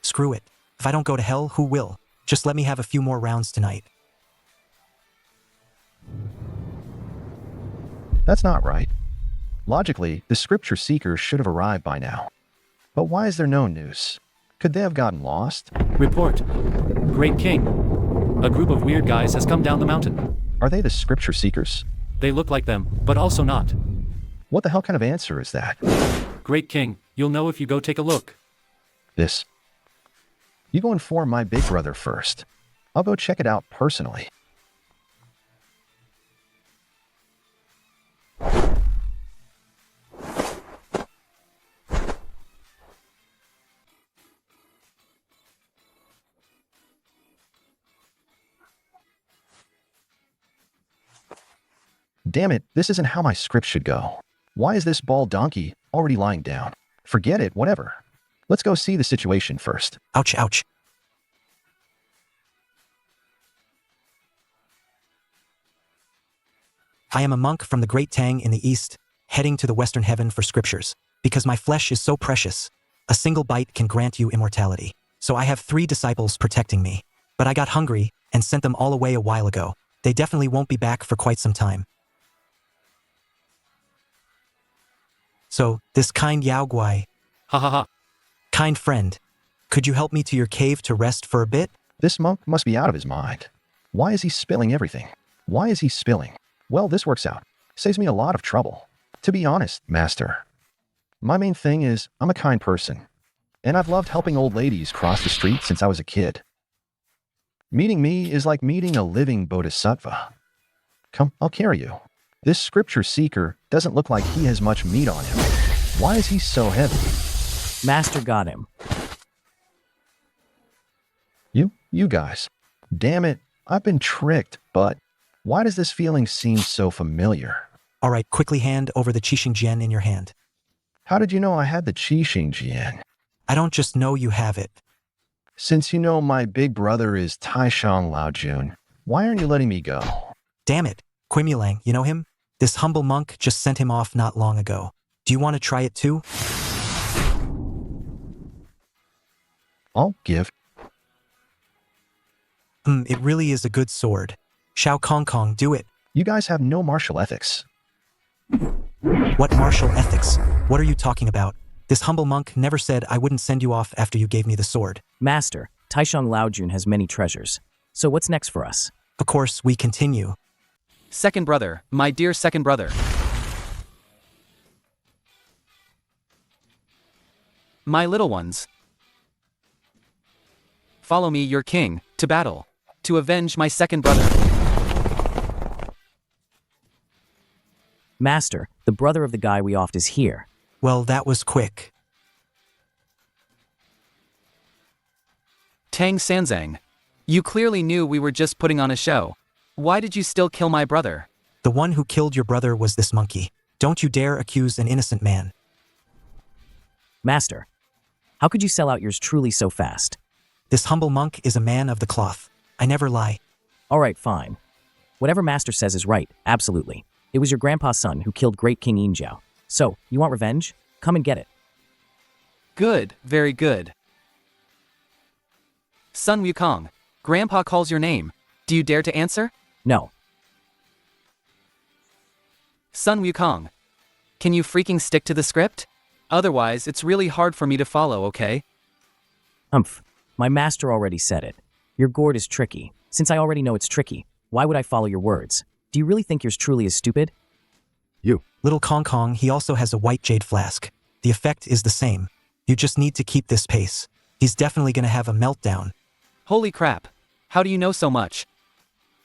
Screw it. If I don't go to hell, who will? Just let me have a few more rounds tonight. That's not right. Logically, the scripture seeker should have arrived by now. But why is there no news? Could they have gotten lost? Report. Great King. A group of weird guys has come down the mountain. Are they the scripture seekers? They look like them, but also not. What the hell kind of answer is that? Great King, you'll know if you go take a look. This. You go inform my big brother first. I'll go check it out personally. Damn it, this isn't how my script should go. Why is this bald donkey already lying down? Forget it, whatever. Let's go see the situation first. Ouch, ouch. I am a monk from the Great Tang in the east, heading to the western heaven for scriptures. Because my flesh is so precious, a single bite can grant you immortality. So I have 3 disciples protecting me. But I got hungry, and sent them all away a while ago. They definitely won't be back for quite some time. So, this kind Yao Guai, Ha ha ha. kind friend, could you help me to your cave to rest for a bit? This monk must be out of his mind. Why is he spilling everything? Why is he spilling? Well, this works out. Saves me a lot of trouble. To be honest, Master, my main thing is I'm a kind person, and I've loved helping old ladies cross the street since I was a kid. Meeting me is like meeting a living bodhisattva. Come, I'll carry you. This scripture seeker doesn't look like he has much meat on him. Why is he so heavy? Master got him. You guys. Damn it, I've been tricked, but why does this feeling seem so familiar? All right, quickly hand over the Qixing Jian in your hand. How did you know I had the Qixing Jian? I don't just know you have it. Since you know my big brother is Taishang Laojun, why aren't you letting me go? Damn it, Quimulang, you know him? This humble monk just sent him off not long ago. Do you want to try it too? I'll give. It really is a good sword. Xiao Kong Kong, do it. You guys have no martial ethics. What martial ethics? What are you talking about? This humble monk never said I wouldn't send you off after you gave me the sword. Master, Taishang Laojun has many treasures. So what's next for us? Of course, we continue. Second brother, my dear second brother. My little ones. Follow me, your king, to battle, to avenge my second brother. Master, the brother of the guy we offed is here. Well, that was quick. Tang Sanzang. You clearly knew we were just putting on a show. Why did you still kill my brother? The one who killed your brother was this monkey. Don't you dare accuse an innocent man. Master, how could you sell out yours truly so fast? This humble monk is a man of the cloth. I never lie. All right, fine. Whatever Master says is right, absolutely. It was your grandpa's son who killed great King Yinjiao. So, you want revenge? Come and get it. Good, very good. Son Wukong, Grandpa calls your name. Do you dare to answer? No. Son Wukong, can you freaking stick to the script? Otherwise, it's really hard for me to follow, okay? My master already said it. Your gourd is tricky. Since I already know it's tricky, why would I follow your words? Do you really think yours truly is stupid? You. Little Kong Kong, he also has a white jade flask. The effect is the same. You just need to keep this pace. He's definitely gonna have a meltdown. Holy crap. How do you know so much?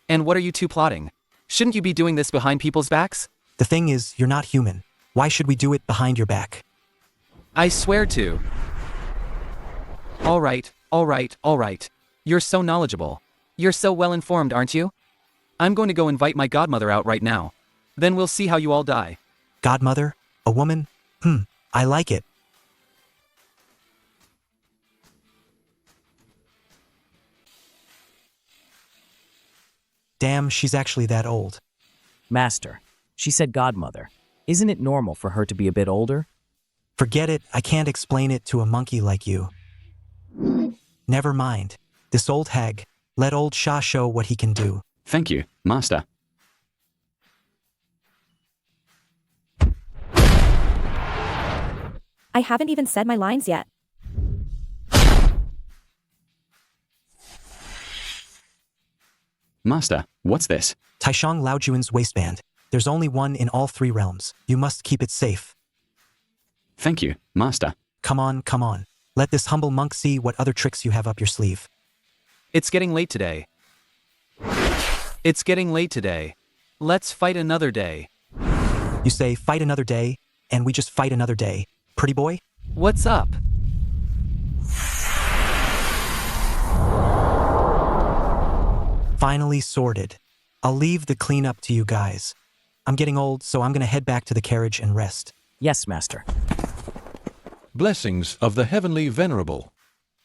And what are you two plotting? Shouldn't you be doing this behind people's backs? The thing is, you're not human. Why should we do it behind your back? I swear to. All right. You're so knowledgeable. You're so well informed, aren't you? I'm going to go invite my godmother out right now. Then we'll see how you all die. Godmother? A woman? I like it. Damn, she's actually that old. Master, she said godmother. Isn't it normal for her to be a bit older? Forget it, I can't explain it to a monkey like you. Never mind. This old hag, let old Sha show what he can do. Thank you, Master. I haven't even said my lines yet. Master, what's this? Taishang Laojuan's waistband. There's only one in all 3 realms. You must keep it safe. Thank you, Master. Come on. Let this humble monk see what other tricks you have up your sleeve. It's getting late today. Let's fight another day. You say fight another day, and we just fight another day. Pretty boy? What's up? Finally sorted. I'll leave the cleanup to you guys. I'm getting old, so I'm gonna head back to the carriage and rest. Yes, Master. Blessings of the Heavenly Venerable.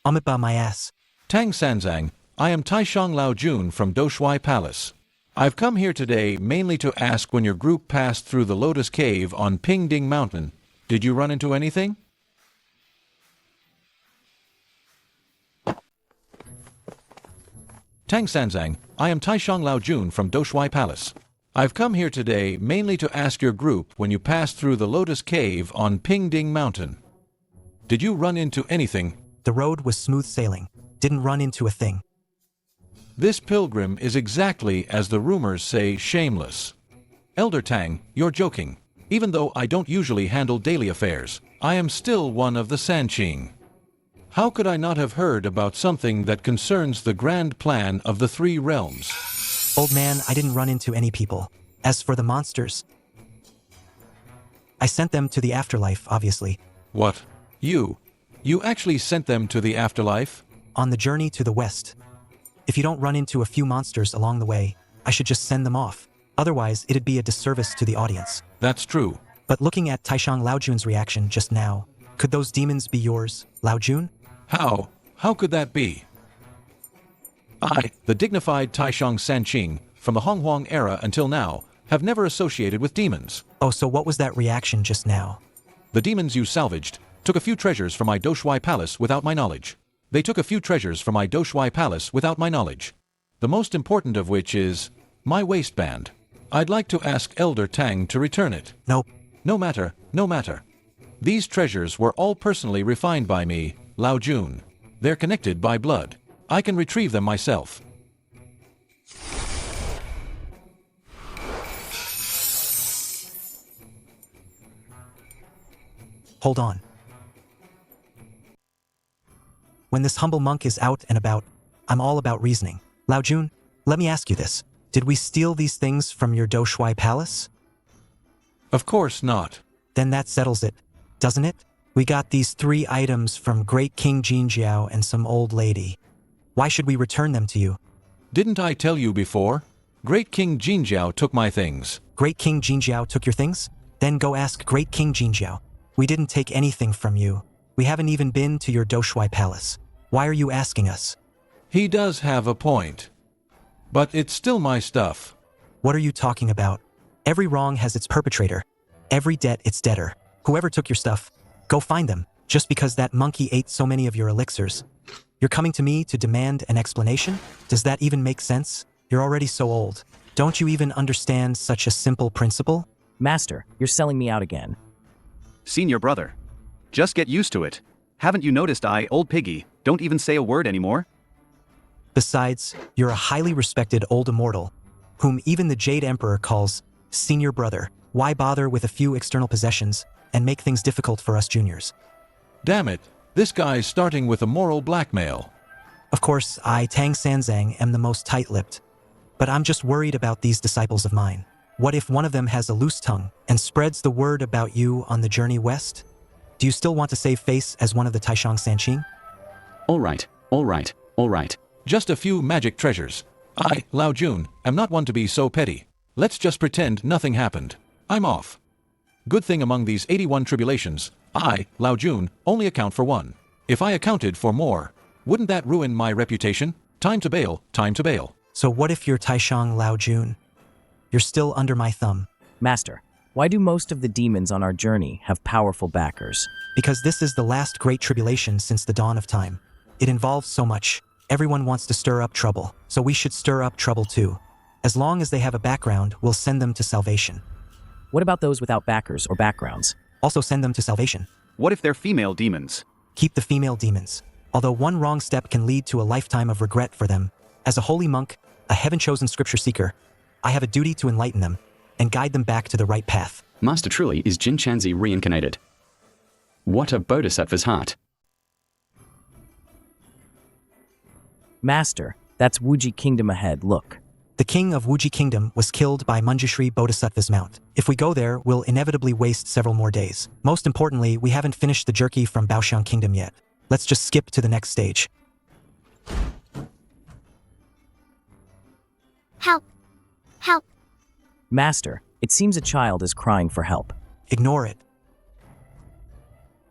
Amipa my ass. Tang Sanzang, I am Taishang Laojun from Doshuai Palace. I've come here today mainly to ask when your group passed through the Lotus Cave on Pingding Mountain. Did you run into anything? Tang Sanzang, I am Taishang Laojun from Doshuai Palace. I've come here today mainly to ask your group when you passed through the Lotus Cave on Pingding Mountain. Did you run into anything? The road was smooth sailing. Didn't run into a thing. This pilgrim is exactly as the rumors say, shameless. Elder Tang, you're joking. Even though I don't usually handle daily affairs, I am still one of the Sanqing. How could I not have heard about something that concerns the grand plan of the three realms? Old man, I didn't run into any people. As for the monsters, I sent them to the afterlife, obviously. What? You actually sent them to the afterlife? On the journey to the west. If you don't run into a few monsters along the way, I should just send them off. Otherwise, it'd be a disservice to the audience. That's true. But looking at Taishang Laojun's reaction just now, could those demons be yours, Laojun? How? How could that be? I, the dignified Taishang Sanqing, from the Honghuang era until now, have never associated with demons. Oh, so what was that reaction just now? The demons you salvaged took a few treasures from my Doshuai Palace without my knowledge. They took a few treasures from my Doshuai Palace without my knowledge. The most important of which is my waistband. I'd like to ask Elder Tang to return it. Nope. No matter, no matter. These treasures were all personally refined by me, Laojun. They're connected by blood. I can retrieve them myself. Hold on. When this humble monk is out and about, I'm all about reasoning. Laojun, let me ask you this. Did we steal these things from your Doshuai Palace? Of course not. Then that settles it, doesn't it? We got these 3 items from Great King Jinjiao and some old lady. Why should we return them to you? Didn't I tell you before? Great King Jinjiao took my things. Great King Jinjiao took your things? Then go ask Great King Jinjiao. We didn't take anything from you. We haven't even been to your Doshuai Palace. Why are you asking us? He does have a point. But it's still my stuff. What are you talking about? Every wrong has its perpetrator. Every debt its debtor. Whoever took your stuff, go find them. Just because that monkey ate so many of your elixirs. You're coming to me to demand an explanation? Does that even make sense? You're already so old. Don't you even understand such a simple principle? Master, you're selling me out again. Senior brother. Just get used to it. Haven't you noticed old Piggy, don't even say a word anymore? Besides, you're a highly respected old immortal, whom even the Jade Emperor calls senior brother. Why bother with a few external possessions and make things difficult for us juniors? Damn it, this guy's starting with a moral blackmail. Of course, I, Tang Sanzang, am the most tight-lipped. But I'm just worried about these disciples of mine. What if one of them has a loose tongue and spreads the word about you on the journey west? Do you still want to save face as one of the Taishang Sanqing? All right, all right, all right. Just a few magic treasures. I, Laojun, am not one to be so petty. Let's just pretend nothing happened. I'm off. Good thing among these 81 tribulations, I, Laojun, only account for 1. If I accounted for more, wouldn't that ruin my reputation? Time to bail, time to bail. So what if you're Taishang Laojun? You're still under my thumb. Master, why do most of the demons on our journey have powerful backers? Because this is the last great tribulation since the dawn of time. It involves so much. Everyone wants to stir up trouble, so we should stir up trouble too. As long as they have a background, we'll send them to salvation. What about those without backers or backgrounds? Also send them to salvation. What if they're female demons? Keep the female demons. Although one wrong step can lead to a lifetime of regret for them, as a holy monk, a heaven-chosen scripture seeker, I have a duty to enlighten them and guide them back to the right path. Master truly is Jin Chanzi reincarnated. What a bodhisattva's heart. Master, that's Wuji Kingdom ahead, look. The king of Wuji Kingdom was killed by Manjushri Bodhisattva's mount. If we go there, we'll inevitably waste several more days. Most importantly, we haven't finished the jerky from Baoxiang Kingdom yet. Let's just skip to the next stage. Help! Help! Master, it seems a child is crying for help. Ignore it.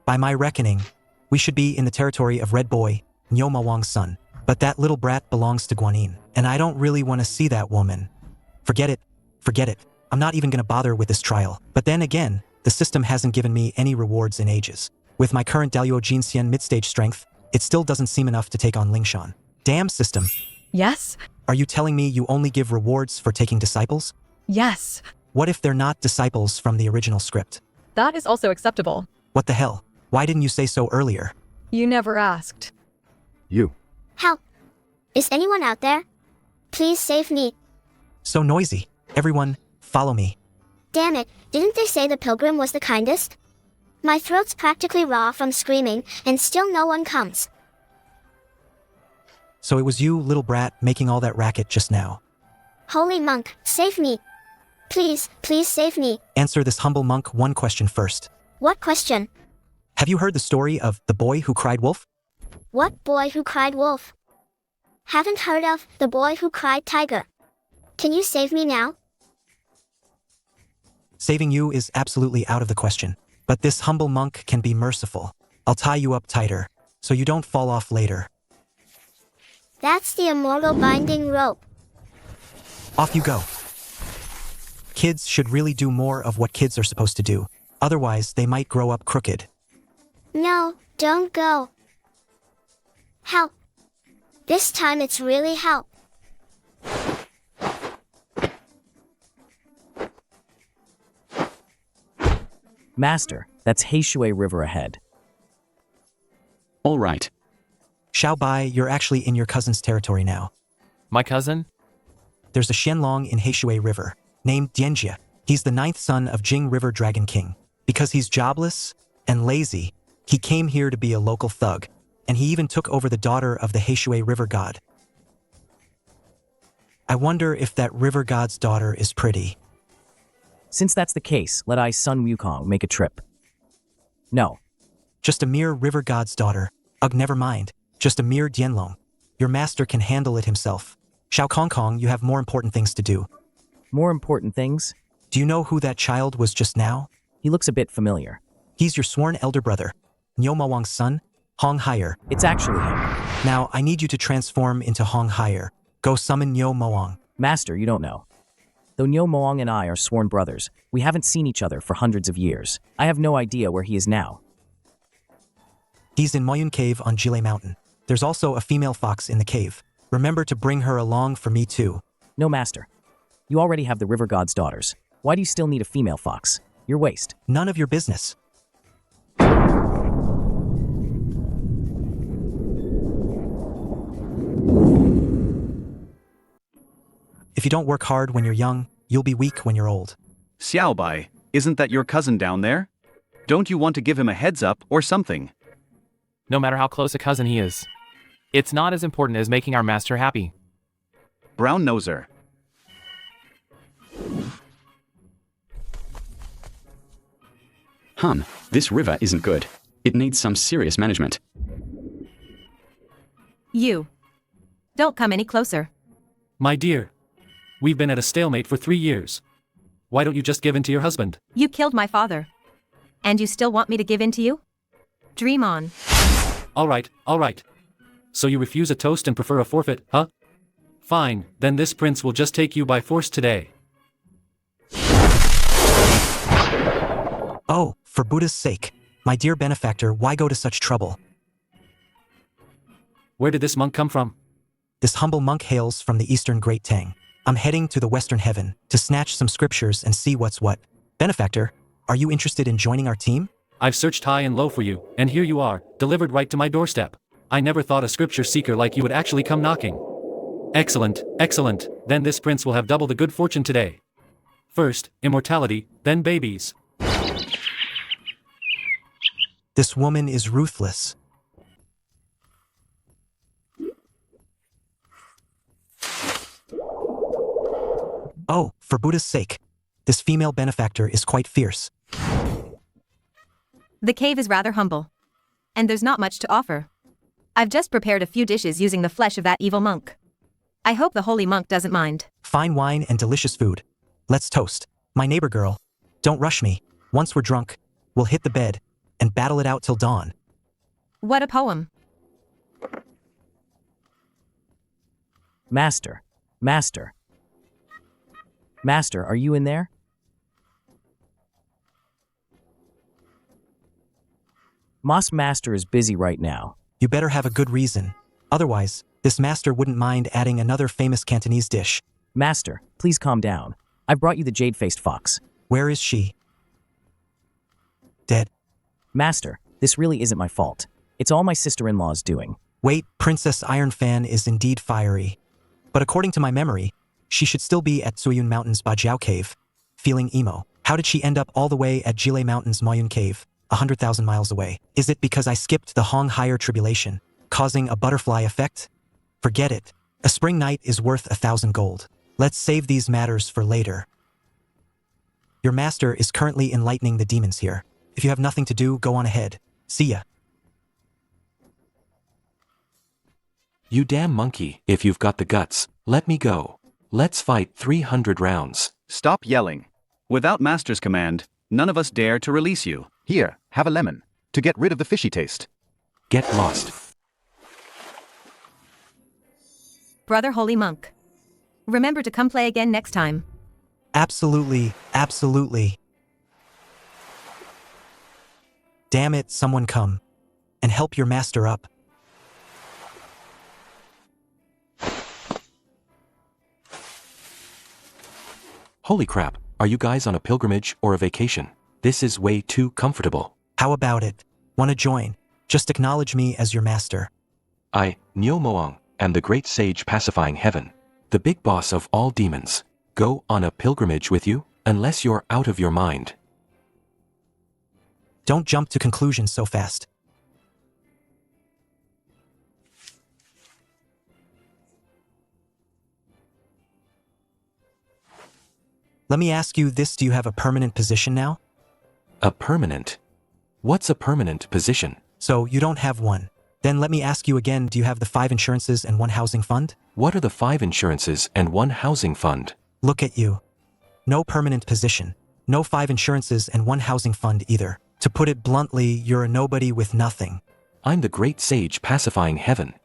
By my reckoning, we should be in the territory of Red Boy, Niu Mawang's son. But that little brat belongs to Guanyin, and I don't really want to see that woman. Forget it. Forget it. I'm not even going to bother with this trial. But then again, the system hasn't given me any rewards in ages. With my current Daluo Jinxian mid-stage strength, it still doesn't seem enough to take on Lingshan. Damn system. Yes? Are you telling me you only give rewards for taking disciples? Yes. What if they're not disciples from the original script? That is also acceptable. What the hell? Why didn't you say so earlier? You never asked. You. Help! Is anyone out there? Please save me. So noisy. Everyone, follow me. Damn it, didn't they say the Pilgrim was the kindest? My throat's practically raw from screaming, and still no one comes. So it was you, little brat, making all that racket just now. Holy monk, save me. Please, please save me. Answer this humble monk one question first. What question? Have you heard the story of the boy who cried wolf? What boy who cried wolf? Haven't heard of the boy who cried tiger. Can you save me now? Saving you is absolutely out of the question. But this humble monk can be merciful. I'll tie you up tighter, so you don't fall off later. That's the immortal binding rope. Off you go. Kids should really do more of what kids are supposed to do. Otherwise, they might grow up crooked. No, don't go. Help. This time it's really help. Master, that's Heishui River ahead. All right. Xiao Bai, you're actually in your cousin's territory now. My cousin? There's a Xianlong in Heishui River, named Dianjia. He's the 9th son of Jing River Dragon King. Because he's jobless and lazy, he came here to be a local thug, and he even took over the daughter of the Heishui River God. I wonder if that river god's daughter is pretty. Since that's the case, let I, son Wukong, make a trip. No. Just a mere river god's daughter. Ugh, never mind. Just a mere Dianlong. Your master can handle it himself. Xiao Kong Kong, you have more important things to do. More important things? Do you know who that child was just now? He looks a bit familiar. He's your sworn elder brother, Niu Mawang's son, Hong Haier. It's actually him. Now, I need you to transform into Hong Haier. Go summon Niu Mawang. Master, you don't know. Though Niu Mawang and I are sworn brothers, we haven't seen each other for hundreds of years. I have no idea where he is now. He's in Moyun Cave on Jile Mountain. There's also a female fox in the cave. Remember to bring her along for me too. No, Master. You already have the river god's daughters. Why do you still need a female fox? Your waste. None of your business. If you don't work hard when you're young, you'll be weak when you're old. Xiao Bai, isn't that your cousin down there? Don't you want to give him a heads up or something? No matter how close a cousin he is. It's not as important as making our master happy. Brown noser. This river isn't good. It needs some serious management. You. Don't come any closer. My dear, we've been at a stalemate for 3 years. Why don't you just give in to your husband? You killed my father. And you still want me to give in to you? Dream on. All right. So you refuse a toast and prefer a forfeit, huh? Fine, then this prince will just take you by force today. Oh, for Buddha's sake. My dear benefactor, why go to such trouble? Where did this monk come from? This humble monk hails from the eastern Great Tang. I'm heading to the western heaven to snatch some scriptures and see what's what. Benefactor, are you interested in joining our team? I've searched high and low for you, and here you are, delivered right to my doorstep. I never thought a scripture seeker like you would actually come knocking. Excellent. Then this prince will have double the good fortune today. First, immortality, then babies. This woman is ruthless. Oh, for Buddha's sake. This female benefactor is quite fierce. The cave is rather humble. And there's not much to offer. I've just prepared a few dishes using the flesh of that evil monk. I hope the holy monk doesn't mind. Fine wine and delicious food. Let's toast. My neighbor girl. Don't rush me. Once we're drunk, we'll hit the bed and battle it out till dawn. What a poem. Master, are you in there? Moss Master is busy right now. You better have a good reason. Otherwise, This master wouldn't mind adding another famous Cantonese dish. Master, please calm down. I've brought you the jade-faced fox. Where is she? Dead. Master, this really isn't my fault. It's all my sister-in-law's doing. Wait, Princess Ironfan is indeed fiery. But according to my memory, she should still be at Suyun Mountains Bajiao Cave, feeling emo. How did she end up all the way at Jile Mountains Moyun Cave, 100,000 miles away? Is it because I skipped the Hong Higher Tribulation, causing a butterfly effect? Forget it. A spring night is worth 1,000 gold. Let's save these matters for later. Your master is currently enlightening the demons here. If you have nothing to do, go on ahead. See ya. You damn monkey, if you've got the guts, let me go. Let's fight 300 rounds. Stop yelling. Without Master's command, none of us dare to release you. Here, have a lemon, to get rid of the fishy taste. Get lost. Brother Holy Monk. Remember to come play again next time. Absolutely, absolutely. Damn it, someone come and help your master up. Holy crap, are you guys on a pilgrimage or a vacation? This is way too comfortable. How about it? Wanna join? Just acknowledge me as your master. I, Nyo Moang, am the great sage pacifying heaven, the big boss of all demons. Go on a pilgrimage with you, unless you're out of your mind. Don't jump to conclusions so fast. Let me ask you this, do you have a permanent position now? A permanent? What's a permanent position? So you don't have one. Then let me ask you again, do you have the 5 insurances and 1 housing fund? What are the 5 insurances and 1 housing fund? Look at you. No permanent position. No 5 insurances and 1 housing fund either. To put it bluntly, you're a nobody with nothing. I'm the great sage pacifying heaven.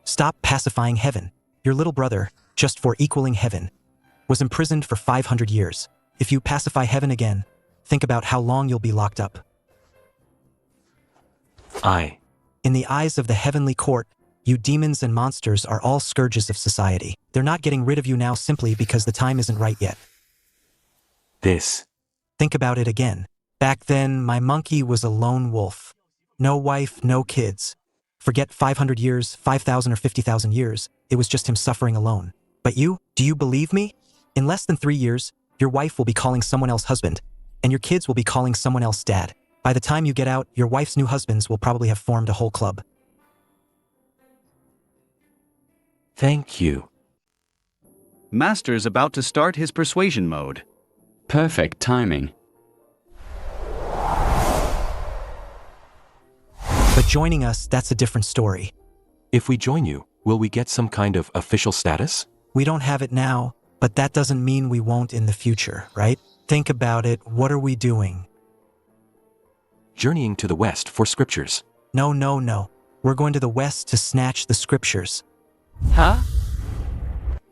Stop pacifying heaven. Your little brother, just for equaling heaven, was imprisoned for 500 years. If you pacify heaven again, think about how long you'll be locked up. In the eyes of the heavenly court, you demons and monsters are all scourges of society. They're not getting rid of you now simply because the time isn't right yet. Think about it again. Back then, my monkey was a lone wolf. No wife, no kids. Forget 500 years, 5,000 or 50,000 years, it was just him suffering alone. But you, do you believe me? In less than 3 years, your wife will be calling someone else husband, and your kids will be calling someone else dad. By the time you get out, your wife's new husbands will probably have formed a whole club. Thank you. Master's about to start his persuasion mode. Perfect timing. But joining us, that's a different story. If we join you, will we get some kind of official status? We don't have it now, but that doesn't mean we won't in the future, right? Think about it, what are we doing? Journeying to the west for scriptures. No. We're going to the west to snatch the scriptures. Huh?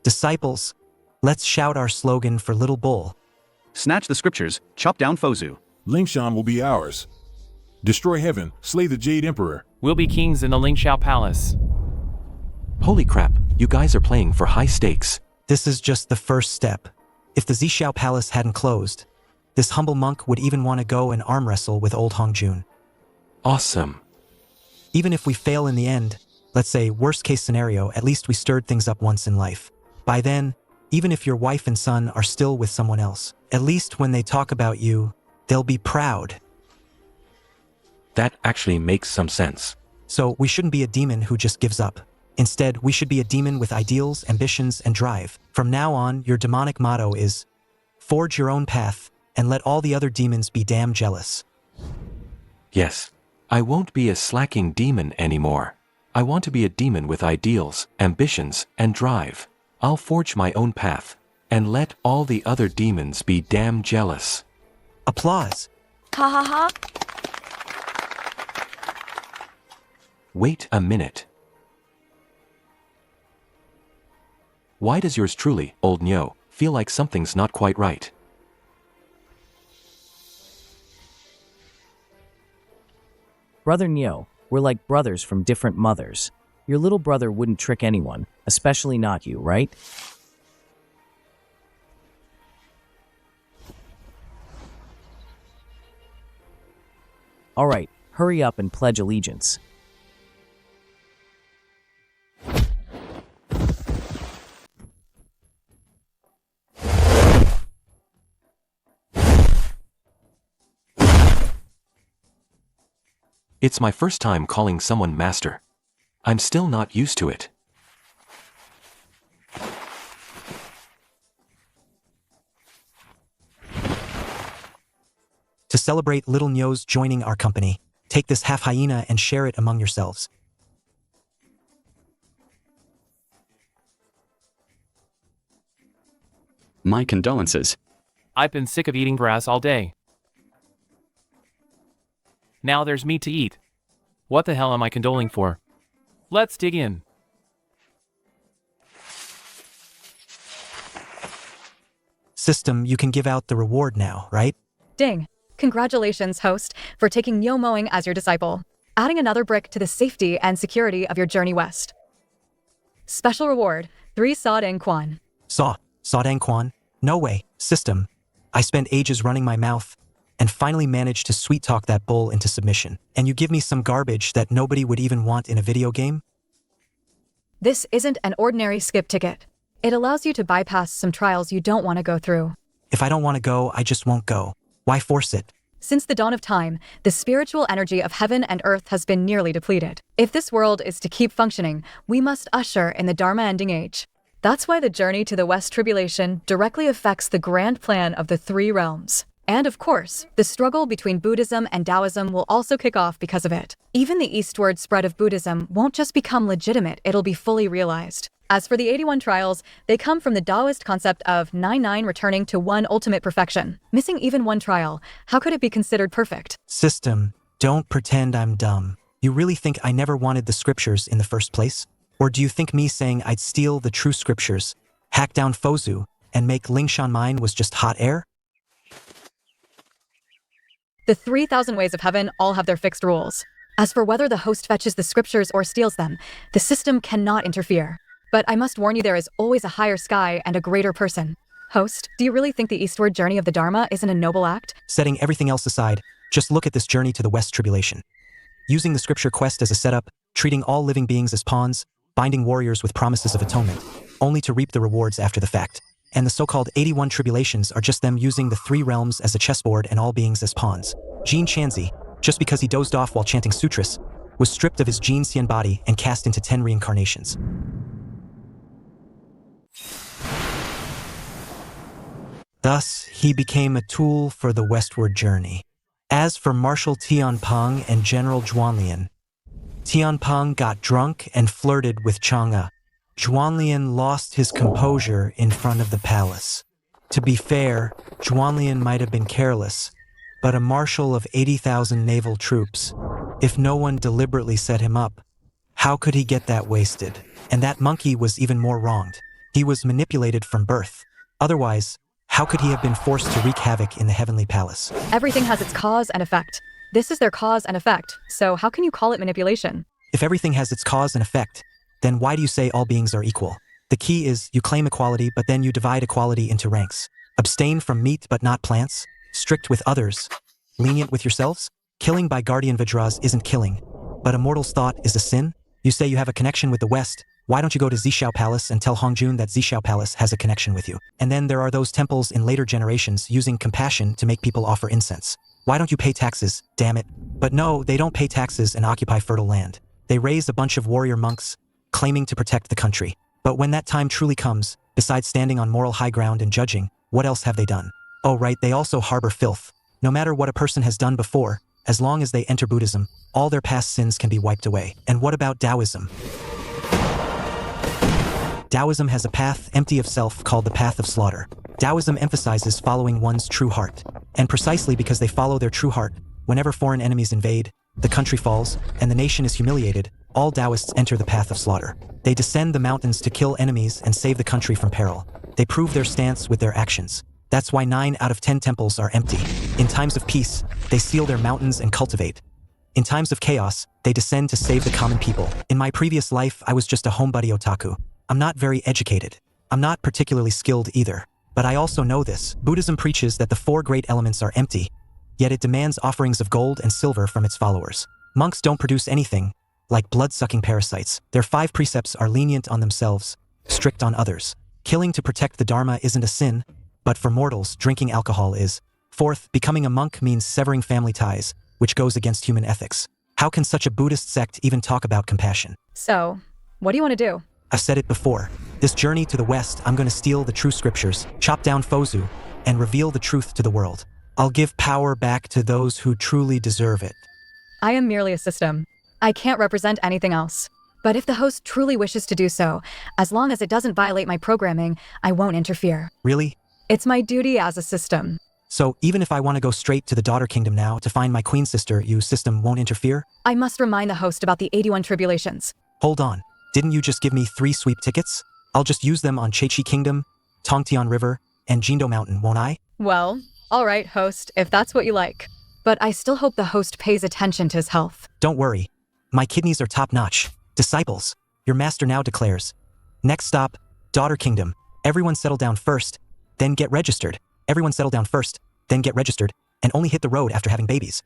Disciples, let's shout our slogan for Little Bull. Snatch the scriptures, chop down Fozu. Lingshan will be ours. Destroy heaven, slay the Jade Emperor. We'll be kings in the Lingxiao Palace. Holy crap, you guys are playing for high stakes. This is just the first step. If the Zhixiao Palace hadn't closed, this humble monk would even want to go and arm wrestle with old Hongjun. Awesome. Even if we fail in the end, let's say worst case scenario, at least we stirred things up once in life. By then, even if your wife and son are still with someone else, at least when they talk about you, they'll be proud. That actually makes some sense. So we shouldn't be a demon who just gives up. Instead, we should be a demon with ideals, ambitions, and drive. From now on, your demonic motto is, forge your own path, and let all the other demons be damn jealous. Yes, I won't be a slacking demon anymore. I want to be a demon with ideals, ambitions, and drive. I'll forge my own path, and let all the other demons be damn jealous. Applause. Ha ha ha. Wait a minute. Why does yours truly, old Nyo, feel like something's not quite right? Brother Nyo, we're like brothers from different mothers. Your little brother wouldn't trick anyone, especially not you, right? Alright, hurry up and pledge allegiance. It's my first time calling someone master. I'm still not used to it. To celebrate little Nyo's joining our company, take this half hyena and share it among yourselves. My condolences. I've been sick of eating grass all day. Now there's meat to eat. What the hell am I condoling for? Let's dig in. System, you can give out the reward now, right? Ding. Congratulations, host, for taking Nyo Mowing as your disciple, adding another brick to the safety and security of your journey west. Special reward, 3 Sa-Dang Quan. Sa-Dang Quan? No way, system. I spent ages running my mouth and finally managed to sweet-talk that bull into submission. And you give me some garbage that nobody would even want in a video game? This isn't an ordinary skip ticket. It allows you to bypass some trials you don't want to go through. If I don't want to go, I just won't go. Why force it? Since the dawn of time, the spiritual energy of heaven and earth has been nearly depleted. If this world is to keep functioning, we must usher in the Dharma ending age. That's why the journey to the West Tribulation directly affects the grand plan of the 3 realms. And of course, the struggle between Buddhism and Taoism will also kick off because of it. Even the eastward spread of Buddhism won't just become legitimate, it'll be fully realized. As for the 81 trials, they come from the Taoist concept of 99 returning to one ultimate perfection. Missing even one trial, how could it be considered perfect? System, don't pretend I'm dumb. You really think I never wanted the scriptures in the first place? Or do you think me saying I'd steal the true scriptures, hack down Fozu, and make Lingshan mine was just hot air? The 3,000 ways of heaven all have their fixed rules. As for whether the host fetches the scriptures or steals them, the system cannot interfere. But I must warn you, there is always a higher sky and a greater person. Host, do you really think the eastward journey of the Dharma isn't a noble act? Setting everything else aside, just look at this journey to the West Tribulation. Using the scripture quest as a setup, treating all living beings as pawns, binding warriors with promises of atonement, only to reap the rewards after the fact. And the so-called 81 tribulations are just them using the 3 realms as a chessboard and all beings as pawns. Jin Chanzi, just because he dozed off while chanting sutras, was stripped of his Jin Xian body and cast into 10 reincarnations. Thus, he became a tool for the westward journey. As for Marshal Tianpeng and General Zhuanlian, Tianpeng got drunk and flirted with Chang'e. Zhuanlian lost his composure in front of the palace. To be fair, Zhuanlian might have been careless, but a marshal of 80,000 naval troops, if no one deliberately set him up, how could he get that wasted? And that monkey was even more wronged. He was manipulated from birth. Otherwise, how could he have been forced to wreak havoc in the heavenly palace? Everything has its cause and effect. This is their cause and effect, so how can you call it manipulation? If everything has its cause and effect, then why do you say all beings are equal? The key is you claim equality, but then you divide equality into ranks. Abstain from meat but not plants. Strict with others. Lenient with yourselves. Killing by guardian Vajras isn't killing, but a mortal's thought is a sin. You say you have a connection with the West. Why don't you go to Zishao Palace and tell Hongjun that Zishao Palace has a connection with you? And then there are those temples in later generations using compassion to make people offer incense. Why don't you pay taxes, damn it? But no, they don't pay taxes and occupy fertile land. They raise a bunch of warrior monks, claiming to protect the country. But when that time truly comes, besides standing on moral high ground and judging, what else have they done? Oh right, they also harbor filth. No matter what a person has done before, as long as they enter Buddhism, all their past sins can be wiped away. And what about Taoism? Taoism has a path empty of self called the path of slaughter. Taoism emphasizes following one's true heart. And precisely because they follow their true heart, whenever foreign enemies invade, the country falls, and the nation is humiliated, all Taoists enter the path of slaughter. They descend the mountains to kill enemies and save the country from peril. They prove their stance with their actions. That's why 9 out of 10 temples are empty. In times of peace, they seal their mountains and cultivate. In times of chaos, they descend to save the common people. In my previous life, I was just a homebody otaku. I'm not very educated. I'm not particularly skilled either. But I also know this. Buddhism preaches that the four great elements are empty, yet it demands offerings of gold and silver from its followers. Monks don't produce anything, like blood-sucking parasites. Their 5 precepts are lenient on themselves, strict on others. Killing to protect the Dharma isn't a sin, but for mortals, drinking alcohol is. 4th, becoming a monk means severing family ties, which goes against human ethics. How can such a Buddhist sect even talk about compassion? So, what do you want to do? I've said it before. This journey to the West, I'm going to steal the true scriptures, chop down Fozu, and reveal the truth to the world. I'll give power back to those who truly deserve it. I am merely a system. I can't represent anything else. But if the host truly wishes to do so, as long as it doesn't violate my programming, I won't interfere. Really? It's my duty as a system. So even if I want to go straight to the Daughter Kingdom now to find my queen sister, you system won't interfere? I must remind the host about the 81 tribulations. Hold on. Didn't you just give me 3 sweep tickets? I'll just use them on Chechi Kingdom, Tongtian River, and Jindo Mountain, won't I? Well, all right, host, if that's what you like. But I still hope the host pays attention to his health. Don't worry. My kidneys are top-notch. Disciples, your master now declares. Next stop, Daughter Kingdom. Everyone settle down first, then get registered. Everyone settle down first, then get registered, and only hit the road after having babies.